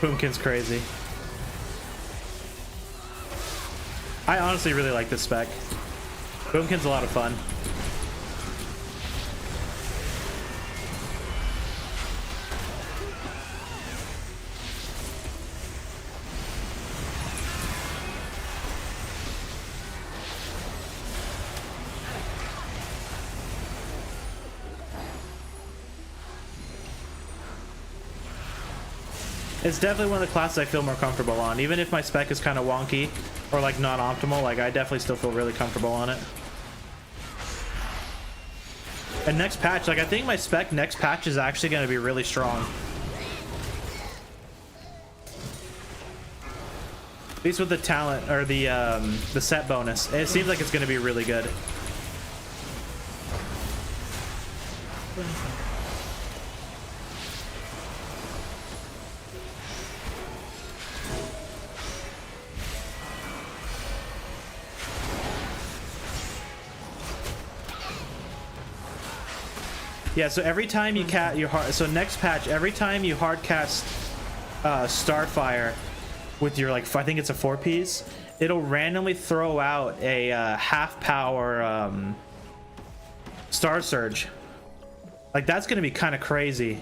Boomkin's crazy. I honestly really like this spec. Boomkin's a lot of fun. It's definitely one of the classes I feel more comfortable on, even if my spec is kind of wonky or like not optimal. Like I definitely still feel really comfortable on it. And next patch, like I think my spec next patch is actually going to be really strong. At least with the talent or the set bonus, it seems like it's going to be really good. Yeah, so every time you so next patch, every time you hard cast Starfire with your like I think it's a 4-piece, it'll randomly throw out a half power Star Surge. Like that's gonna be kind of crazy.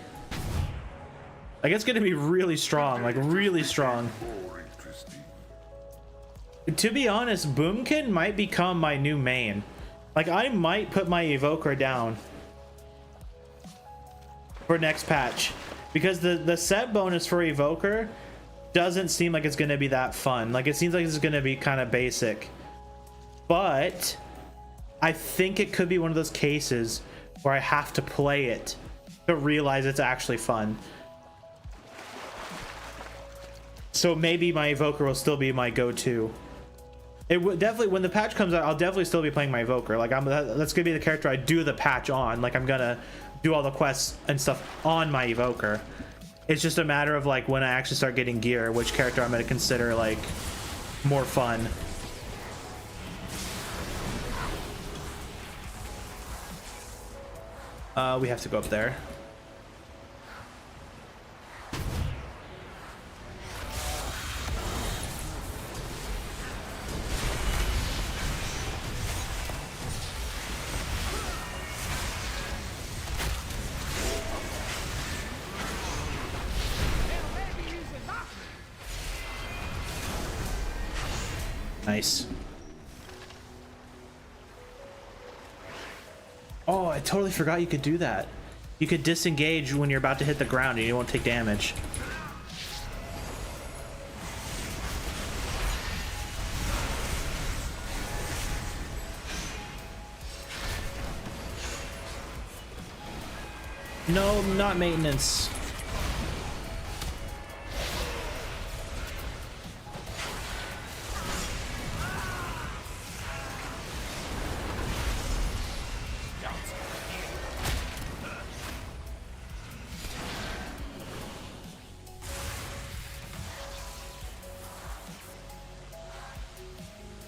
Like it's gonna be really strong, like really strong. To be honest, Boomkin might become my new main. Like I might put my Evoker down for next patch, because the set bonus for Evoker doesn't seem like it's going to be that fun. Like it seems like it's going to be kind of basic, but I think it could be one of those cases where I have to play it to realize it's actually fun. So maybe my Evoker will still be my go-to. It would definitely, when the patch comes out, I'll definitely still be playing my Evoker. Like that's gonna be the character I do the patch on. Like I'm gonna do all the quests and stuff on my Evoker. It's just a matter of like when I actually start getting gear, which character I'm gonna consider like more fun. We have to go up there. Nice. Oh, I totally forgot you could do that. You could disengage when you're about to hit the ground and you won't take damage. No, not maintenance.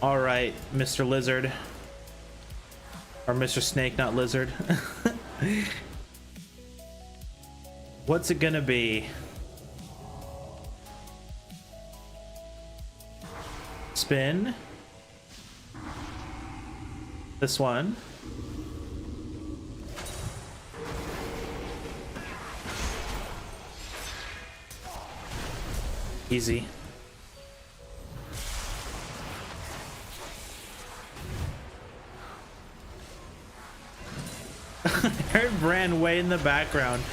All right, Mr. Lizard. Or Mr. Snake, not Lizard. What's it gonna be? Spin. This one. Easy. I heard Bran way in the background.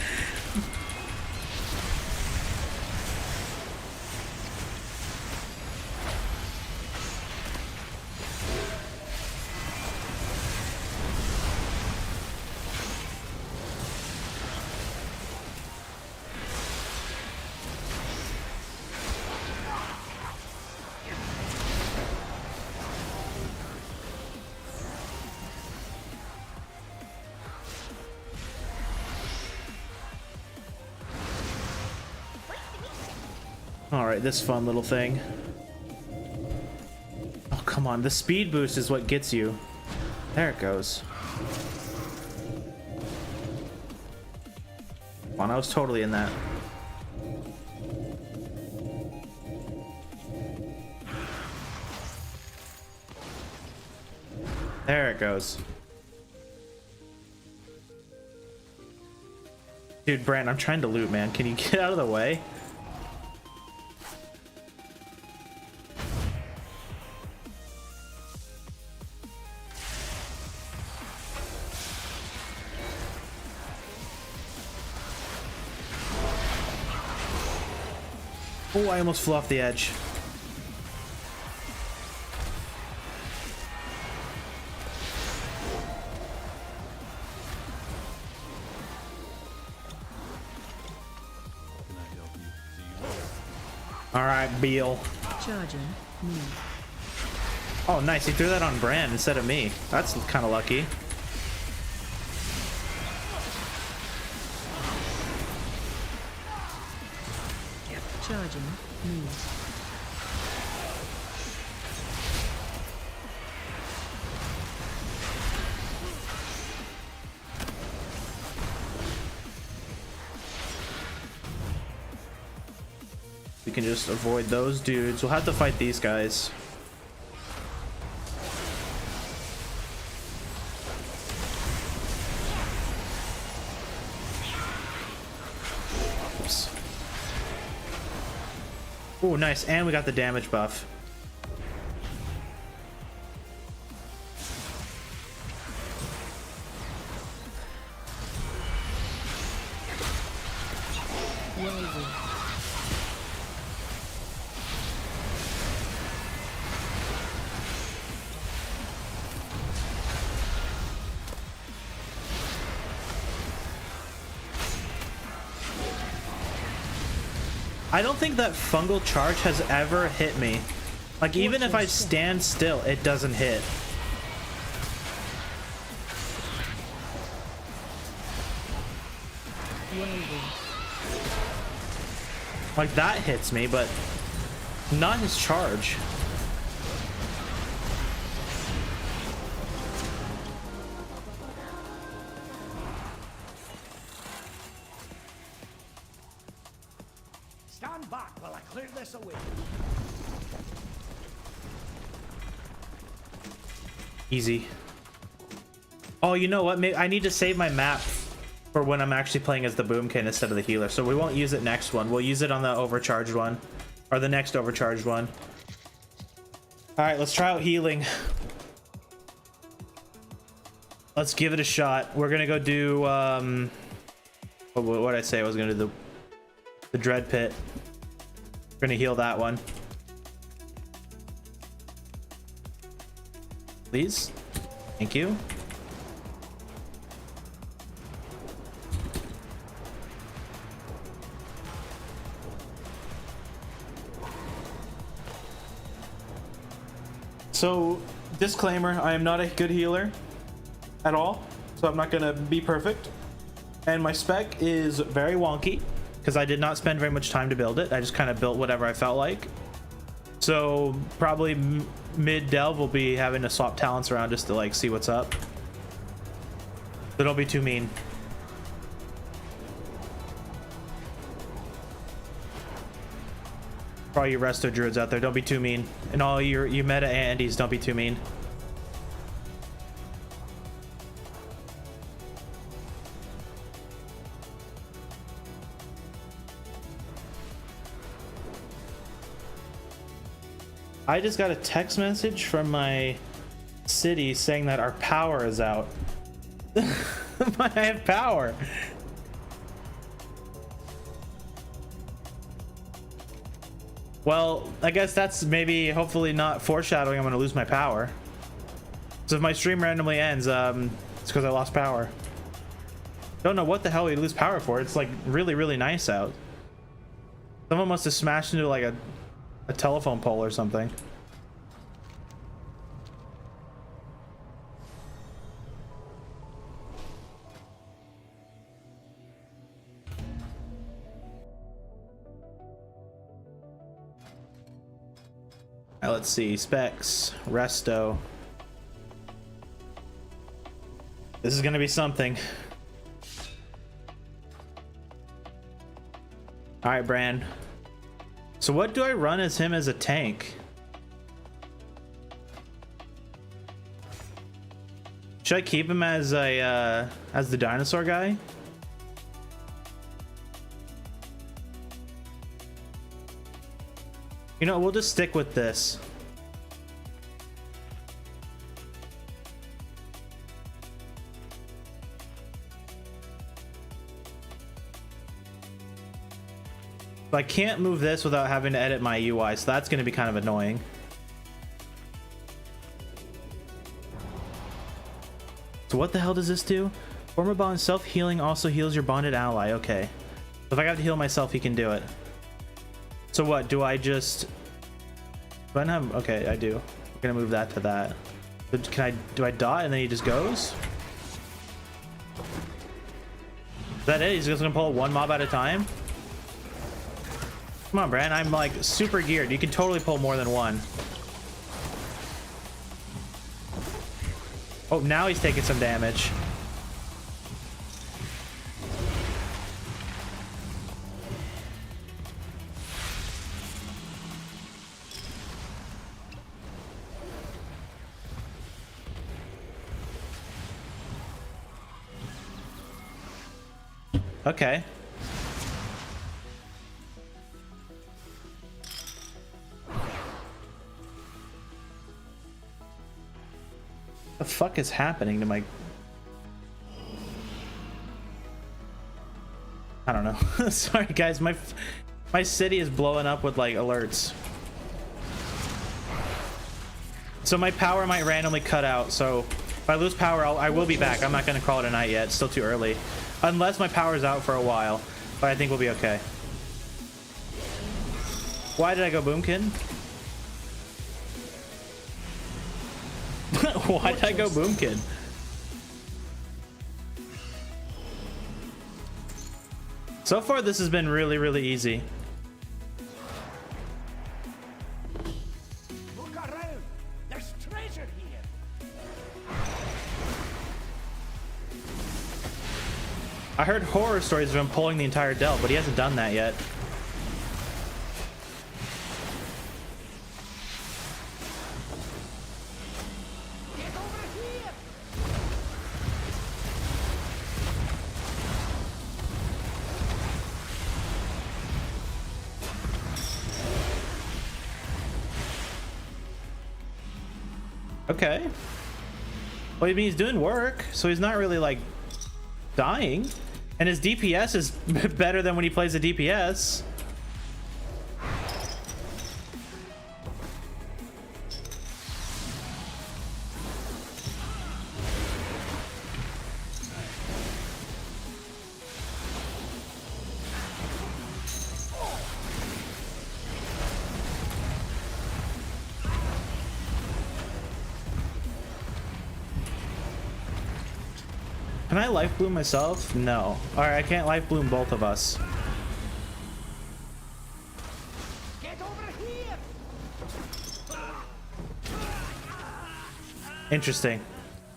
All right, this fun little thing. Oh, come on. The speed boost is what gets you. There it goes. Come on, I was totally in that. There it goes. Dude, Brant, I'm trying to loot, man. Can you get out of the way? Oh, I almost flew off the edge. All right, Beal. Charging. Move. Oh, nice. He threw that on Bran instead of me. That's kind of lucky. Charging. Move. We can just avoid those dudes. We'll have to fight these guys. Oops. Oh, nice. And we got the damage buff. I don't think that fungal charge has ever hit me. Like, even if I stand still, it doesn't hit. Like, that hits me, but not his charge. Stand back while I clear this away. Easy. Oh, you know what? Maybe I need to save my map for when I'm actually playing as the Boomkin instead of the healer. So we won't use it next one. We'll use it on the overcharged one. Or the next overcharged one. Alright, let's try out healing. Let's give it a shot. We're gonna go do... what did I say? I was gonna do the Dread Pit. We're gonna heal that one. Please. Thank you. So, disclaimer, I am not a good healer at all, so I'm not gonna be perfect. And my spec is very wonky, because I did not spend very much time to build it. I just kind of built whatever I felt like. So, probably mid-delve we'll be having to swap talents around just to like see what's up. So don't be too mean. For all you resto druids out there, don't be too mean. And all you meta Andes, don't be too mean. I just got a text message from my city saying that our power is out. I have power. Well, I guess that's maybe hopefully not foreshadowing I'm gonna lose my power. So if my stream randomly ends, it's because I lost power. Don't know what the hell we lose power for. It's like really, really nice out. Someone must have smashed into like a telephone pole or something. Let's see, specs, resto. This is gonna be something. All right, Bran. So what do I run as him as a tank? Should I keep him as a as the dinosaur guy? You know, we'll just stick with this. I can't move this without having to edit my UI, so that's going to be kind of annoying. So what the hell does this do? Former bond self-healing also heals your bonded ally. Okay. If I have to heal myself, he can do it. So what, do I just... Do I have... Okay, I do. I'm gonna move that to that. But can I... Do I dot and then he just goes? Is that it? He's just gonna pull one mob at a time? Come on, Bran. I'm like super geared. You can totally pull more than one. Oh, now he's taking some damage. Okay. What the fuck is happening to my... I don't know. Sorry guys, my city is blowing up with like alerts. So my power might randomly cut out, so if I lose power, I will be back. I'm not gonna call it a night yet. It's still too early. Unless my power's out for a while, but I think we'll be okay. Why did I go Boomkin? Why did I go Boomkin? So far, this has been really, really easy. Look around. There's treasure here. I heard horror stories of him pulling the entire Delve, but he hasn't done that yet. Get over here. Okay. Well, I mean, he's doing work, so he's not really like dying, and his DPS is better than when he plays the DPS. Can I life bloom myself? No. Alright, I can't life bloom both of us. Get over here. Interesting.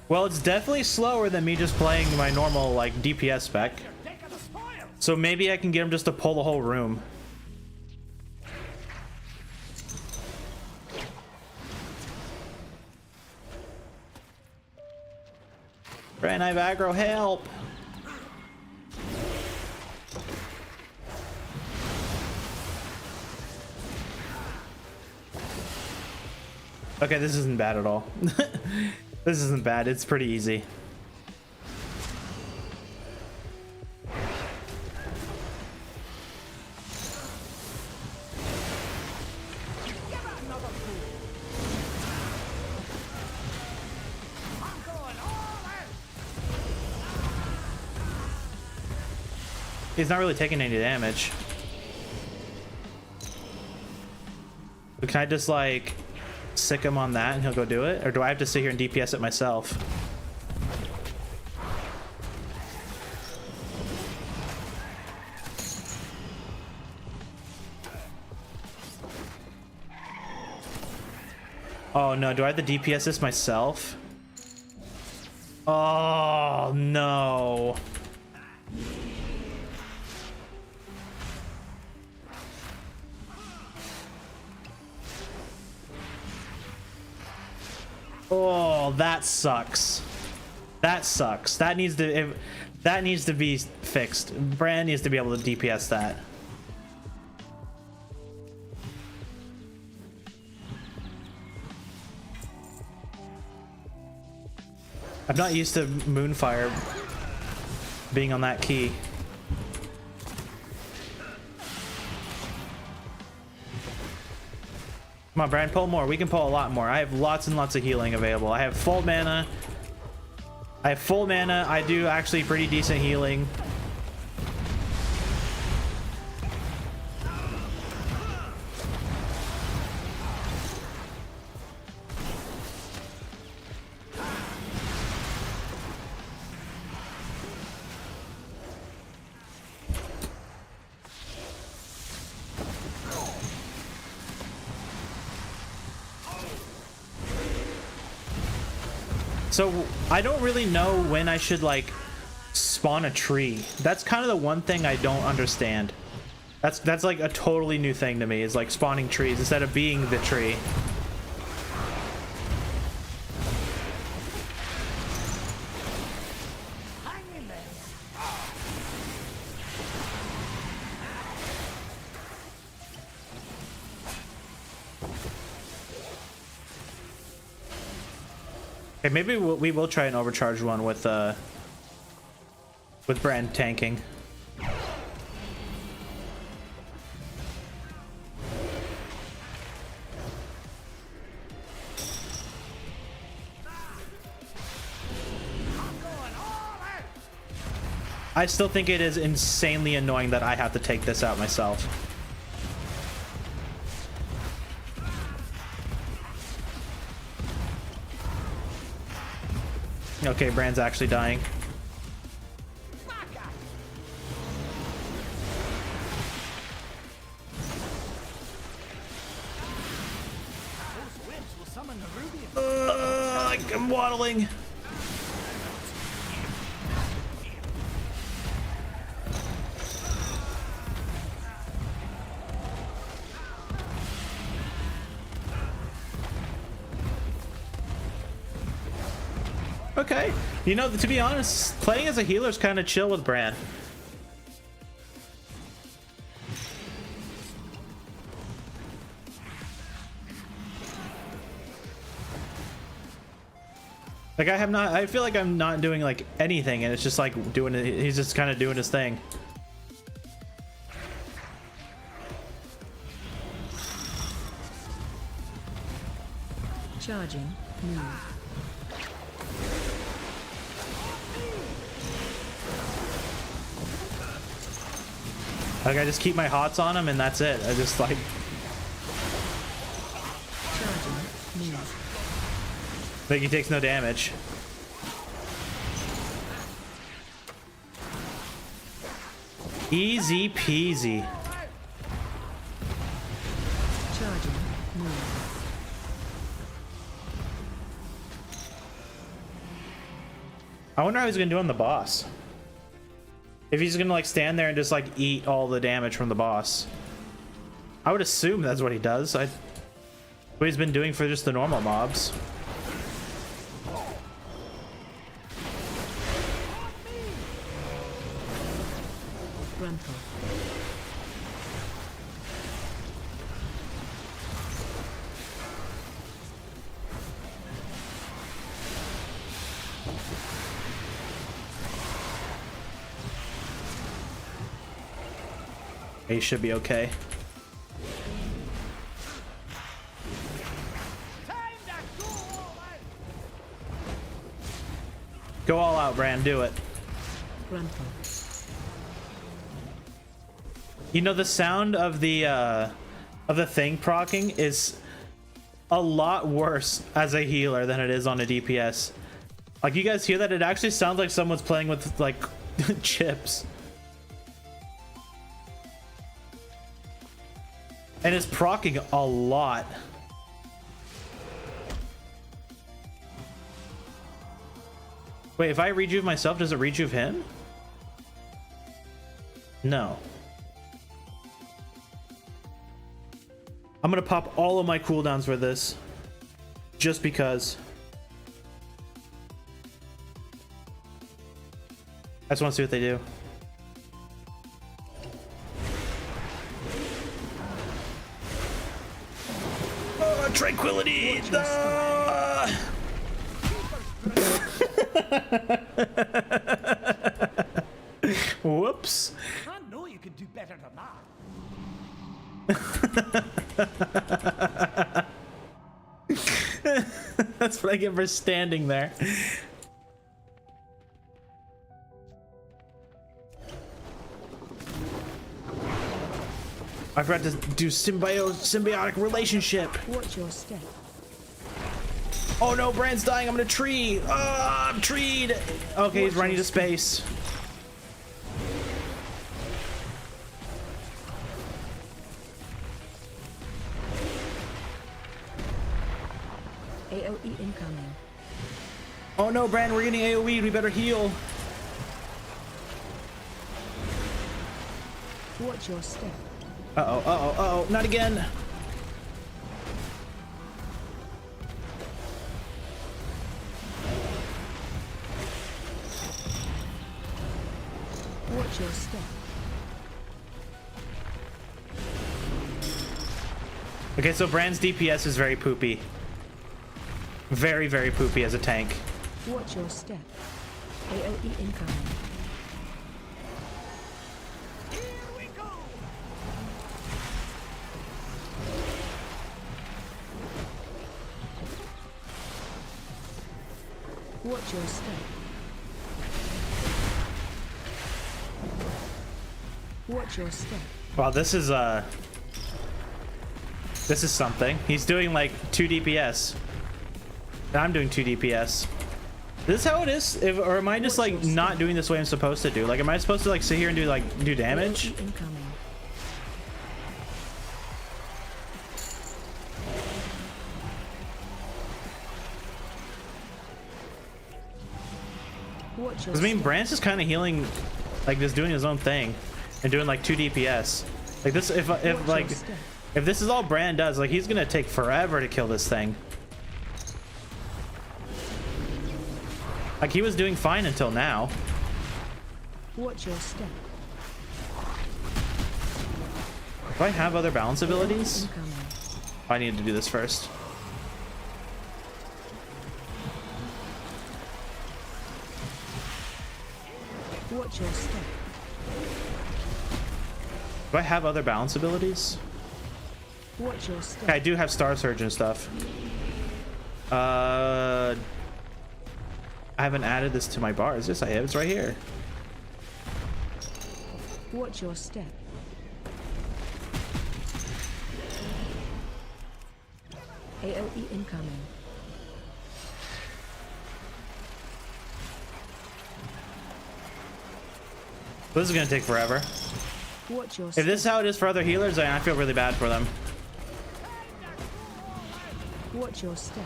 Well, it's definitely slower than me just playing my normal like DPS spec. Take the spoil. So maybe I can get him just to pull the whole room. Brand I've aggro, help! Okay, this isn't bad at all. This isn't bad, it's pretty easy. He's not really taking any damage. But can I just like sick him on that and he'll go do it? Or do I have to sit here and DPS it myself? Oh no, do I have to DPS this myself? Oh no. Oh, that sucks. That sucks. That needs to be fixed. Brand needs to be able to DPS that. I'm not used to Moonfire being on that key. Come on, Brian, pull more. We can pull a lot more. I have lots and lots of healing available. I have full mana. I do actually pretty decent healing. So I don't really know when I should like spawn a tree. That's kind of the one thing I don't understand. That's like a totally new thing to me, is like spawning trees instead of being the tree. Hang in there. Okay, maybe we will try an overcharge one with Brand tanking. I still think it is insanely annoying that I have to take this out myself. Okay, Brand's actually dying. I'm waddling. Okay, you know, to be honest, playing as a healer is kind of chill with Bran. Like I feel like I'm not doing like anything, and it's just like doing it. He's just kind of doing his thing. Charging. Move. Like I just keep my hots on him, and that's it. I just like. Charging. Move. Like he takes no damage. Easy peasy. Charging. Move. I wonder how he's gonna do on the boss. If he's gonna like stand there and just like eat all the damage from the boss. I would assume that's what he does. What he's been doing for just the normal mobs. Grandpa. He should be okay. Go all out, Bran. Do it. Grandpa. You know, the sound of the thing proccing is a lot worse as a healer than it is on a DPS. Like, you guys hear that? It actually sounds like someone's playing with like chips. And it's proccing a lot. Wait, if I rejuve myself, does it rejuve him? No. I'm gonna pop all of my cooldowns for this. Just because. I just want to see what they do. Oh, tranquility! Whoops. I know you can do better than that. That's what I get for standing there. I forgot to do symbiotic relationship. Watch your step. Oh no, Bran's dying. I'm gonna tree. I'm treed. Okay, he's running to space. AOE incoming. Oh no, Bran, we're getting AoE'd. We better heal. Watch your step. Uh-oh, uh-oh, uh-oh. Not again. Watch your step. Okay, so Bran's DPS is very poopy. Very, very poopy as a tank. Watch your step. AOE incoming. Watch your step. Watch your step. Wow, this is something. He's doing like 2 DPS. And I'm doing 2 DPS. This is how it is? Or am I just like not doing this way I'm supposed to do? Like, am I supposed to like sit here and do damage? AoE incoming. Watch your Because I mean, step. Brand's just kind of healing, like just doing his own thing and doing like 2 DPS. Like this, if like, if this is all Brand does, like he's gonna take forever to kill this thing. Like he was doing fine until now. Watch your step. Do I have other balance abilities? Incoming. I need to do this first. Watch your step. Do I have other balance abilities? Watch your step. Okay, I do have Star Surge and stuff. I haven't added this to my bars. Yes, I have. It's right here. Watch your step. AoE incoming. This is gonna take forever. Watch your If step. this is how it is for other healers, then I feel really bad for them. Watch your step.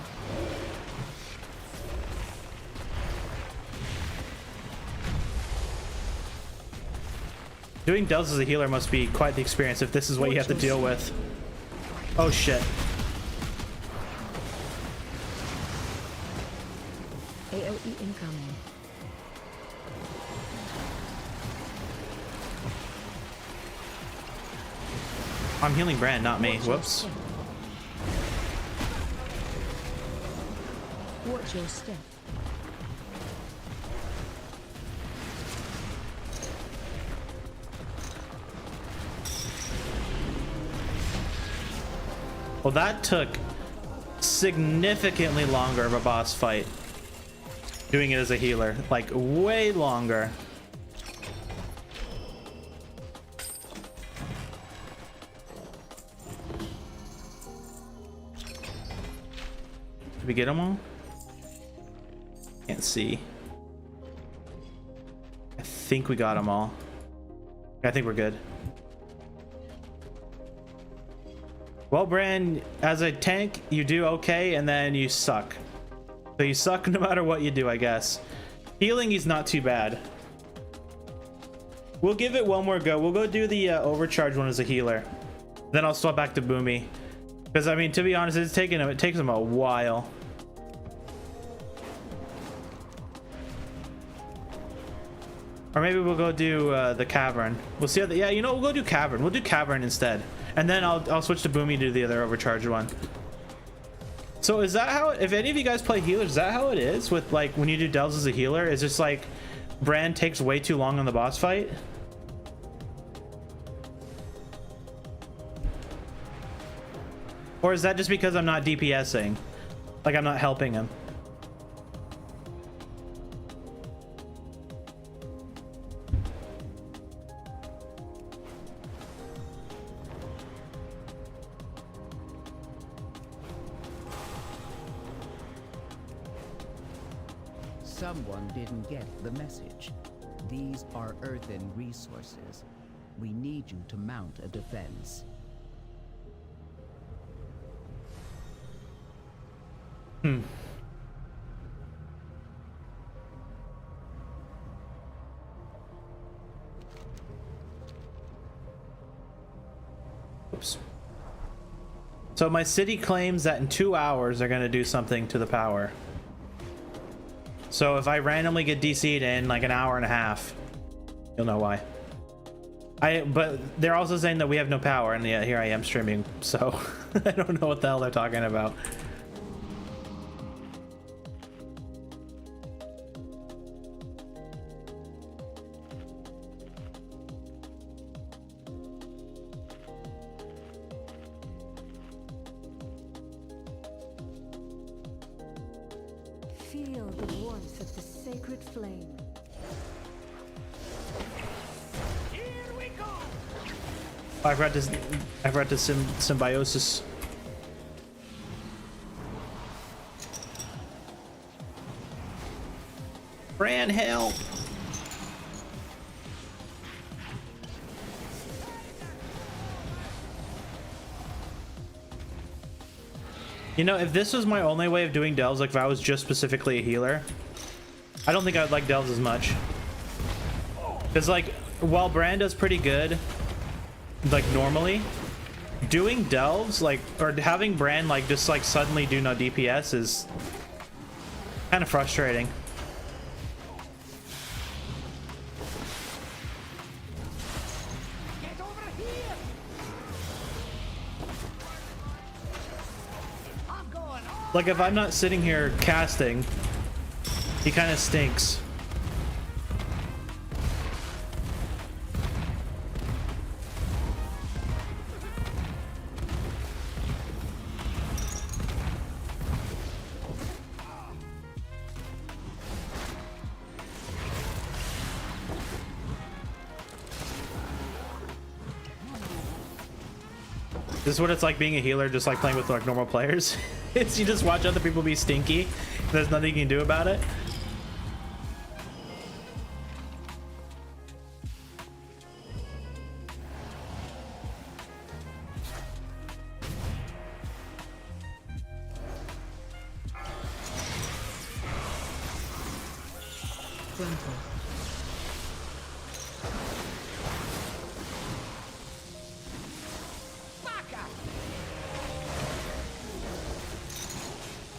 Doing Delves as a healer must be quite the experience if this is what you have to deal with. Oh shit. AoE incoming. I'm healing Brand, not me. Watch your Whoops. step. Watch your step. Well, that took significantly longer of a boss fight. Doing it as a healer. Like, way longer. Did we get them all? Can't see. I think we got them all. I think we're good. Well, Bran, as a tank, you do okay, and then you suck. So you suck no matter what you do, I guess. Healing is not too bad. We'll give it one more go. We'll go do the overcharge one as a healer. Then I'll swap back to Boomy. Because, I mean, to be honest, it takes him a while. Or maybe we'll go do the Cavern. We'll see how yeah, you know, we'll go do Cavern. We'll do Cavern instead. And then I'll switch to Boomy to do the other overcharge one. So is that how, if any of you guys play healers, is that how it is with like when you do Delves as a healer? Is just like Bran takes way too long on the boss fight? Or is that just because I'm not DPSing? Like I'm not helping him? Someone didn't get the message. These are earthen resources. We need you to mount a defense. Oops. So my city claims that in 2 hours they're going to do something to the power. So if I randomly get DC'd in like an hour and a half, you'll know why. But they're also saying that we have no power, and yeah, here I am streaming, so I don't know what the hell they're talking about. Feel the warmth of the sacred flame. Here we go. I've read this symbiosis. Bran, help! You know, if this was my only way of doing delves, like if I was just specifically a healer, I don't think I would like delves as much. Because like, while Bran does pretty good, like normally, doing delves, like, or having Bran like just like suddenly do no DPS is kind of frustrating. Like if I'm not sitting here casting, he kind of stinks. This is what it's like being a healer, just like playing with like normal players. It's you just watch other people be stinky. There's nothing you can do about it. Frontal.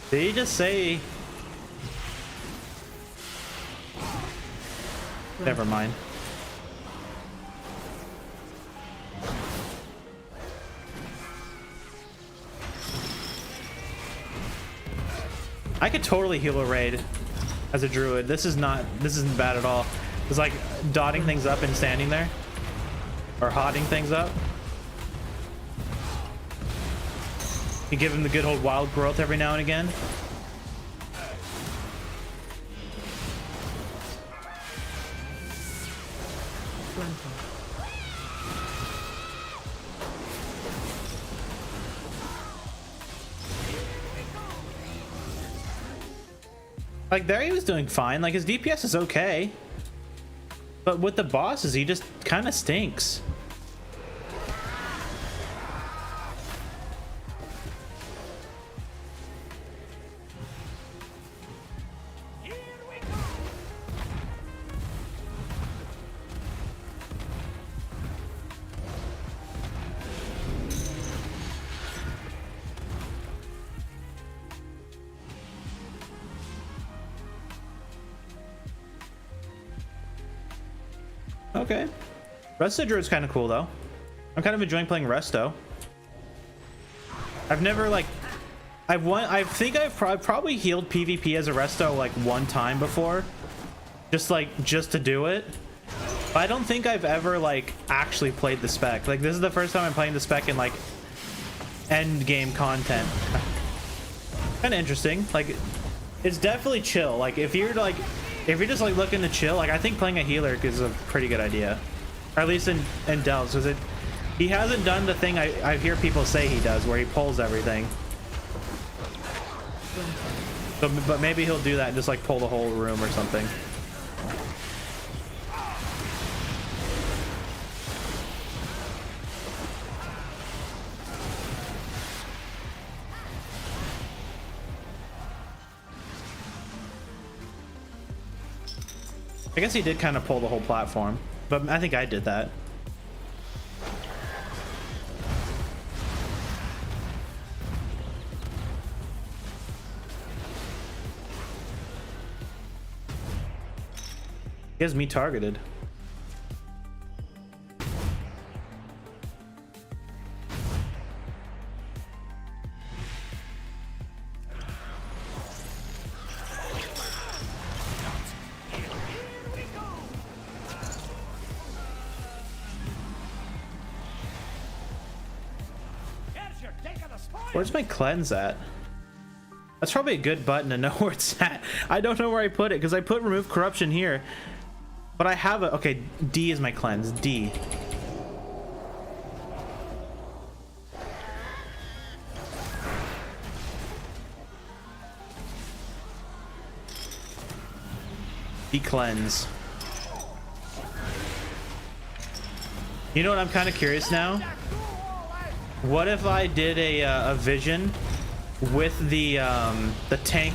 Did he just say? Never mind. I could totally heal a raid as a druid. This isn't bad at all. It's like dotting things up and standing there, or hotting things up. You give him the good old wild growth every now and again. Like there he was doing fine. Like his DPS is okay. But with the bosses, he just kind of stinks. Okay. Resto Druid's kind of cool though. I'm kind of enjoying playing Resto. I've never like I think I've probably healed PvP as a Resto like one time before. Just to do it. But I don't think I've ever like actually played the spec. Like this is the first time I'm playing the spec in like end game content. Kind of interesting. Like it's definitely chill. Like if you're just like looking to chill, like I think playing a healer is a pretty good idea, or at least in delves, because he hasn't done the thing I hear people say he does, where he pulls everything. So, but maybe he'll do that and just like pull the whole room or something. I guess he did kind of pull the whole platform, but I think I did that. He has me targeted. Where's my cleanse at? That's probably a good button to know where it's at. I don't know where I put it because I put remove corruption here, but I have a, okay, D is my cleanse, D. Be cleanse. You know what? I'm kind of curious now. What if I did a vision with the tank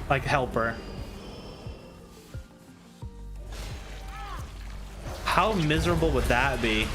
like helper? How miserable would that be?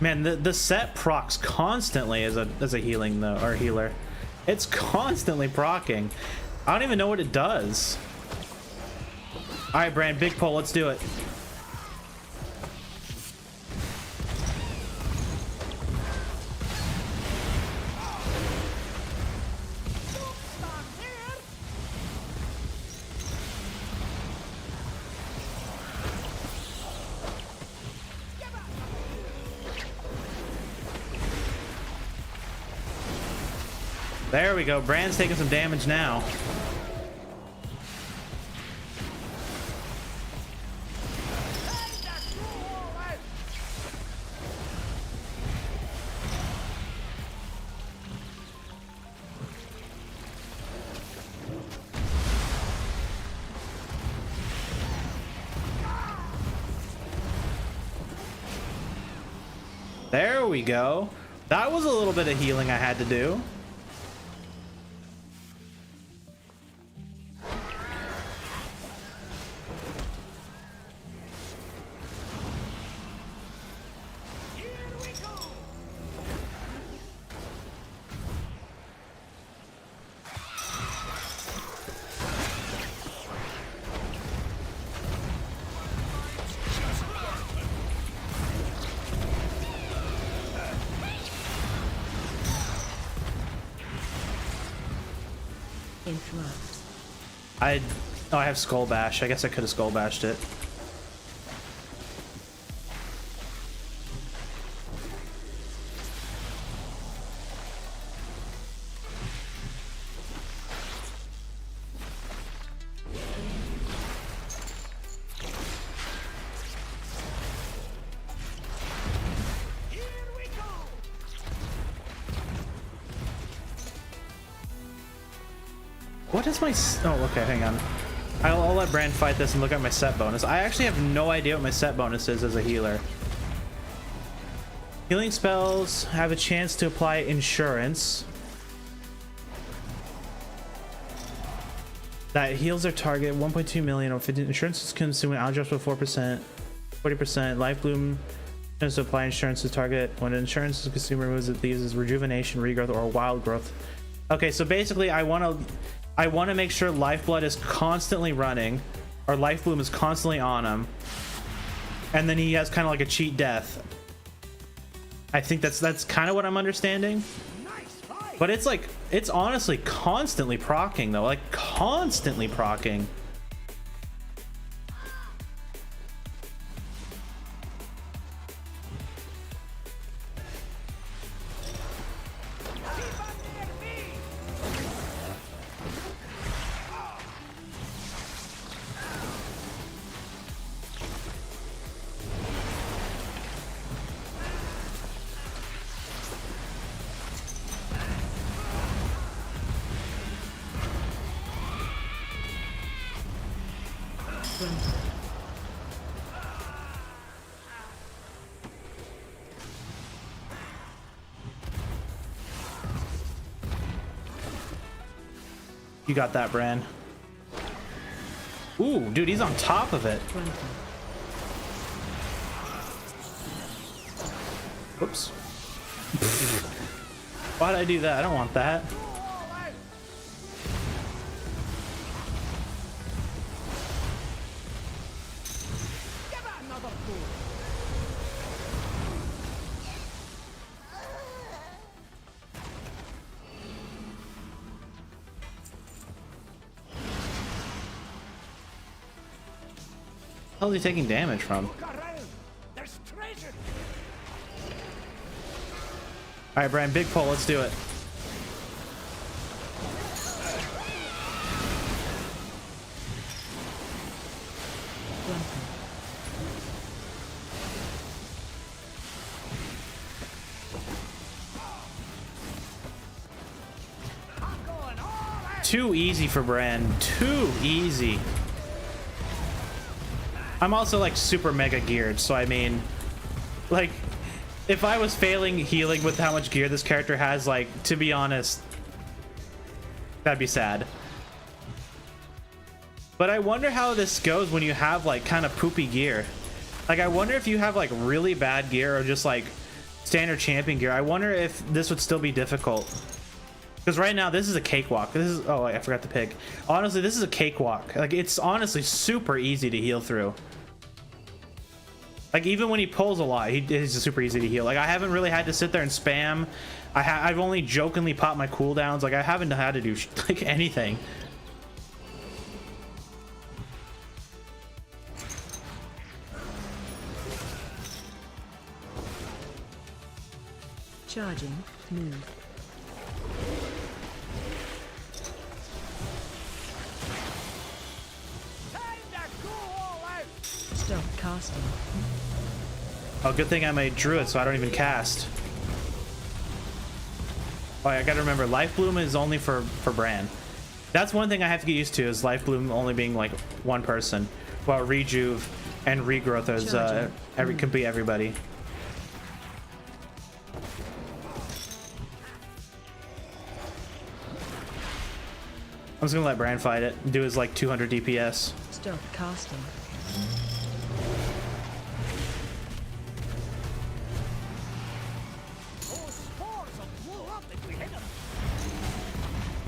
Man, the set procs constantly as a healing though, or healer. It's constantly procking. I don't even know what it does. All right, Brand, big pull. Let's do it. There we go. Brand's taking some damage now. There we go. That was a little bit of healing I had to do. Interrupt. I have Skull Bash. I guess I could have Skull Bashed it. What is my... Oh, okay, hang on. I'll let Brand fight this and look at my set bonus. I actually have no idea what my set bonus is as a healer. Healing spells have a chance to apply insurance. That heals their target 1.2 million or 50. Insurance is consuming outdrops with 4%, 40%. Life Bloom tends to apply insurance to target. When insurance is consumed, removes it. These is rejuvenation, regrowth, or wild growth. Okay, so basically I want to make sure Lifeblood is constantly running, or Life Bloom is constantly on him, and then he has kind of like a cheat death. I think that's kind of what I'm understanding. But it's like, it's honestly constantly proccing though, like constantly proccing. You got that, Bran. Ooh, dude, he's on top of it. Whoops. Why'd I do that? I don't want that. How's he taking damage from? Alright, Brian, big pull, let's do it. too easy for Bran. Too easy. I'm also like super mega geared, so I mean, like, if I was failing healing with how much gear this character has, like, to be honest, that'd be sad. But I wonder how this goes when you have like kind of poopy gear. Like, I wonder if you have like really bad gear or just like standard champion gear. I wonder if this would still be difficult. Because right now this is a cakewalk. This is, oh, I forgot the pig. Honestly, this is a cakewalk. Like, it's honestly super easy to heal through. Like, even when he pulls a lot, he's super easy to heal. Like, I haven't really had to sit there and spam. I've only jokingly popped my cooldowns. Like, I haven't had to do like anything. Charging. Move. Stop casting. Oh, good thing I made Druid, so I don't even cast. Oh, I gotta remember, Life Bloom is only for Bran. That's one thing I have to get used to, is Life Bloom only being like one person, while Rejuve and Regrowth is can be everybody. I'm just gonna let Bran fight it. Do his like 200 DPS. Stop casting.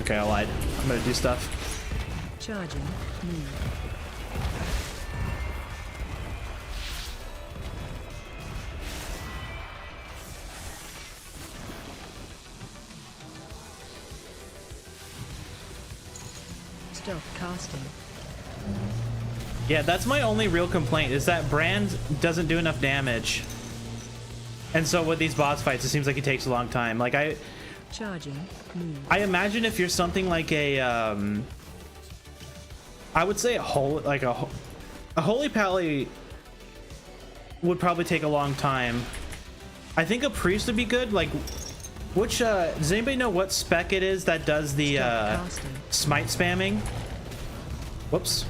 Okay, I lied. I'm gonna do stuff. Charging. Move. Stop casting. Yeah, that's my only real complaint, is that Bran doesn't do enough damage. And so with these boss fights, it seems like it takes a long time. Like, Charging. Move. I imagine if you're something like a I would say a holy pally would probably take a long time. I think a priest would be good. Like, which does anybody know what spec it is that does the smite spamming? Whoops.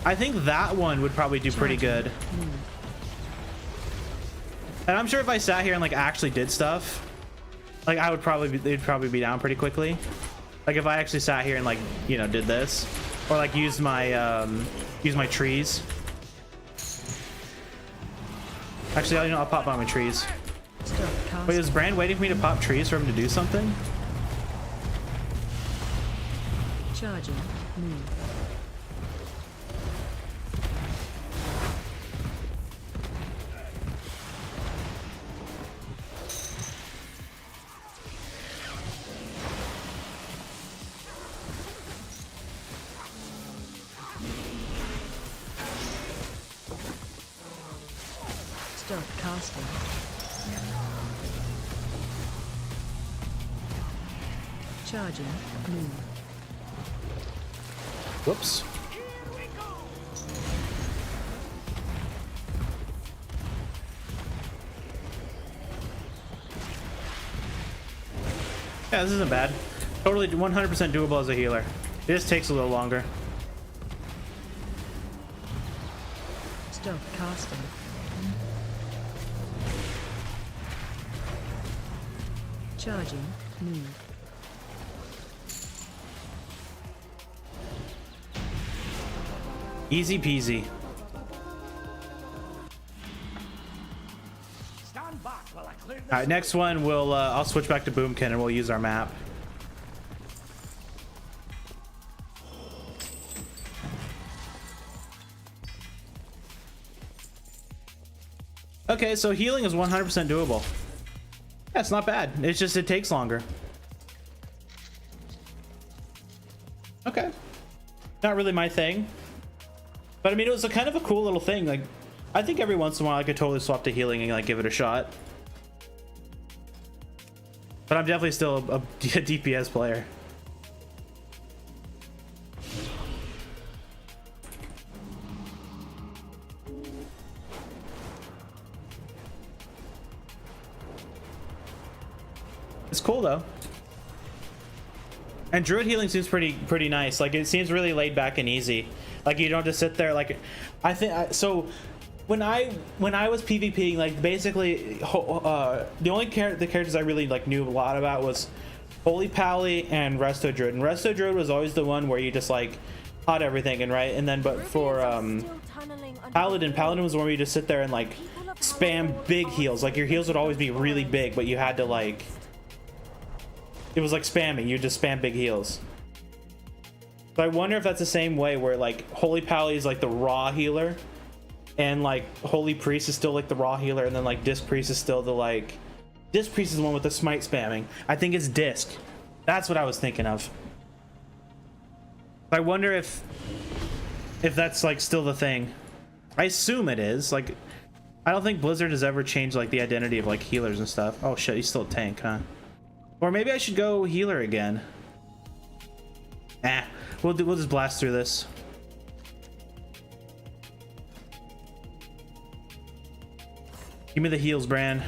I think that one would probably do pretty good. And I'm sure if I sat here and like actually did stuff, like I would probably they'd probably be down pretty quickly. Like if I actually sat here and like, you know, did this, or like used my trees. Actually, you know, I'll pop on my trees. Wait, is Bran waiting for me to pop trees for him to do something? Charging. Move. Stop casting. Charging. Move. Whoops. Yeah, this isn't bad. Totally 100% doable as a healer. It just takes a little longer. Stop casting. Charging. Move. Easy peasy. Stand back while I clear this. All right, next one we'll I'll switch back to Boomkin and we'll use our map. Okay, so healing is 100% doable. That's not bad. It's just it takes longer. Okay. Not really my thing. But I mean, it was a kind of a cool little thing. Like, I think every once in a while I could totally swap to healing and like give it a shot. But I'm definitely still a DPS player. It's cool though. And druid healing seems pretty nice. Like it seems really laid back and easy. Like you don't just sit there. Like I think so. When I was PvPing, like basically the only the characters I really like knew a lot about was Holy Pally and Resto Druid. And Resto Druid was always the one where you just like caught everything and right. And then but for Paladin was the one where you just sit there and like spam big heals. Like your heals would always be really big, but you had to like, it was like spamming. You just spam big heals. So I wonder if that's the same way where like Holy Pally is like the raw healer, and like Holy Priest is still like the raw healer, and then like Disc Priest is still the like, Disc Priest is the one with the smite spamming. I think it's Disc. That's what I was thinking of. I wonder if that's like still the thing. I assume it is. Like I don't think Blizzard has ever changed like the identity of like healers and stuff. Oh shit, he's still a tank, huh? Or maybe I should go healer again. We'll just blast through this. Give me the heals, Bran.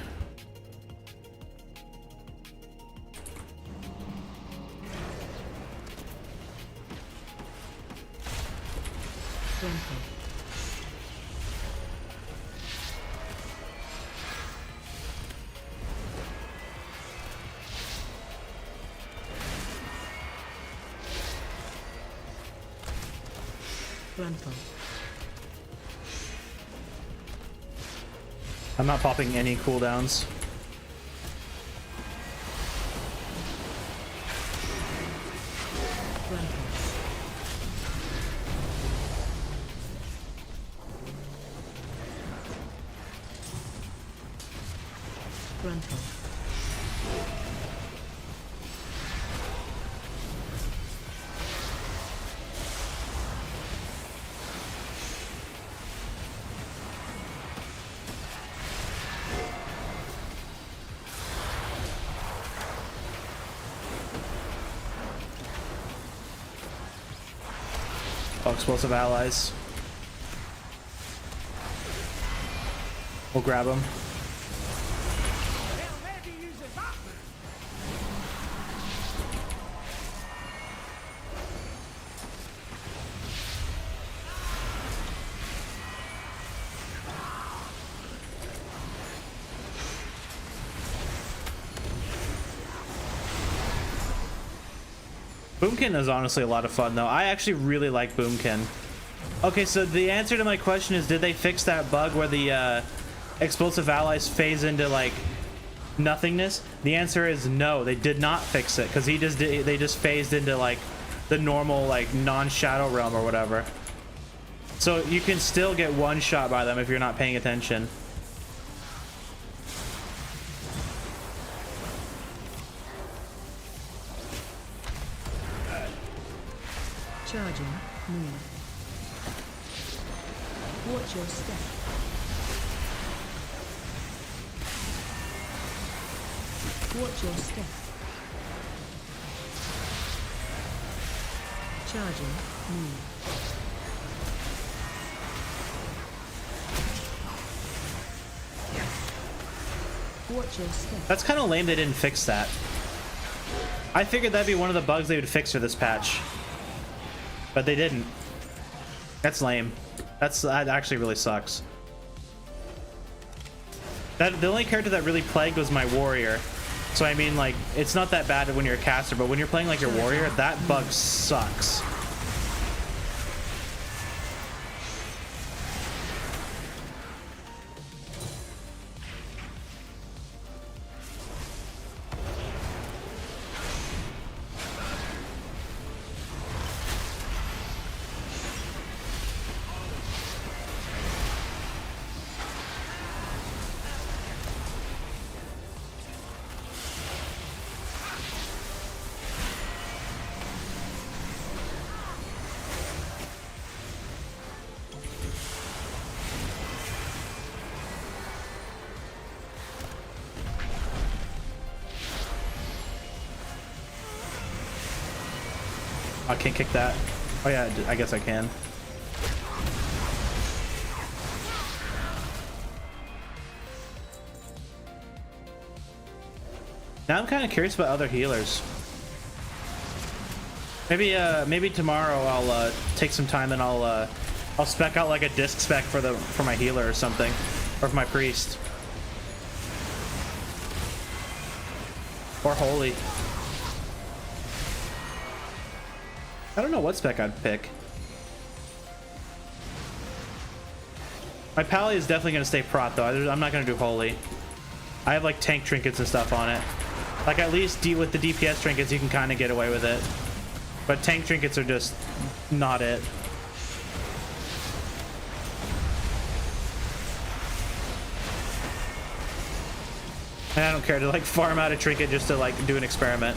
I'm not popping any cooldowns. Explosive allies. We'll grab them. Boomkin is honestly a lot of fun though. I actually really like Boomkin. Okay, so the answer to my question is, did they fix that bug where the explosive allies phase into like nothingness? The answer is no, they did not fix it, because they just phased into like the normal like non-shadow realm or whatever. So you can still get one shot by them if you're not paying attention. Charging. Move. Watch your step. Watch your step. Charging. Move. Watch your step. That's kind of lame they didn't fix that. I figured that'd be one of the bugs they would fix for this patch, but they didn't. That's lame. That actually really sucks. The only character that really plagued was my warrior. So I mean, like, it's not that bad when you're a caster, but when you're playing like your warrior, that bug sucks. I can't kick that. Oh yeah, I guess I can. Now I'm kind of curious about other healers. Maybe tomorrow I'll take some time and I'll spec out like a disc spec for my healer or something, or for my priest, or holy. I don't know what spec I'd pick. My pally is definitely gonna stay prot though. I'm not gonna do holy. I have like tank trinkets and stuff on it. Like at least with the DPS trinkets you can kind of get away with it. But tank trinkets are just not it. And I don't care to like farm out a trinket just to like do an experiment.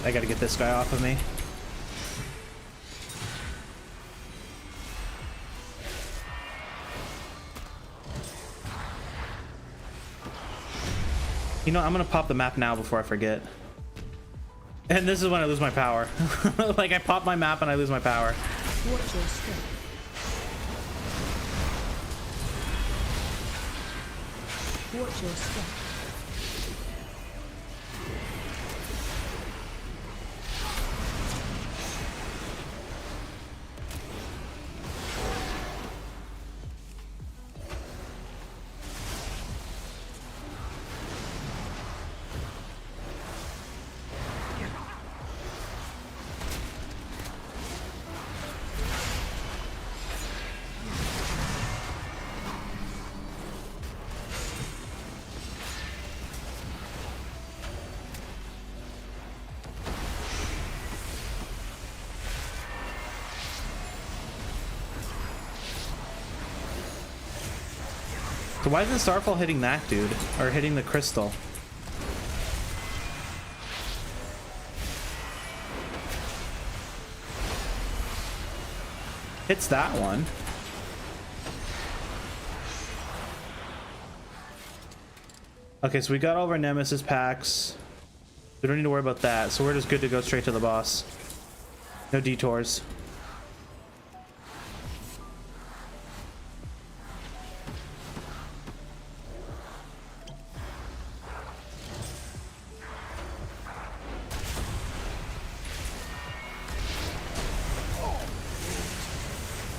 I gotta get this guy off of me. You know, I'm gonna pop the map now before I forget. And this is when I lose my power. Like I pop my map and I lose my power. Watch your step. Watch your step. So why isn't Starfall hitting that dude? Or hitting the crystal? Hits that one. Okay, so we got all of our Nemesis packs. We don't need to worry about that, so we're just good to go straight to the boss. No detours.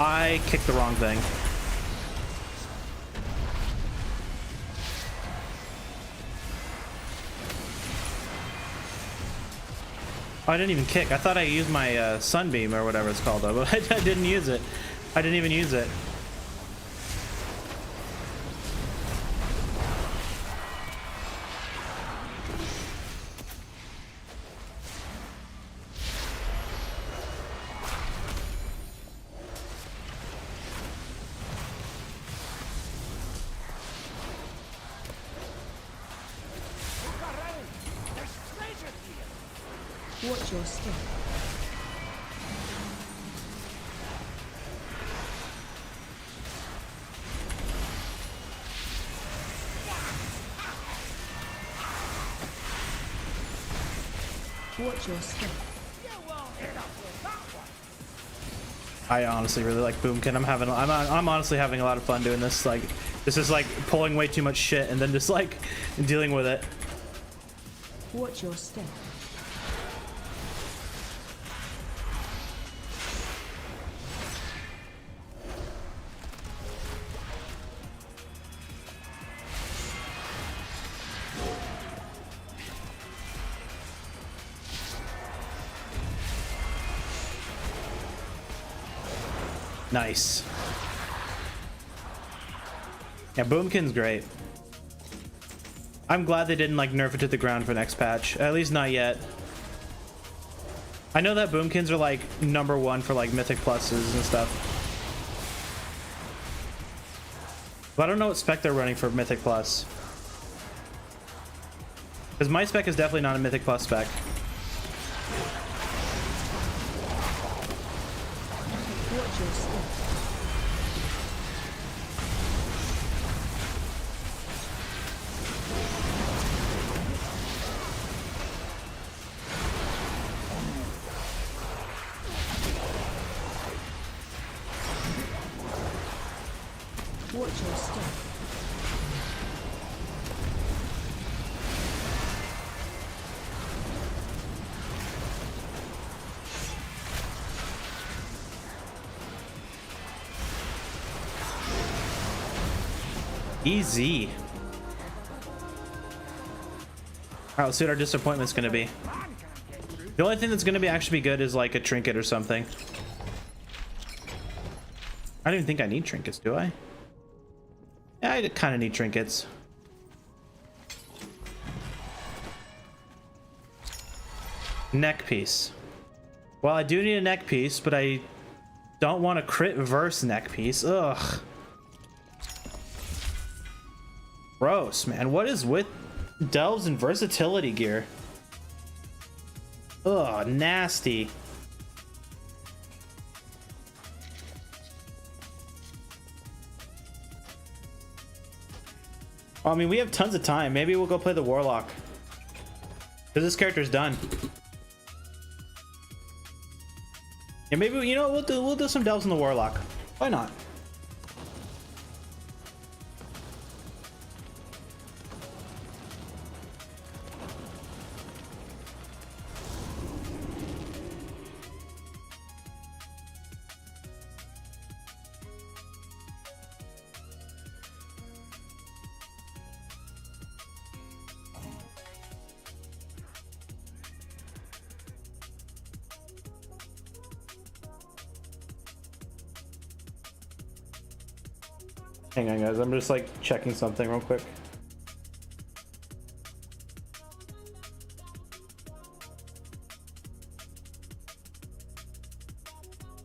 I kicked the wrong thing. Oh, I didn't even kick. I thought I used my sunbeam or whatever it's called though, but I didn't use it. I didn't even use it. Watch your step. Watch your step. I honestly really like Boomkin. I'm honestly having a lot of fun doing this. Like, this is like pulling way too much shit and then just like dealing with it. Watch your step. Nice. Yeah, Boomkin's great. I'm glad they didn't like nerf it to the ground for next patch. At least not yet. I know that Boomkins are like #1 for like Mythic Pluses and stuff. But I don't know what spec they're running for Mythic Plus. Because my spec is definitely not a Mythic Plus spec. Watch your step. Watch your step. Easy. Alright, let's see what our disappointment's gonna be. The only thing that's gonna be actually be good is like a trinket or something. I don't even think I need trinkets, do I? Yeah, I kind of need trinkets. Neck piece. Well, I do need a neck piece, but I don't want a crit verse neck piece. Ugh. Gross, man. What is with delves and versatility gear? Ugh, nasty. I mean, we have tons of time. Maybe we'll go play the Warlock. Because this character's done. Yeah, maybe, you know, we'll do some delves in the Warlock. Why not? Hang on, guys. I'm just like checking something real quick.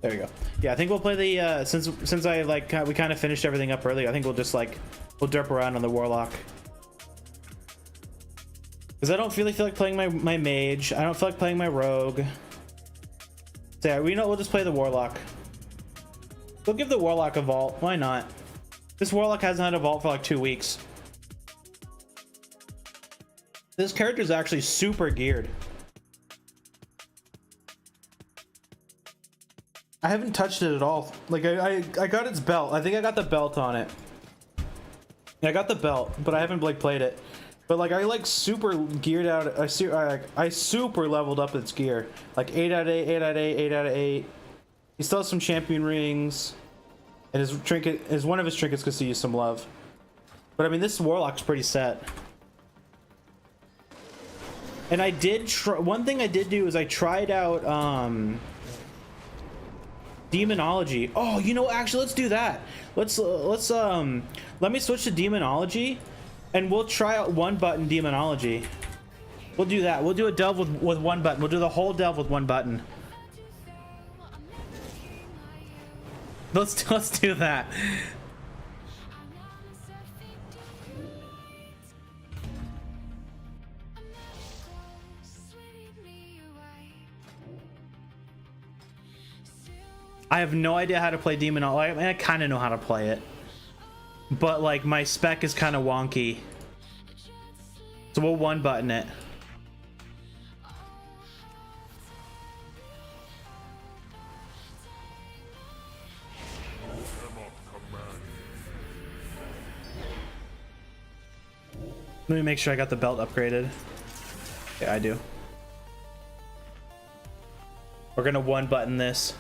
There we go. Yeah, I think we'll play the since I like we kind of finished everything up early. I think we'll just like we'll derp around on the Warlock because I don't really feel like playing my mage. I don't feel like playing my rogue. So yeah, we'll just play the Warlock. We'll give the Warlock a vault. Why not? This Warlock hasn't had a vault for like 2 weeks. This character is actually super geared. I haven't touched it at all. Like I got its belt. I think I got the belt on it. Yeah, I got the belt, but I haven't like played it. But like I like super geared out. I super leveled up its gear. Like 8 out of 8, 8 out of 8, 8 out of 8. He still has some champion rings. And his trinket is one of his trinkets could use some love. But I mean, this Warlock's pretty set. And I did one thing I did do is I tried out Demonology. Oh, you know, actually let's do that. Let me switch to Demonology and we'll try out one button Demonology. We'll do that. We'll do a delve with one button. We'll do the whole delve with one button. Let's do that. I have no idea how to play Demonology. I mean, I kind of know how to play it, but like my spec is kind of wonky, so we'll one button it. Let me make sure I got the belt upgraded. Yeah, I do. We're gonna one button this.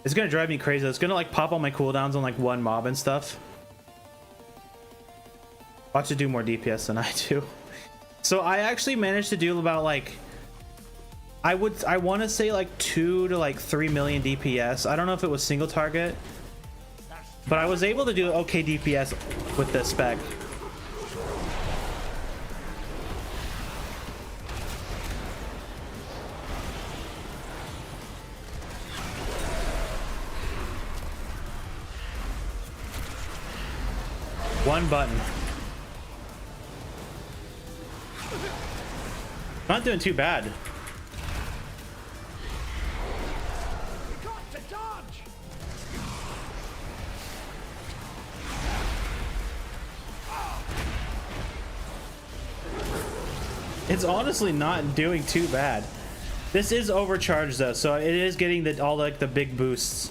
It's gonna drive me crazy. It's gonna like pop all my cooldowns on like one mob and stuff. Watch it do more DPS than I do. So I actually managed to do about like I want to say like 2 to like 3 million DPS. I don't know if it was single target, but I was able to do okay DPS with this spec. One button. Not doing too bad. Got to dodge. It's honestly not doing too bad. This is overcharged though, so it is getting all like the big boosts.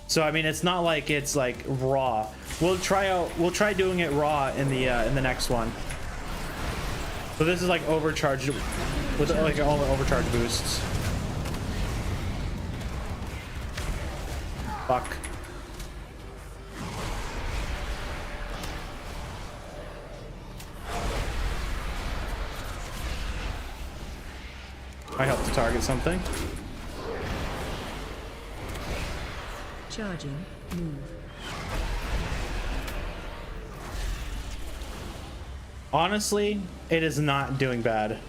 So I mean, it's not like it's like raw. We'll try doing it raw in the next one. So this is like overcharged with like all the overcharge boosts. Fuck. I help to target something. Charging. Move. Honestly, it is not doing bad.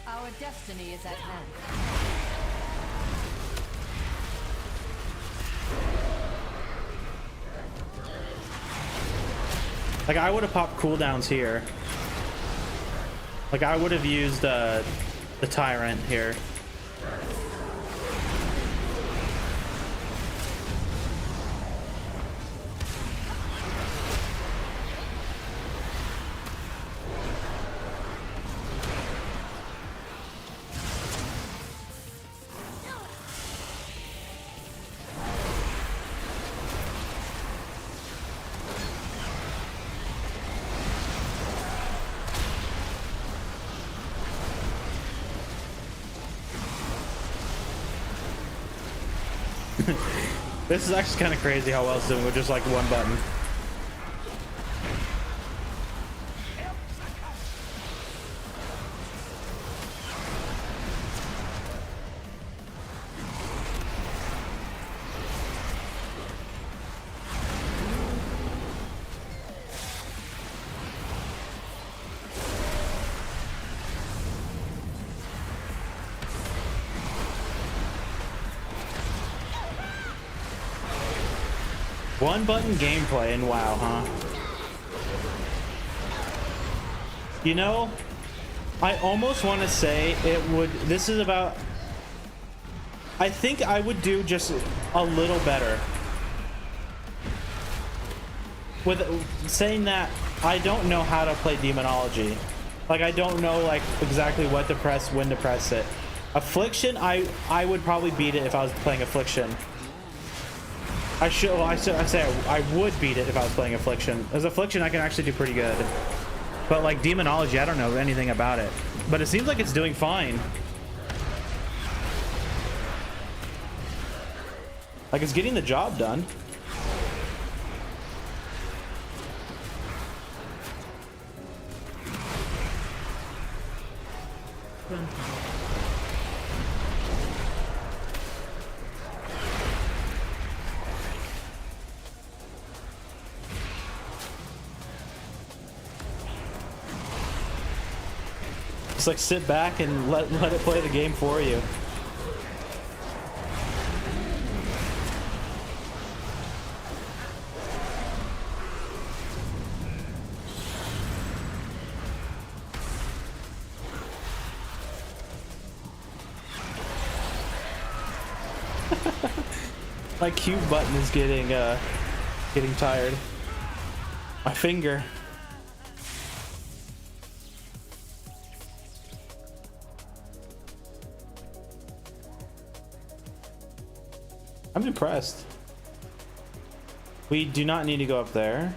Our destiny is at hand. Like I would have popped cooldowns here. Like I would have used the tyrant here. This is actually kind of crazy how well it's doing with just like one button. One button gameplay in WoW, huh? You know, I almost want to say it would. This is about. I think I would do just a little better. With saying that, I don't know how to play Demonology. Like, I don't know like exactly what to press, when to press it. Affliction, I would probably beat it if I was playing Affliction. I say I would beat it if I was playing Affliction. As Affliction, I can actually do pretty good. But like Demonology, I don't know anything about it. But it seems like it's doing fine. Like it's getting the job done. Run. Just like sit back and let it play the game for you. My Q button is getting tired. My finger. I'm impressed. We do not need to go up there.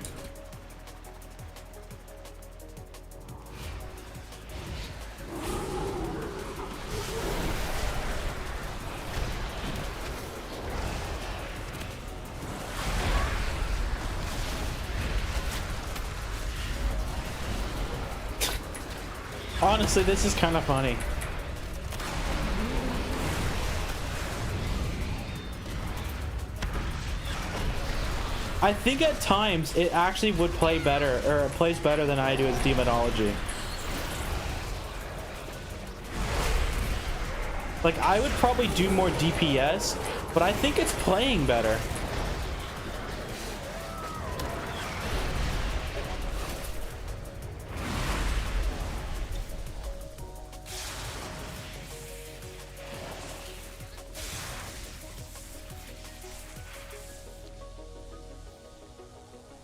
Honestly, this is kind of funny. I think at times it actually would play better, or it plays better than I do as Demonology. Like, I would probably do more DPS, but I think it's playing better.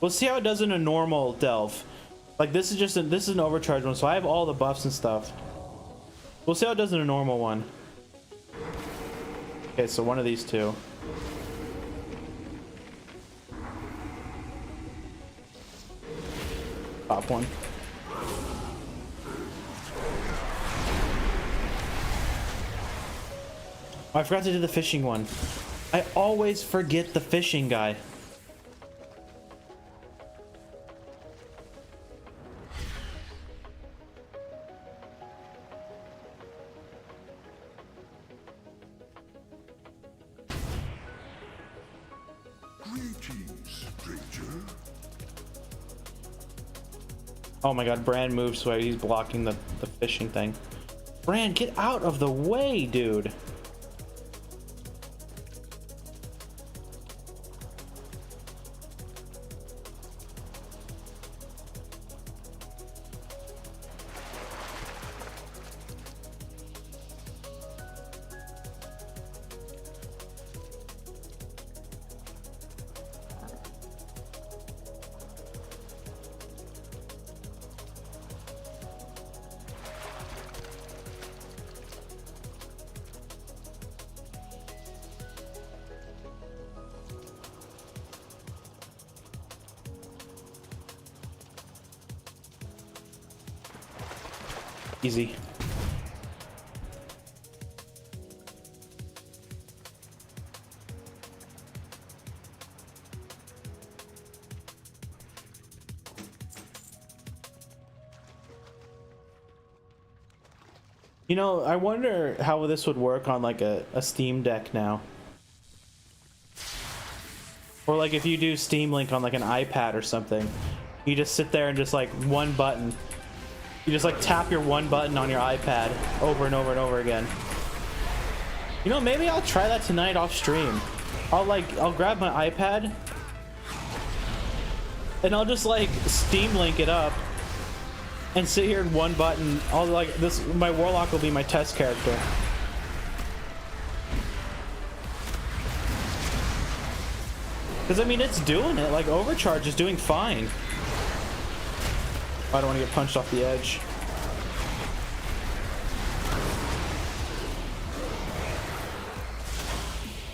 We'll see how it does in a normal delve. Like this is just this is an overcharged one, so I have all the buffs and stuff. We'll see how it does in a normal one. Okay, so one of these two. Top one. Oh, I forgot to do the fishing one. I always forget the fishing guy. Greetings, stranger. Oh my god, Bran moved so he's blocking the fishing thing. Bran, get out of the way, dude. Easy. You know, I wonder how this would work on like a Steam Deck now. Or like if you do Steam Link on like an iPad or something. You just sit there and just like one button. You just like tap your one button on your iPad over and over and over again. You know, maybe I'll try that tonight off stream. I'll grab my iPad and I'll just like Steam Link it up and sit here in one button. I'll like this, my Warlock will be my test character. Because I mean, it's doing it. Like Overcharge is doing fine. I don't want to get punched off the edge.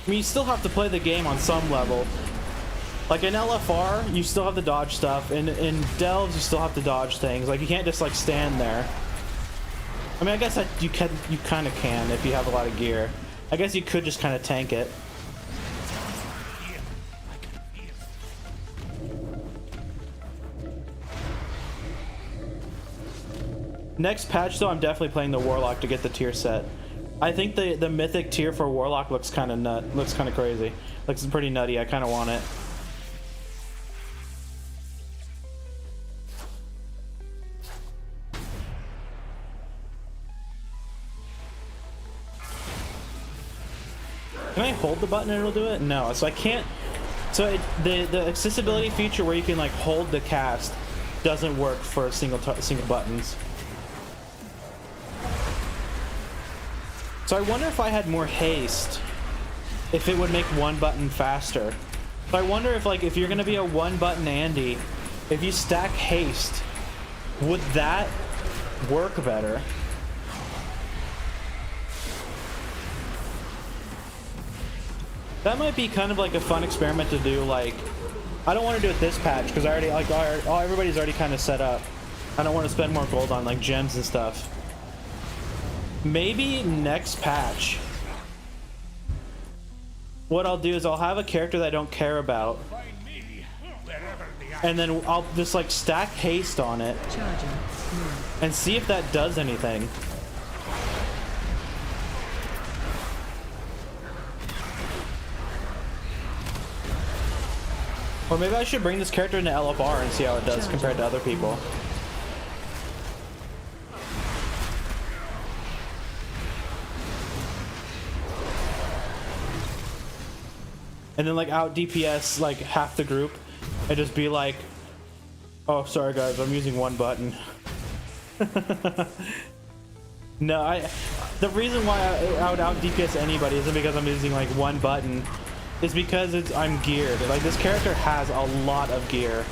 I mean, you still have to play the game on some level. Like in LFR, you still have to dodge stuff. In Delves, you still have to dodge things. Like you can't just like stand there. I mean, I guess that you kind of can if you have a lot of gear. I guess you could just kind of tank it. Next patch though, I'm definitely playing the Warlock to get the tier set. I think the mythic tier for Warlock looks kind of crazy. Looks pretty nutty. I kind of want it. Can I hold the button and it'll do it? No, so I can't. So the accessibility feature where you can like hold the cast doesn't work for single buttons. So I wonder if I had more haste, if it would make one button faster. So I wonder if like if you're gonna be a one button Andy, if you stack haste, would that work better? That might be kind of like a fun experiment to do. Like, I don't want to do it this patch because I already like everybody's already kind of set up. I don't want to spend more gold on like gems and stuff. Maybe next patch, what I'll do is I'll have a character that I don't care about, and then I'll just like stack haste on it and see if that does anything. Or maybe I should bring this character into LFR and see how it does compared to other people. And then like out DPS like half the group and just be like, oh sorry guys, I'm using one button. No, the reason why I would out DPS anybody isn't because I'm using like one button. is because I'm geared. Like, this character has a lot of gear.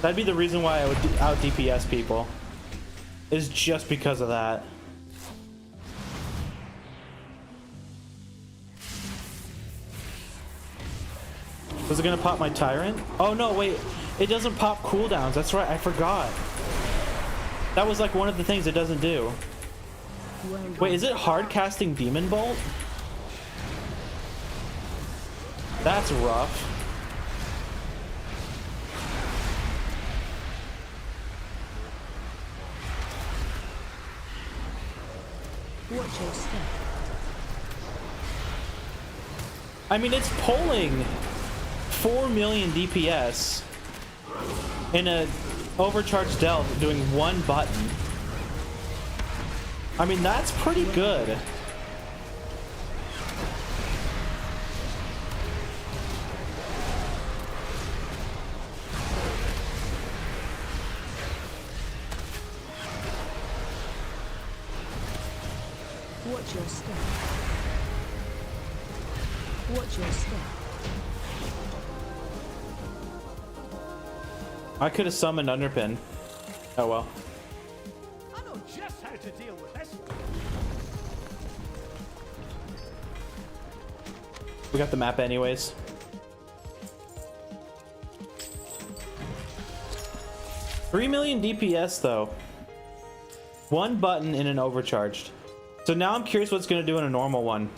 That'd be the reason why I would out DPS people. Is just because of that. Was it gonna pop my Tyrant? Oh no, wait. It doesn't pop cooldowns. That's right, I forgot. That was like one of the things it doesn't do. Wait, is it hard casting Demon Bolt? That's rough. Watch your step. I mean, it's pulling 4 million DPS in a overcharged Delve doing one button. I mean, that's pretty good. Watch your step. Watch your step. I could have summoned Underpin. Oh well. I know just how to deal with this. We got the map anyways. $3 million DPS though. One button in an overcharged. So now I'm curious what it's gonna do in a normal one.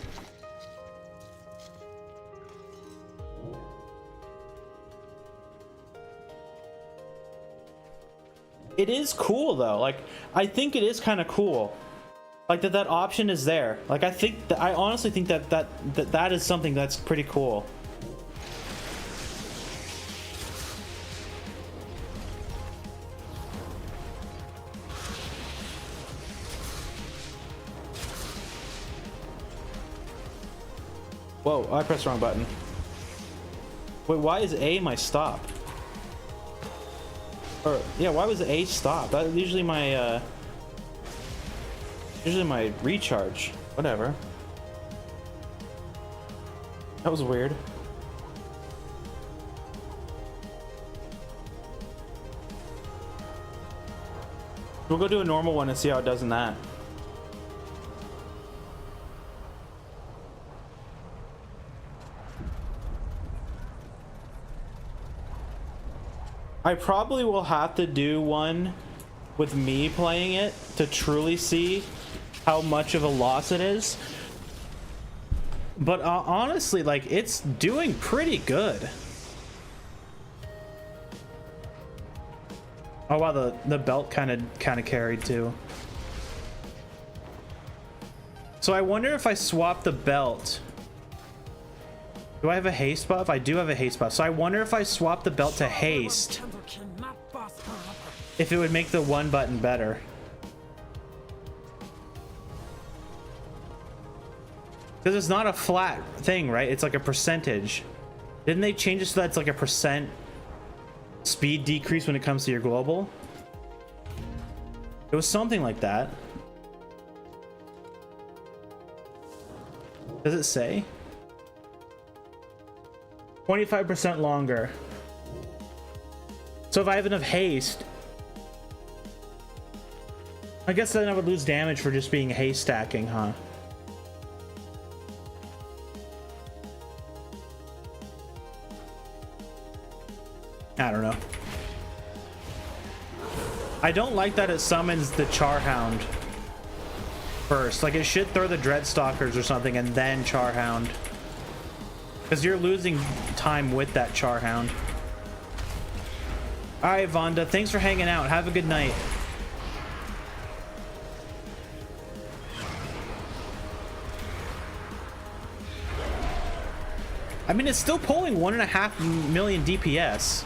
It is cool though. Like, I think it is kind of cool. Like that option is there. Like, I honestly think that is something that's pretty cool. Whoa, I pressed the wrong button. Wait, why is A my stop? Or, yeah, why was A stop? That usually my recharge. Whatever. That was weird. We'll go do a normal one and see how it does in that. I probably will have to do one with me playing it to truly see how much of a loss it is. But honestly, like, it's doing pretty good. Oh wow, the belt kind of carried too. So I wonder if I swap the belt. Do I have a haste buff? I do have a haste buff. So I wonder if I swap the belt to haste, if it would make the one button better. Because it's not a flat thing, right? It's like a percentage. Didn't they change it so that it's like a percent speed decrease when it comes to your global? It was something like that. Does it say? 25% longer. So if I have enough haste, I guess then I would lose damage for just being haste stacking, huh? I don't know. I don't like that it summons the Charhound first. Like, it should throw the Dreadstalkers or something and then Charhound. Because you're losing time with that Charhound. Alright, Vonda, thanks for hanging out. Have a good night. I mean, it's still pulling 1.5 million DPS.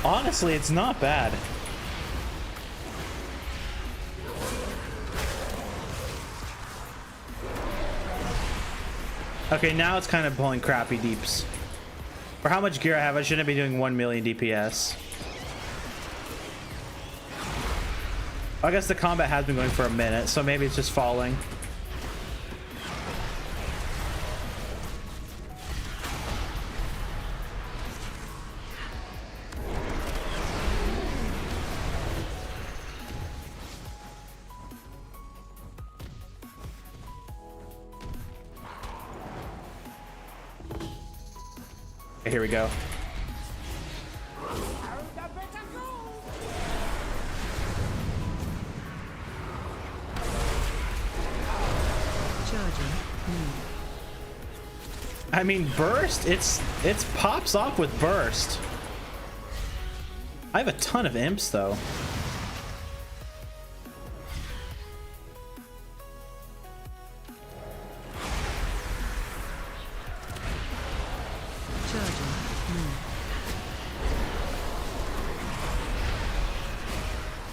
Honestly, it's not bad. Okay, now it's kind of pulling crappy deeps. For how much gear I have, I shouldn't be doing 1 million DPS. I guess the combat has been going for a minute, so maybe it's just falling. Okay, here we go. I mean, burst, it's pops off with burst. I have a ton of imps though.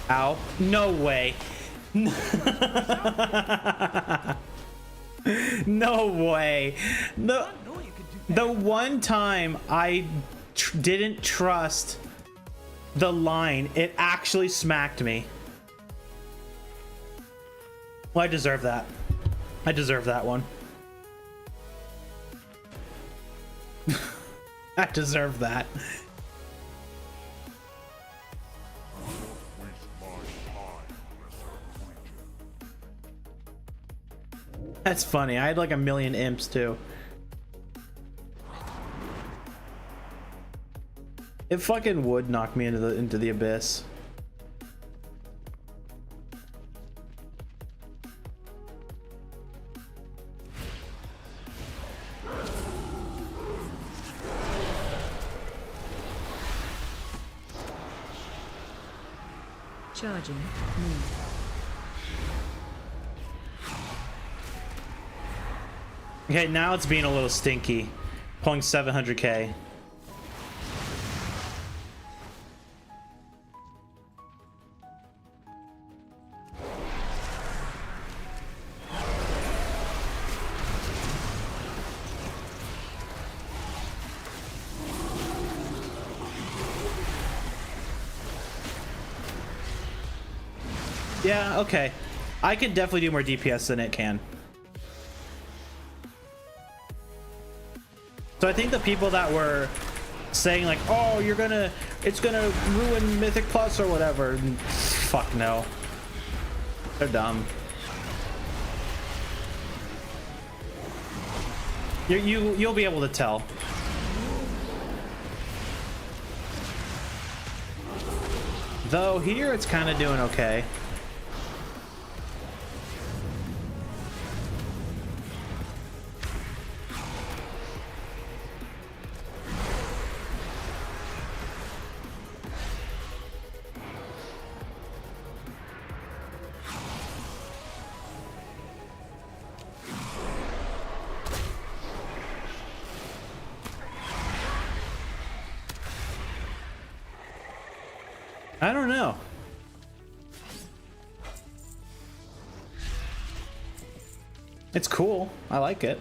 Ow. No way. No way. The one time I didn't trust the line, it actually smacked me. Well, I deserve that. I deserve that one. I deserve that. That's funny. I had like 1 million imps too. It fucking would knock me into the abyss. Charging. Okay, now it's being a little stinky. Pulling 700k. Yeah, okay. I could definitely do more DPS than it can. So I think the people that were saying like, oh, it's gonna ruin Mythic Plus or whatever, fuck no. They're dumb. You'll be able to tell. Though here it's kind of doing okay. I don't know. It's cool. I like it.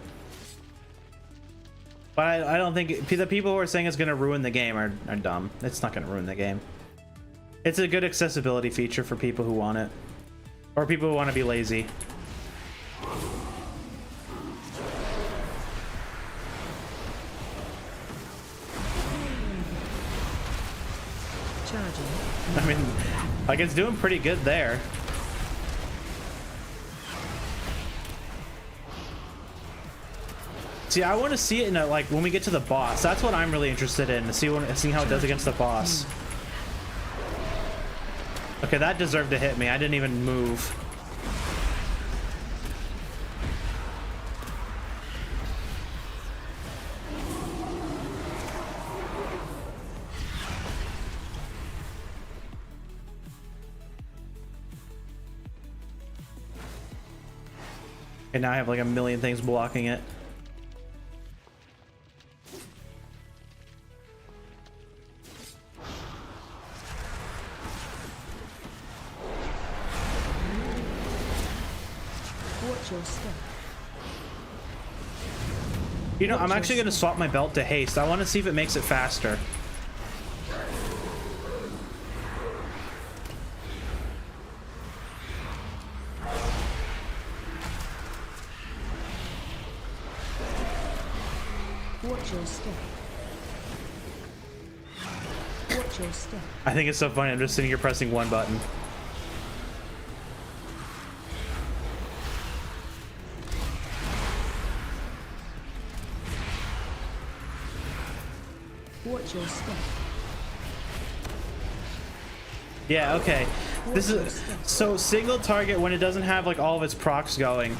But I don't think the people who are saying it's going to ruin the game are dumb. It's not going to ruin the game. It's a good accessibility feature for people who want it. Or people who want to be lazy. I mean, like, it's doing pretty good there. See, I want to see it in like when we get to the boss. That's what I'm really interested in, to see how it does against the boss. Okay, that deserved to hit me. I didn't even move. And now I have like 1 million things blocking it. Watch your step. You know, I'm actually going to swap my belt to haste. I want to see if it makes it faster. Watch your step. Watch your step. I think it's so funny. I'm just sitting here pressing one button. Watch your step. Yeah, okay. This is so single target when it doesn't have like all of its procs going.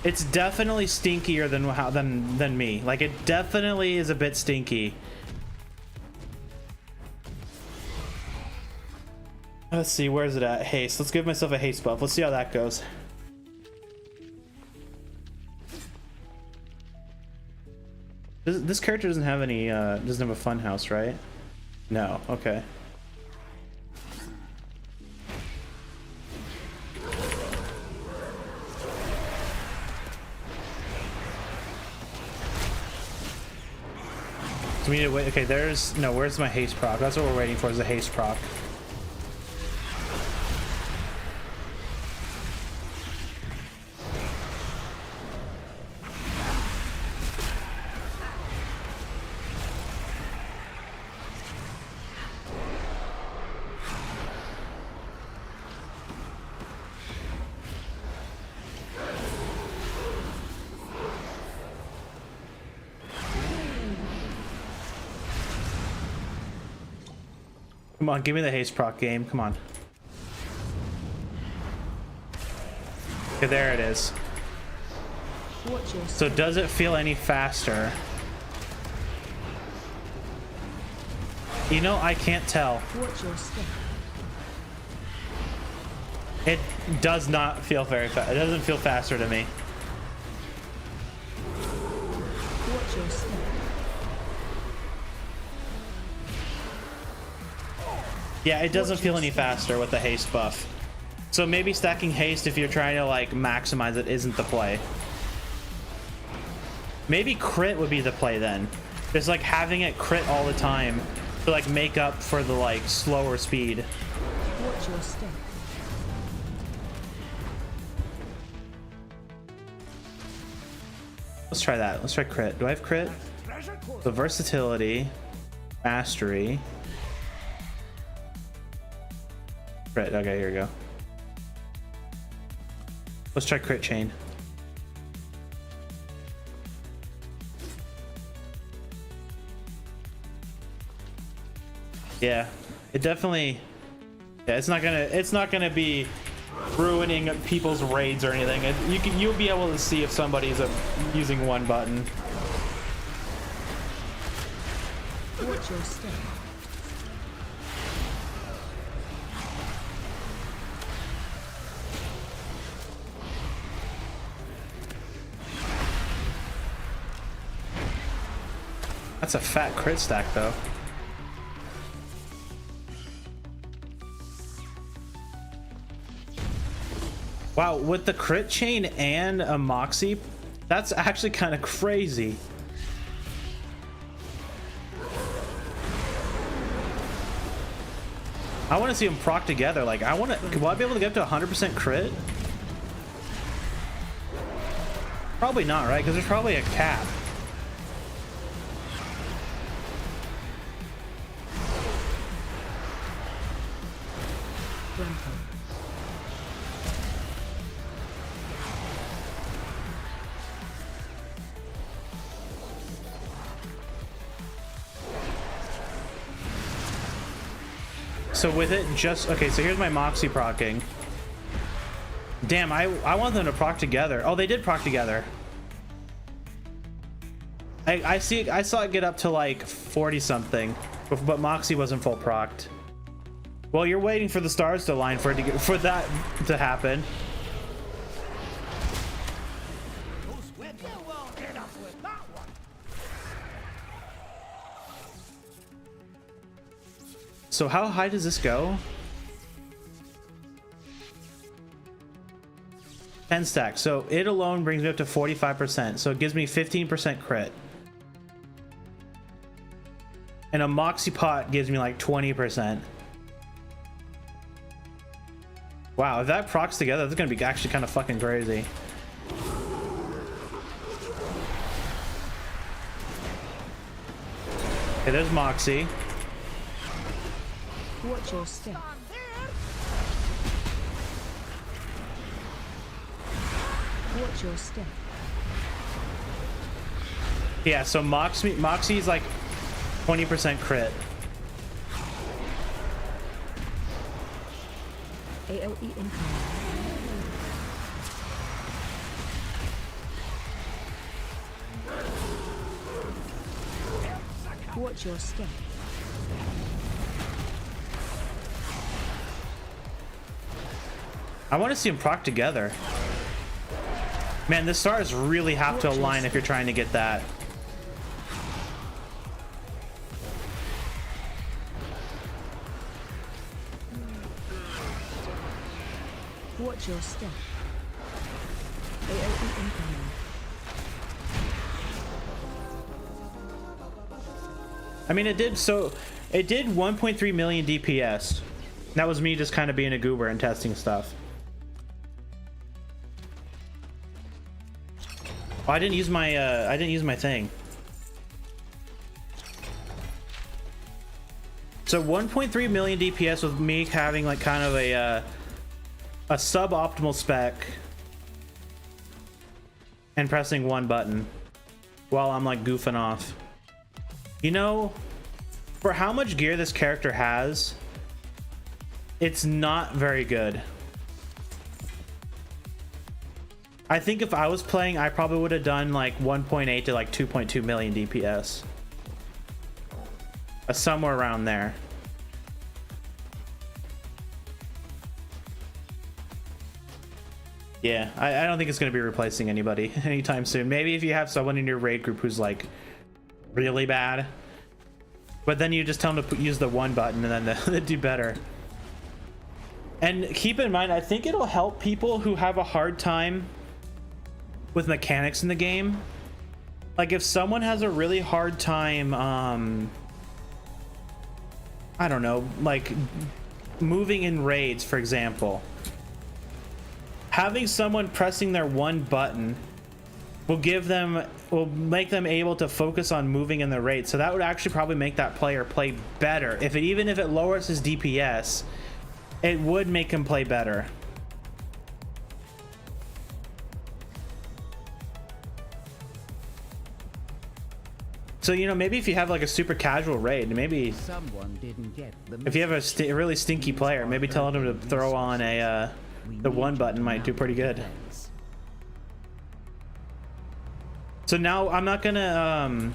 It's definitely stinkier than me. Like it definitely is a bit stinky. Let's see, where's it at? Haste. Let's give myself a haste buff. Let's see how that goes. This character doesn't have any doesn't have a fun house, right? No, okay. So we need to wait. Okay, there's no. Where's my haste proc? That's what we're waiting for. Is the haste proc. Come on, give me the haste proc game. Come on. Okay, there it is. So does it feel any faster? You know, I can't tell. It does not feel very fast. It doesn't feel faster to me. Yeah, it doesn't feel any faster with the haste buff. So maybe stacking haste if you're trying to like maximize it isn't the play. Maybe crit would be the play then. Just like having it crit all the time to like make up for the like slower speed. Watch your step. Let's try that. Let's try crit. Do I have crit? The versatility, mastery. Crit. Okay, here we go. Let's try crit chain. Yeah, it definitely. Yeah, it's not gonna be ruining people's raids or anything. You'll be able to see if somebody's using one button. Watch your step. That's a fat crit stack, though. Wow, with the crit chain and a Moxie, that's actually kind of crazy. I want to see them proc together. Like, will I be able to get up to 100% crit? Probably not, right? Because there's probably a cap. So with it just okay, so here's my Moxie procking. Damn, I want them to proc together. Oh, they did proc together. I saw it get up to like 40 something, but Moxie wasn't full procced. Well, you're waiting for the stars to align for that to happen. So how high does this go? 10 stacks. So it alone brings me up to 45%. So it gives me 15% crit. And a Moxie pot gives me like 20%. Wow, if that procs together, that's gonna be actually kind of fucking crazy. Okay, there's Moxie. Watch your step. Watch your step. Yeah, so Moxie's like 20% crit. AOE incoming. Watch your step. I want to see them proc together. Man, the stars really have to align if you're trying to get that. Watch your step. AOE incoming. I mean, it did 1.3 million DPS. That was me just kind of being a goober and testing stuff. Oh, I didn't use my thing. So 1.3 million DPS with me having like kind of a suboptimal spec and pressing one button while I'm like goofing off. You know, for how much gear this character has, it's not very good. I think if I was playing, I probably would have done like 1.8 to like 2.2 million DPS. Somewhere around there. Yeah, I don't think it's going to be replacing anybody anytime soon. Maybe if you have someone in your raid group who's like really bad, but then you just tell them to use the one button and then they do better. And keep in mind, I think it'll help people who have a hard time with mechanics in the game. Like if someone has a really hard time, I don't know, like moving in raids, for example, having someone pressing their one button will make them able to focus on moving in the raid. So that would actually probably make that player play better. Even if it lowers his DPS, it would make him play better. So, you know, maybe if you have like a super casual raid, maybe Someone didn't get the if you have a really stinky player, maybe telling him to throw on the one button might do pretty good. So now I'm not gonna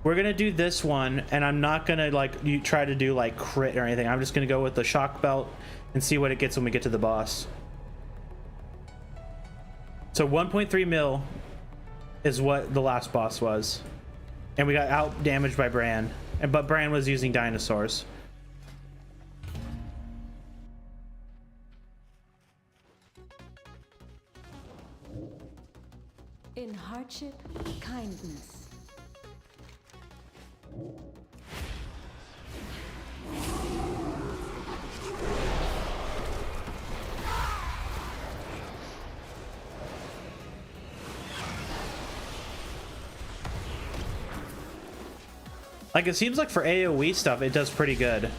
we're gonna do this one, and I'm not gonna like try to do like crit or anything. I'm just gonna go with the shock belt and see what it gets when we get to the boss. So 1.3 mil is what the last boss was, and we got out damaged by Bran, but Bran was using dinosaurs. In hardship, kindness. Like, it seems like for AoE stuff, it does pretty good.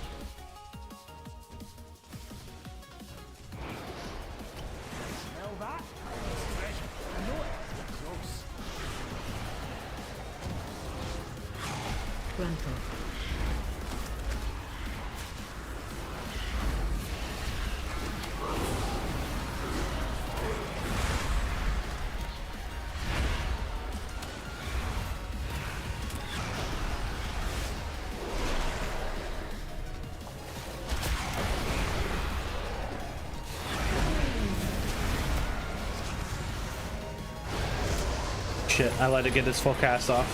Shit, I let it get its full cast off.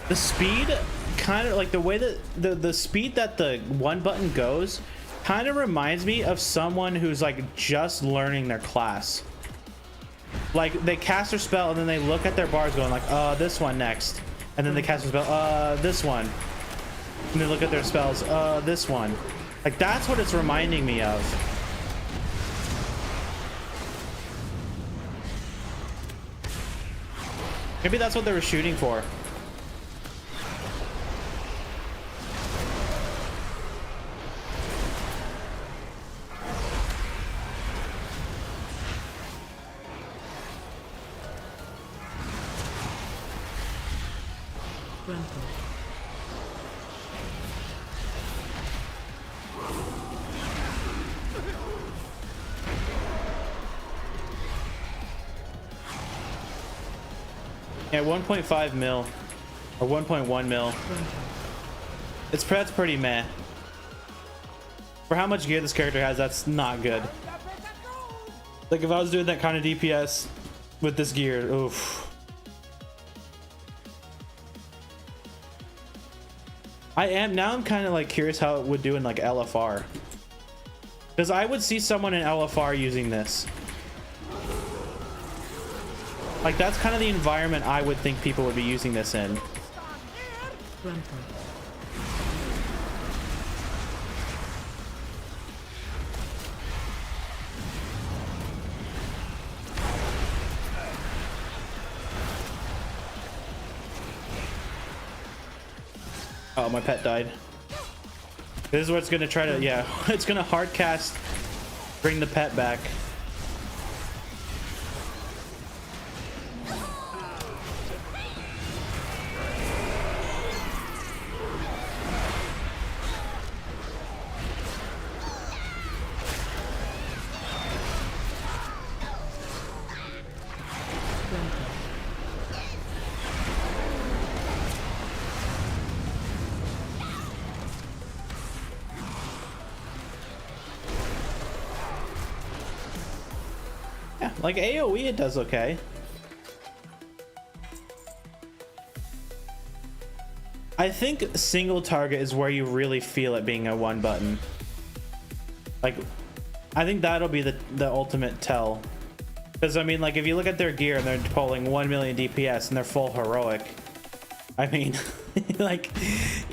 The speed, kind of like the way that the speed that the one button goes, kind of reminds me of someone who's like just learning their class. Like they cast their spell and then they look at their bars going like, this one next, and then they cast their spell, this one, and they look at their spells, this one. Like that's what it's reminding me of. Maybe that's what they were shooting for. Yeah, 1.5 mil or 1.1 mil. That's pretty meh. For how much gear this character has, that's not good. Like if I was doing that kind of DPS with this gear, oof. I'm kind of like curious how it would do in like LFR. Because I would see someone in LFR using this. Like that's kind of the environment I would think people would be using this in. Oh, my pet died. This is what's gonna try to, yeah, it's gonna hard cast, bring the pet back. Like AoE, it does okay. I think single target is where you really feel it being a one button. Like, I think that'll be the ultimate tell. Because I mean, like if you look at their gear and they're pulling 1 million DPS and they're full heroic, I mean, like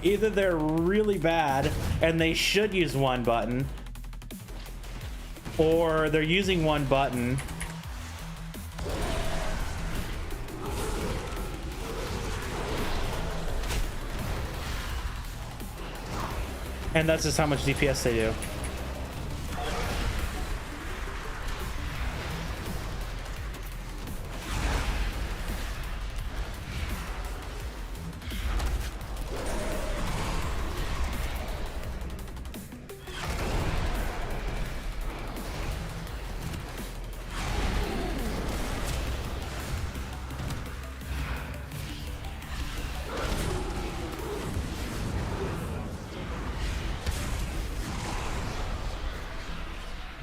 either they're really bad and they should use one button, or they're using one button and that's just how much DPS they do.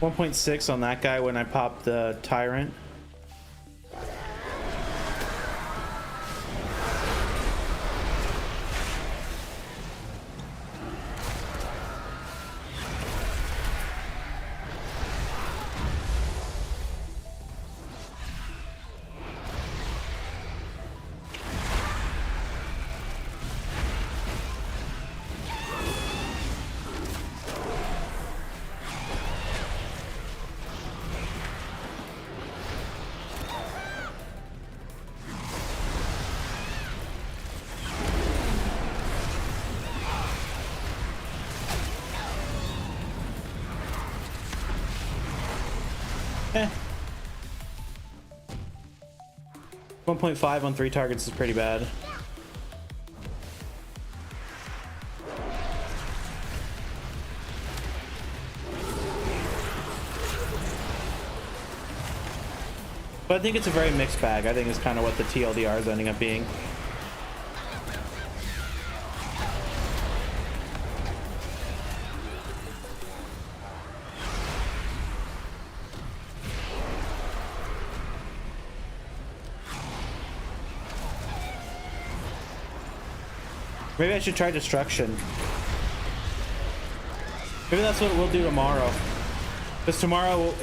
.6 on that guy when I popped the Tyrant. Eh. 1.5 on 3 targets is pretty bad. But I think it's a very mixed bag. I think it's kind of what the TLDR is ending up being. Maybe I should try destruction. Maybe that's what we'll do tomorrow. Because tomorrow's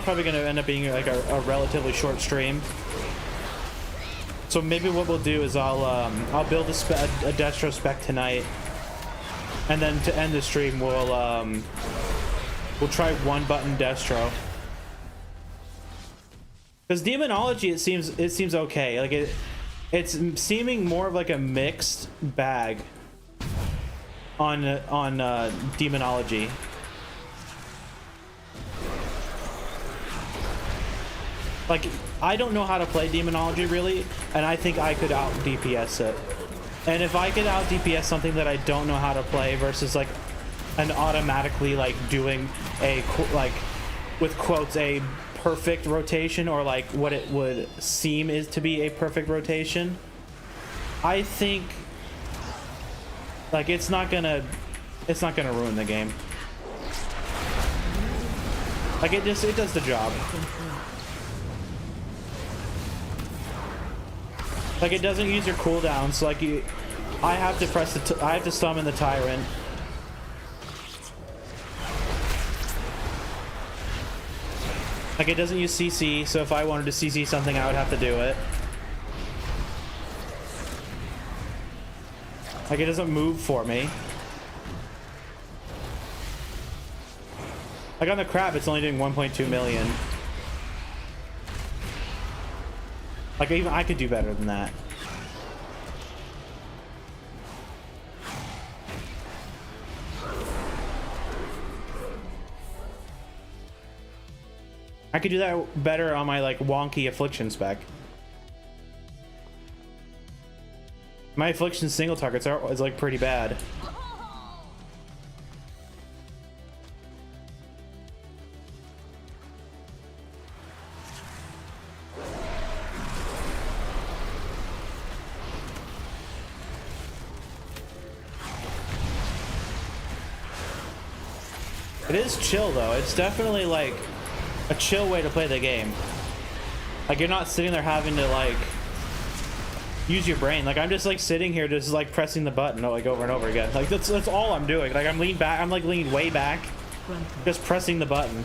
probably going to end up being like a relatively short stream. So maybe what we'll do is I'll build a Destro spec tonight, and then to end the stream we'll try one button Destro. Because Demonology it seems okay. Like it's seeming more of like a mixed bag on Demonology. Like, I don't know how to play Demonology really, and I think I could out DPS it. And if I could out DPS something that I don't know how to play versus like an automatically like doing a like with quotes a perfect rotation, or like what it would seem is to be a perfect rotation, I think like it's not gonna ruin the game. Like it does the job. Like it doesn't use your cooldowns, so like I have to press I have to summon the Tyrant. Like it doesn't use CC, so if I wanted to CC something, I would have to do it. Like it doesn't move for me. Like on the crab, it's only doing 1.2 million. Like even I could do better than that. I could do that better on my like wonky affliction spec. My affliction single targets is like pretty bad. It is chill though. It's definitely like a chill way to play the game. Like you're not sitting there having to like use your brain. Like I'm just like sitting here just like pressing the button like over and over again. Like that's all I'm doing. Like I'm leaning back. I'm like leaning way back, just pressing the button.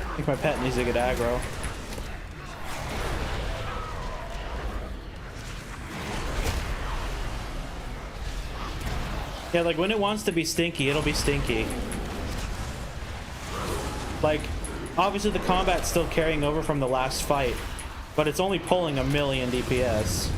I think my pet needs to get aggro. Yeah, like when it wants to be stinky, it'll be stinky. Like, obviously the combat's still carrying over from the last fight, but it's only pulling 1 million DPS.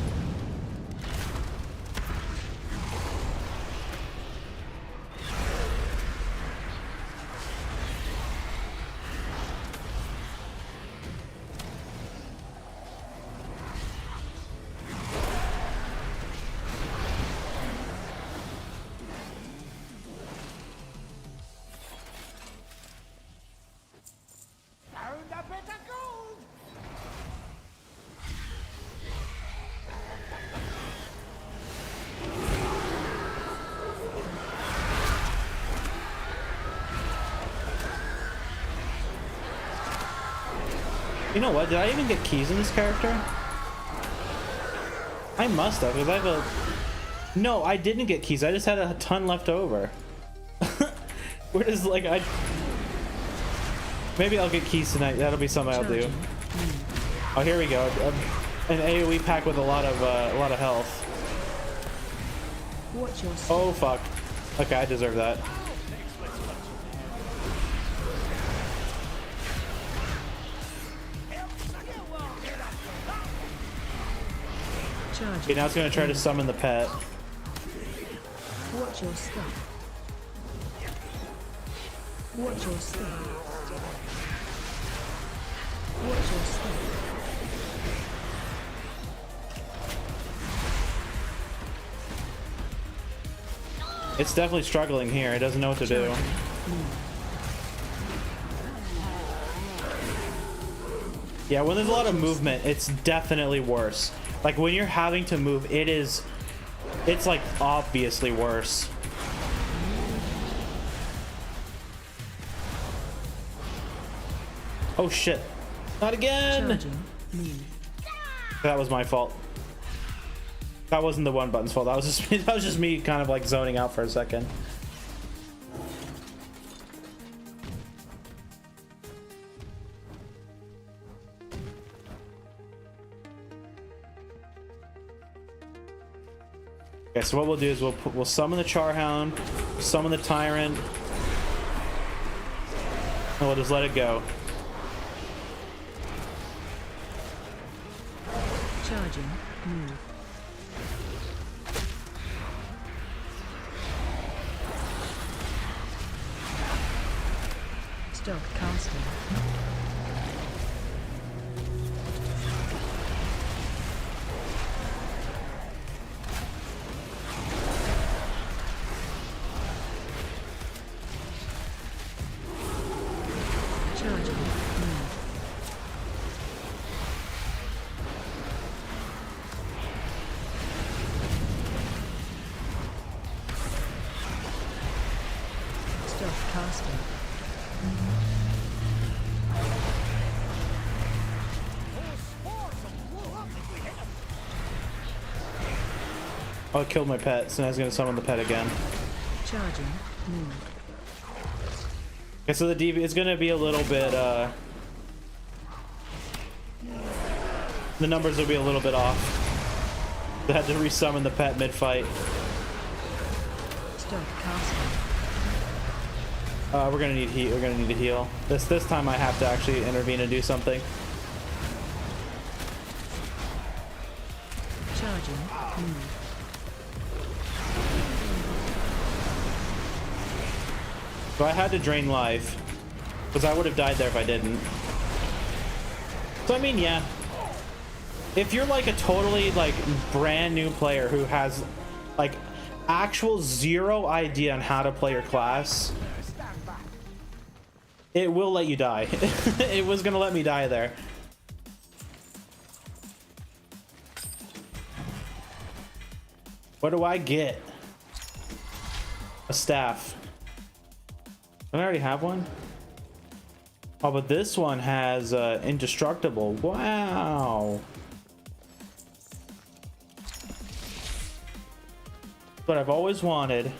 You know what? Did I even get keys in this character? I must have, because I have a... No, I didn't get keys. I just had a ton left over. Where does, like, I... Maybe I'll get keys tonight. That'll be something I'll do. Oh, here we go. An AoE pack with a lot of health. Oh, fuck. Okay, I deserve that. Okay, now it's gonna try to summon the pet. Watch your step. Watch your step. Watch your step. It's definitely struggling here. It doesn't know what to do. Yeah, when there's a lot of movement, it's definitely worse. Like when you're having to move, it's like obviously worse. Oh shit. Not again! Charging. Move. That was my fault. That wasn't the one button's fault. That was just me kind of like zoning out for a second. Okay, so what we'll do is we'll summon the Charhound, summon the Tyrant, and we'll just let it go. Charging. Move. Stop casting. Charging. Move. Stop casting. Oh, it killed my pet, so now it's gonna summon the pet again. Charging. Move. Okay, so the DB is gonna be a little bit, the numbers will be a little bit off. They had to resummon the pet mid-fight. Stop casting. We're gonna need heat. We're gonna need to heal. This time I have to actually intervene and do something. Charging. Move. So I had to drain life because I would have died there if I didn't. So I mean, yeah. If you're like a totally like brand new player who has like actual zero idea on how to play your class, it will let you die. It was gonna let me die there. What do I get? A staff. Don't I already have one? Oh, but this one has indestructible. Wow. What I've always wanted.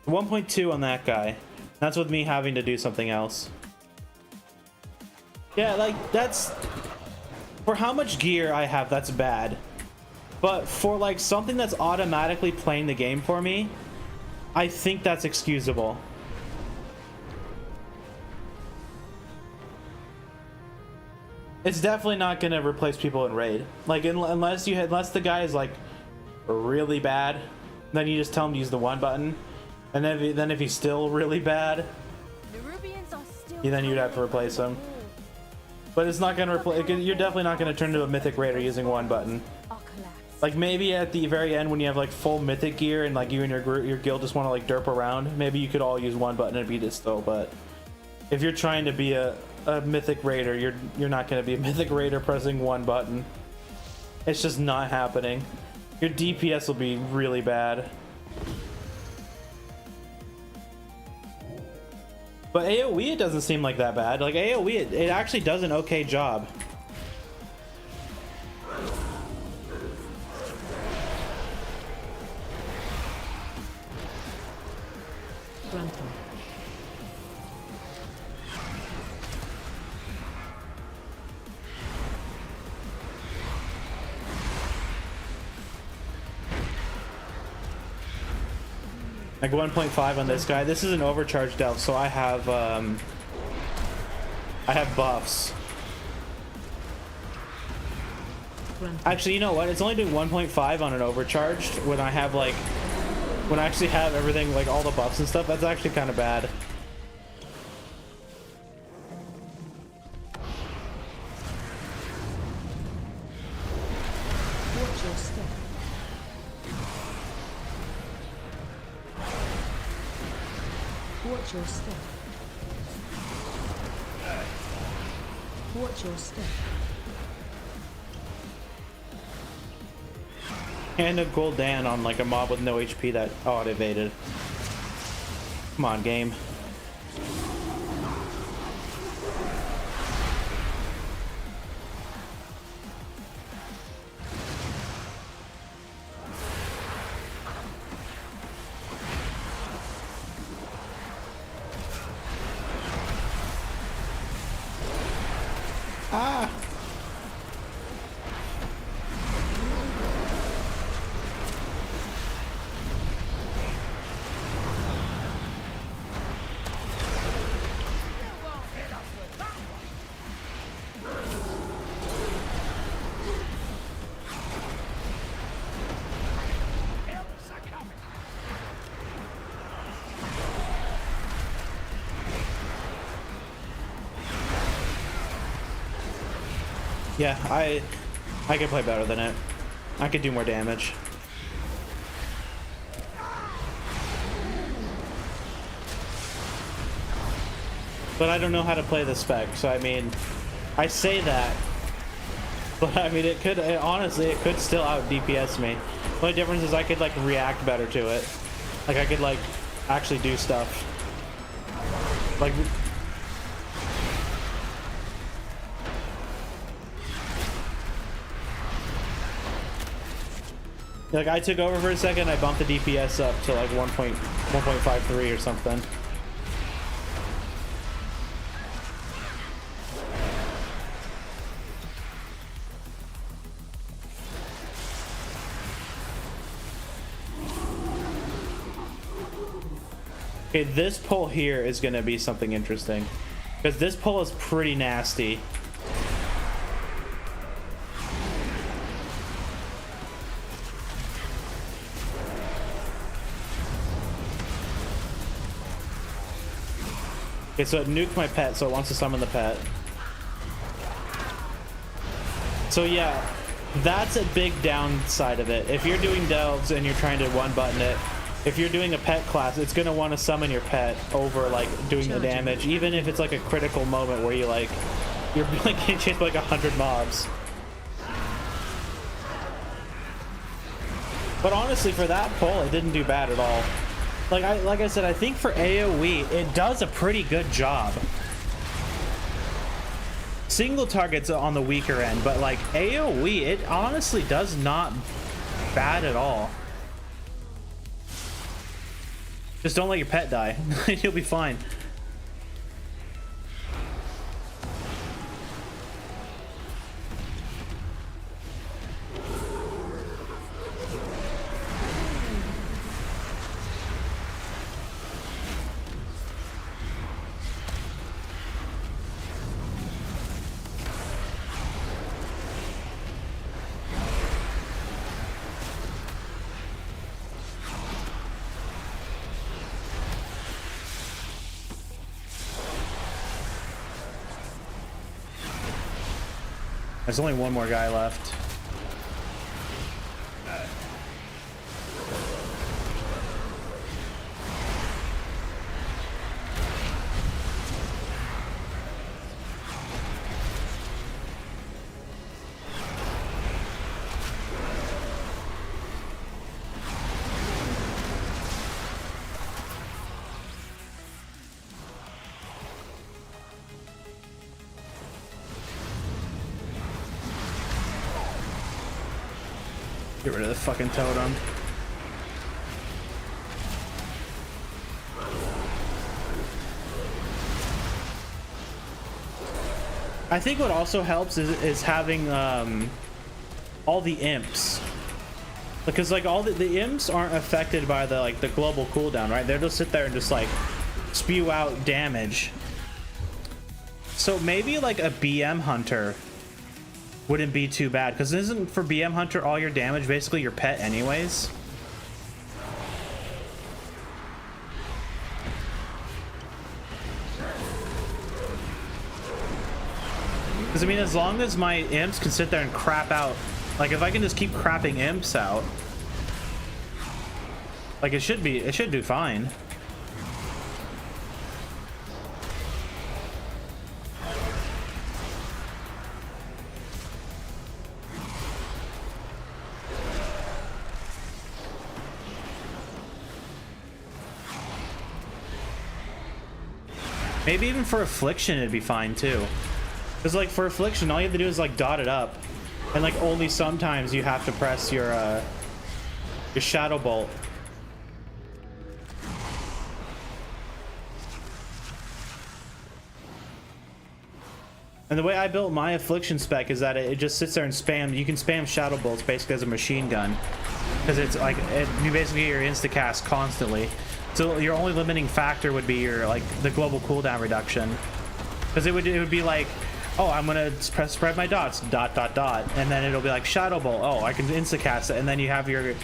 $1.2 on that guy. That's with me having to do something else. Yeah, like that's for how much gear I have, that's bad. But for like something that's automatically playing the game for me, I think that's excusable. It's definitely not gonna replace people in raid. Like unless the guy is like really bad, then you just tell him to use the one button. And then if he's still really bad, The Rubians are still then you'd have to replace him. But it's not gonna replace. You're definitely not gonna turn into a mythic raider using one button. Like maybe at the very end when you have like full mythic gear and like you and your guild just want to like derp around, maybe you could all use one button and beat it still. But if you're trying to be a mythic raider, you're not gonna be a mythic raider pressing one button. It's just not happening. Your DPS will be really bad. But AoE, it doesn't seem like that bad. Like AoE, it actually does an okay job. Frontal. Like 1.5 on this guy. This is an overcharged elf, so I have buffs. granted. Actually, you know what? It's only doing 1.5 on an overcharged when I have like, when I actually have everything, like all the buffs and stuff. That's actually kind of bad. Watch your step. Watch your step. Watch your step. And a Gul'dan on like a mob with no HP that auto evaded. Come on, game. Ah! Yeah, I could play better than it. I could do more damage. But I don't know how to play the spec, so I mean, I say that, but I mean, honestly, it could still out DPS me. The only difference is I could like react better to it. Like I could like actually do stuff. Like, I took over for a second, I bumped the DPS up to like 1.53 or something. Okay, this pull here is going to be something interesting. Because this pull is pretty nasty. Okay, so it nuked my pet, so it wants to summon the pet. So yeah, that's a big downside of it. If you're doing delves and you're trying to one button it, if you're doing a pet class, it's gonna want to summon your pet over like doing the damage, even if it's like a critical moment where you're like getting chased by like 100 mobs. But honestly, for that pull, it didn't do bad at all. Like I said, I think for AoE, it does a pretty good job. Single targets on the weaker end, but like AoE, it honestly does not bad at all. Just don't let your pet die. You'll be fine. There's only one more guy left. Get rid of the fucking totem. I think what also helps is having all the imps, because like all the imps aren't affected by the global cooldown, right? They'll just sit there and just like spew out damage. So maybe like a BM hunter wouldn't be too bad, because isn't for BM Hunter all your damage basically your pet anyways? Because I mean, as long as my imps can sit there and crap out, like if I can just keep crapping imps out, like it should do fine. Maybe even for Affliction it'd be fine too. Because like for Affliction, all you have to do is like dot it up. And like only sometimes you have to press your Shadow Bolt. And the way I built my Affliction spec is that it just sits there and spam. You can spam Shadow Bolts basically as a machine gun. Because it's like, you basically get your insta-cast constantly. So your only limiting factor would be your like the global cooldown reduction, because it would be like, oh, I'm gonna spread my dots, dot dot dot, and then it'll be like Shadow Bolt. Oh, I can insta cast it, and then you have your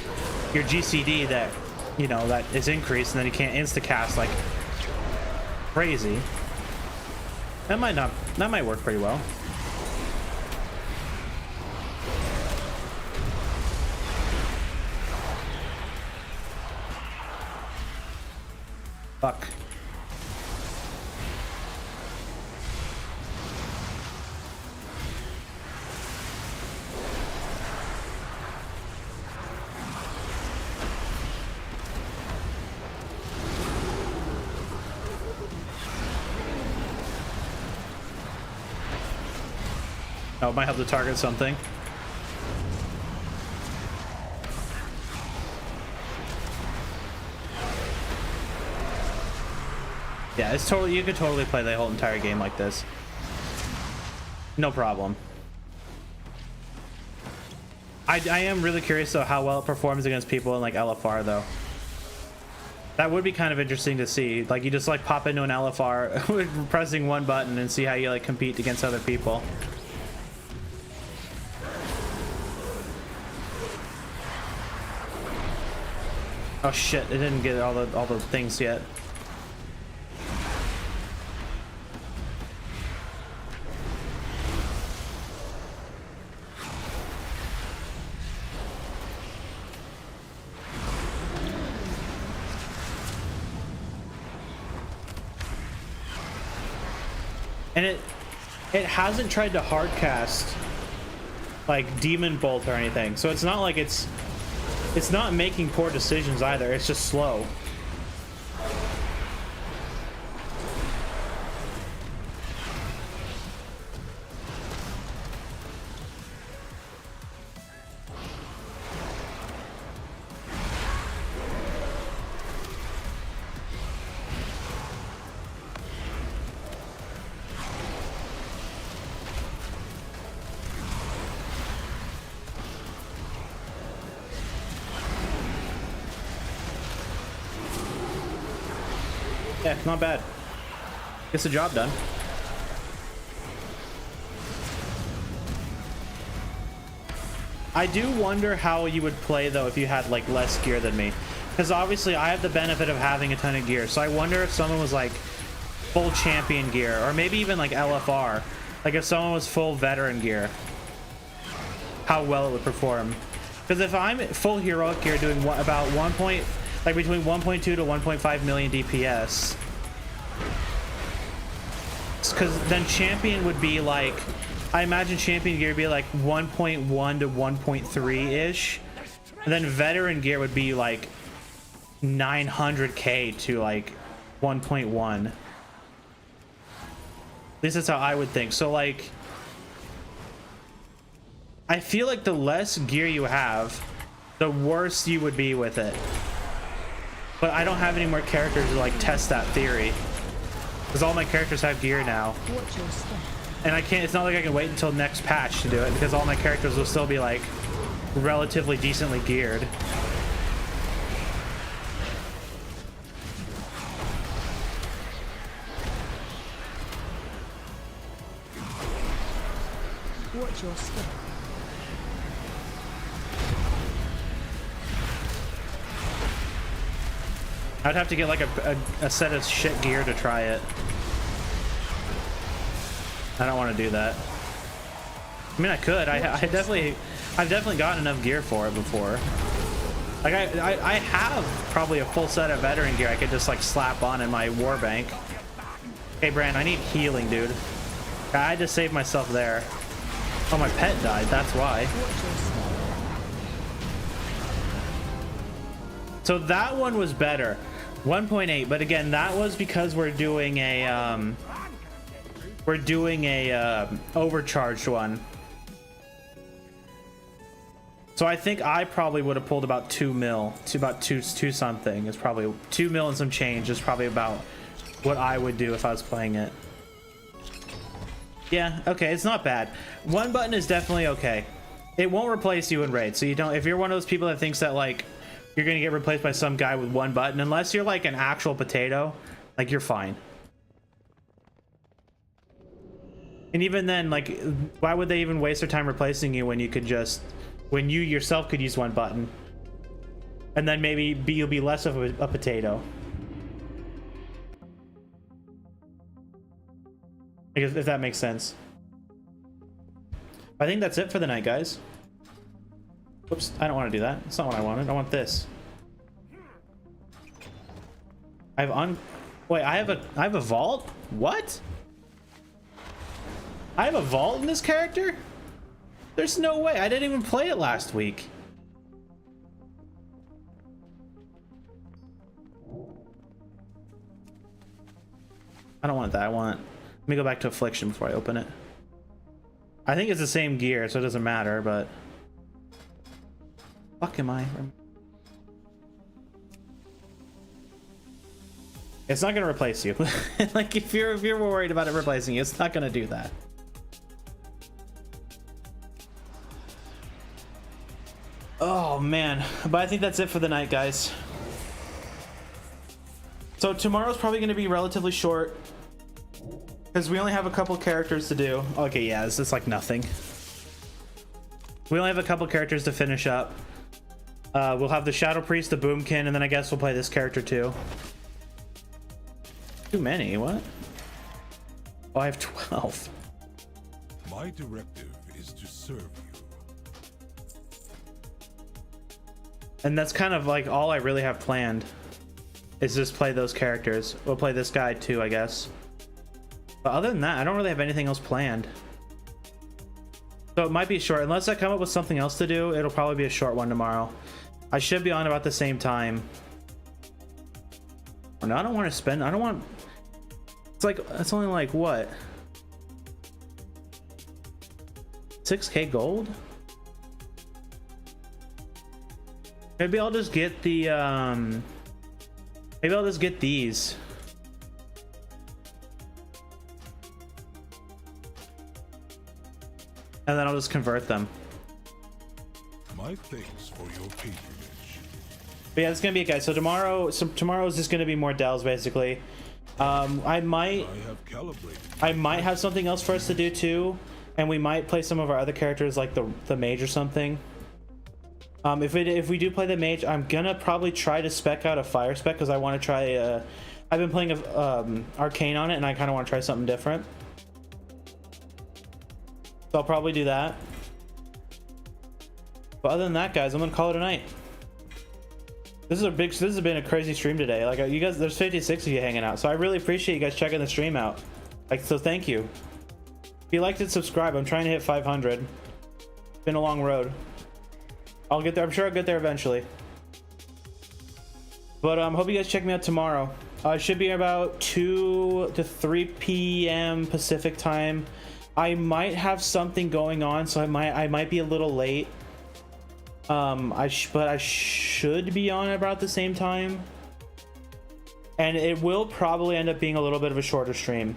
GCD that, you know, that is increased, and then you can't insta cast like crazy. That might work pretty well. Fuck. Oh, it might help to target something. Yeah, it's totally, you could totally play the whole entire game like this. No problem. I am really curious though how well it performs against people in like LFR though. That would be kind of interesting to see. Like you just like pop into an LFR pressing one button and see how you like compete against other people. Oh shit, it didn't get all the things yet. And it hasn't tried to hardcast like Demon Bolt or anything, so it's not like it's not making poor decisions either. It's just slow. Yeah, not bad. Gets the job done. I do wonder how you would play though if you had like less gear than me, because obviously I have the benefit of having a ton of gear, so I wonder if someone was like full champion gear, or maybe even like LFR, like if someone was full veteran gear, how well it would perform. Because if I'm full heroic gear doing about between 1.2 to 1.5 million DPS, because then champion would be like, I imagine champion gear would be like 1.1 to 1.3 ish, and then veteran gear would be like 900k to like 1.1. At least that's how I would think. So like, I feel like the less gear you have, the worse you would be with it. But I don't have any more characters to like test that theory, because all my characters have gear now, and I can't. It's not like I can wait until next patch to do it, because all my characters will still be like relatively decently geared. Watch your step. I'd have to get like a set of shit gear to try it. I don't want to do that. I mean, I could. I've definitely gotten enough gear for it before. Like I have probably a full set of veteran gear I could just like slap on in my war bank. Hey Brand, I need healing, dude. I had to save myself there. Oh, my pet died, that's why. So that one was better. 1.8, but again, that was because we're doing a overcharged one. So I think I probably would have pulled about 2 mil to about two something. It's probably 2 mil and some change is probably about what I would do if I was playing it. Yeah, okay, it's not bad. One button is definitely okay. It won't replace you in raid, so you don't, if you're one of those people that thinks that like you're gonna get replaced by some guy with one button, unless you're like an actual potato, like you're fine. And even then, like, why would they even waste their time replacing you when you could just, when you yourself could use one button, and then maybe you'll be less of a potato. If that makes sense. I think that's it for the night, guys. Whoops, I don't want to do that. That's not what I wanted. I want this. Wait, I have a vault? What? I have a vault in this character? There's no way. I didn't even play it last week. I don't want that. Let me go back to Affliction before I open it. I think it's the same gear, so it doesn't matter, but... Fuck am I? It's not gonna replace you. Like, if you're worried about it replacing you, it's not gonna do that. Oh, man. But I think that's it for the night, guys. So tomorrow's probably gonna be relatively short, because we only have a couple characters to do. Okay, yeah, it's like nothing. We only have a couple characters to finish up. We'll have the Shadow Priest, the Boomkin, and then I guess we'll play this character too. Too many, what? Oh, I have 12. My directive is to serve you. And that's kind of like all I really have planned, is just play those characters. We'll play this guy too, I guess. But other than that, I don't really have anything else planned. So it might be short. Unless I come up with something else to do, it'll probably be a short one tomorrow. I should be on about the same time. Oh, no, I don't want to spend... I don't want... It's like... It's only like, what? 6k gold? Maybe I'll just get the... Maybe I'll just get these. And then I'll just convert them. My thanks for your patronage. But yeah, that's gonna be it, guys. So tomorrow is just gonna be more Dells, basically. I might have something else for us to do too, and we might play some of our other characters, like the mage or something. If we do play the mage, I'm gonna probably try to spec out a fire spec, because I want to try. I've been playing arcane on it, and I kind of want to try something different. So I'll probably do that. But other than that, guys, I'm gonna call it a night. This has been a crazy stream today. Like, you guys, there's 56 of you hanging out, so I really appreciate you guys checking the stream out. Like, so thank you. If you liked it, subscribe. I'm trying to hit 500. It's been a long road. I'll get there. I'm sure I'll get there eventually. But hope you guys check me out tomorrow. It should be about 2 to 3 p.m. Pacific time. I might have something going on, so I might be a little late. But I should be on about the same time, and it will probably end up being a little bit of a shorter stream.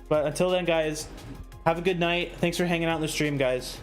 But until then, guys, have a good night. Thanks for hanging out in the stream, guys.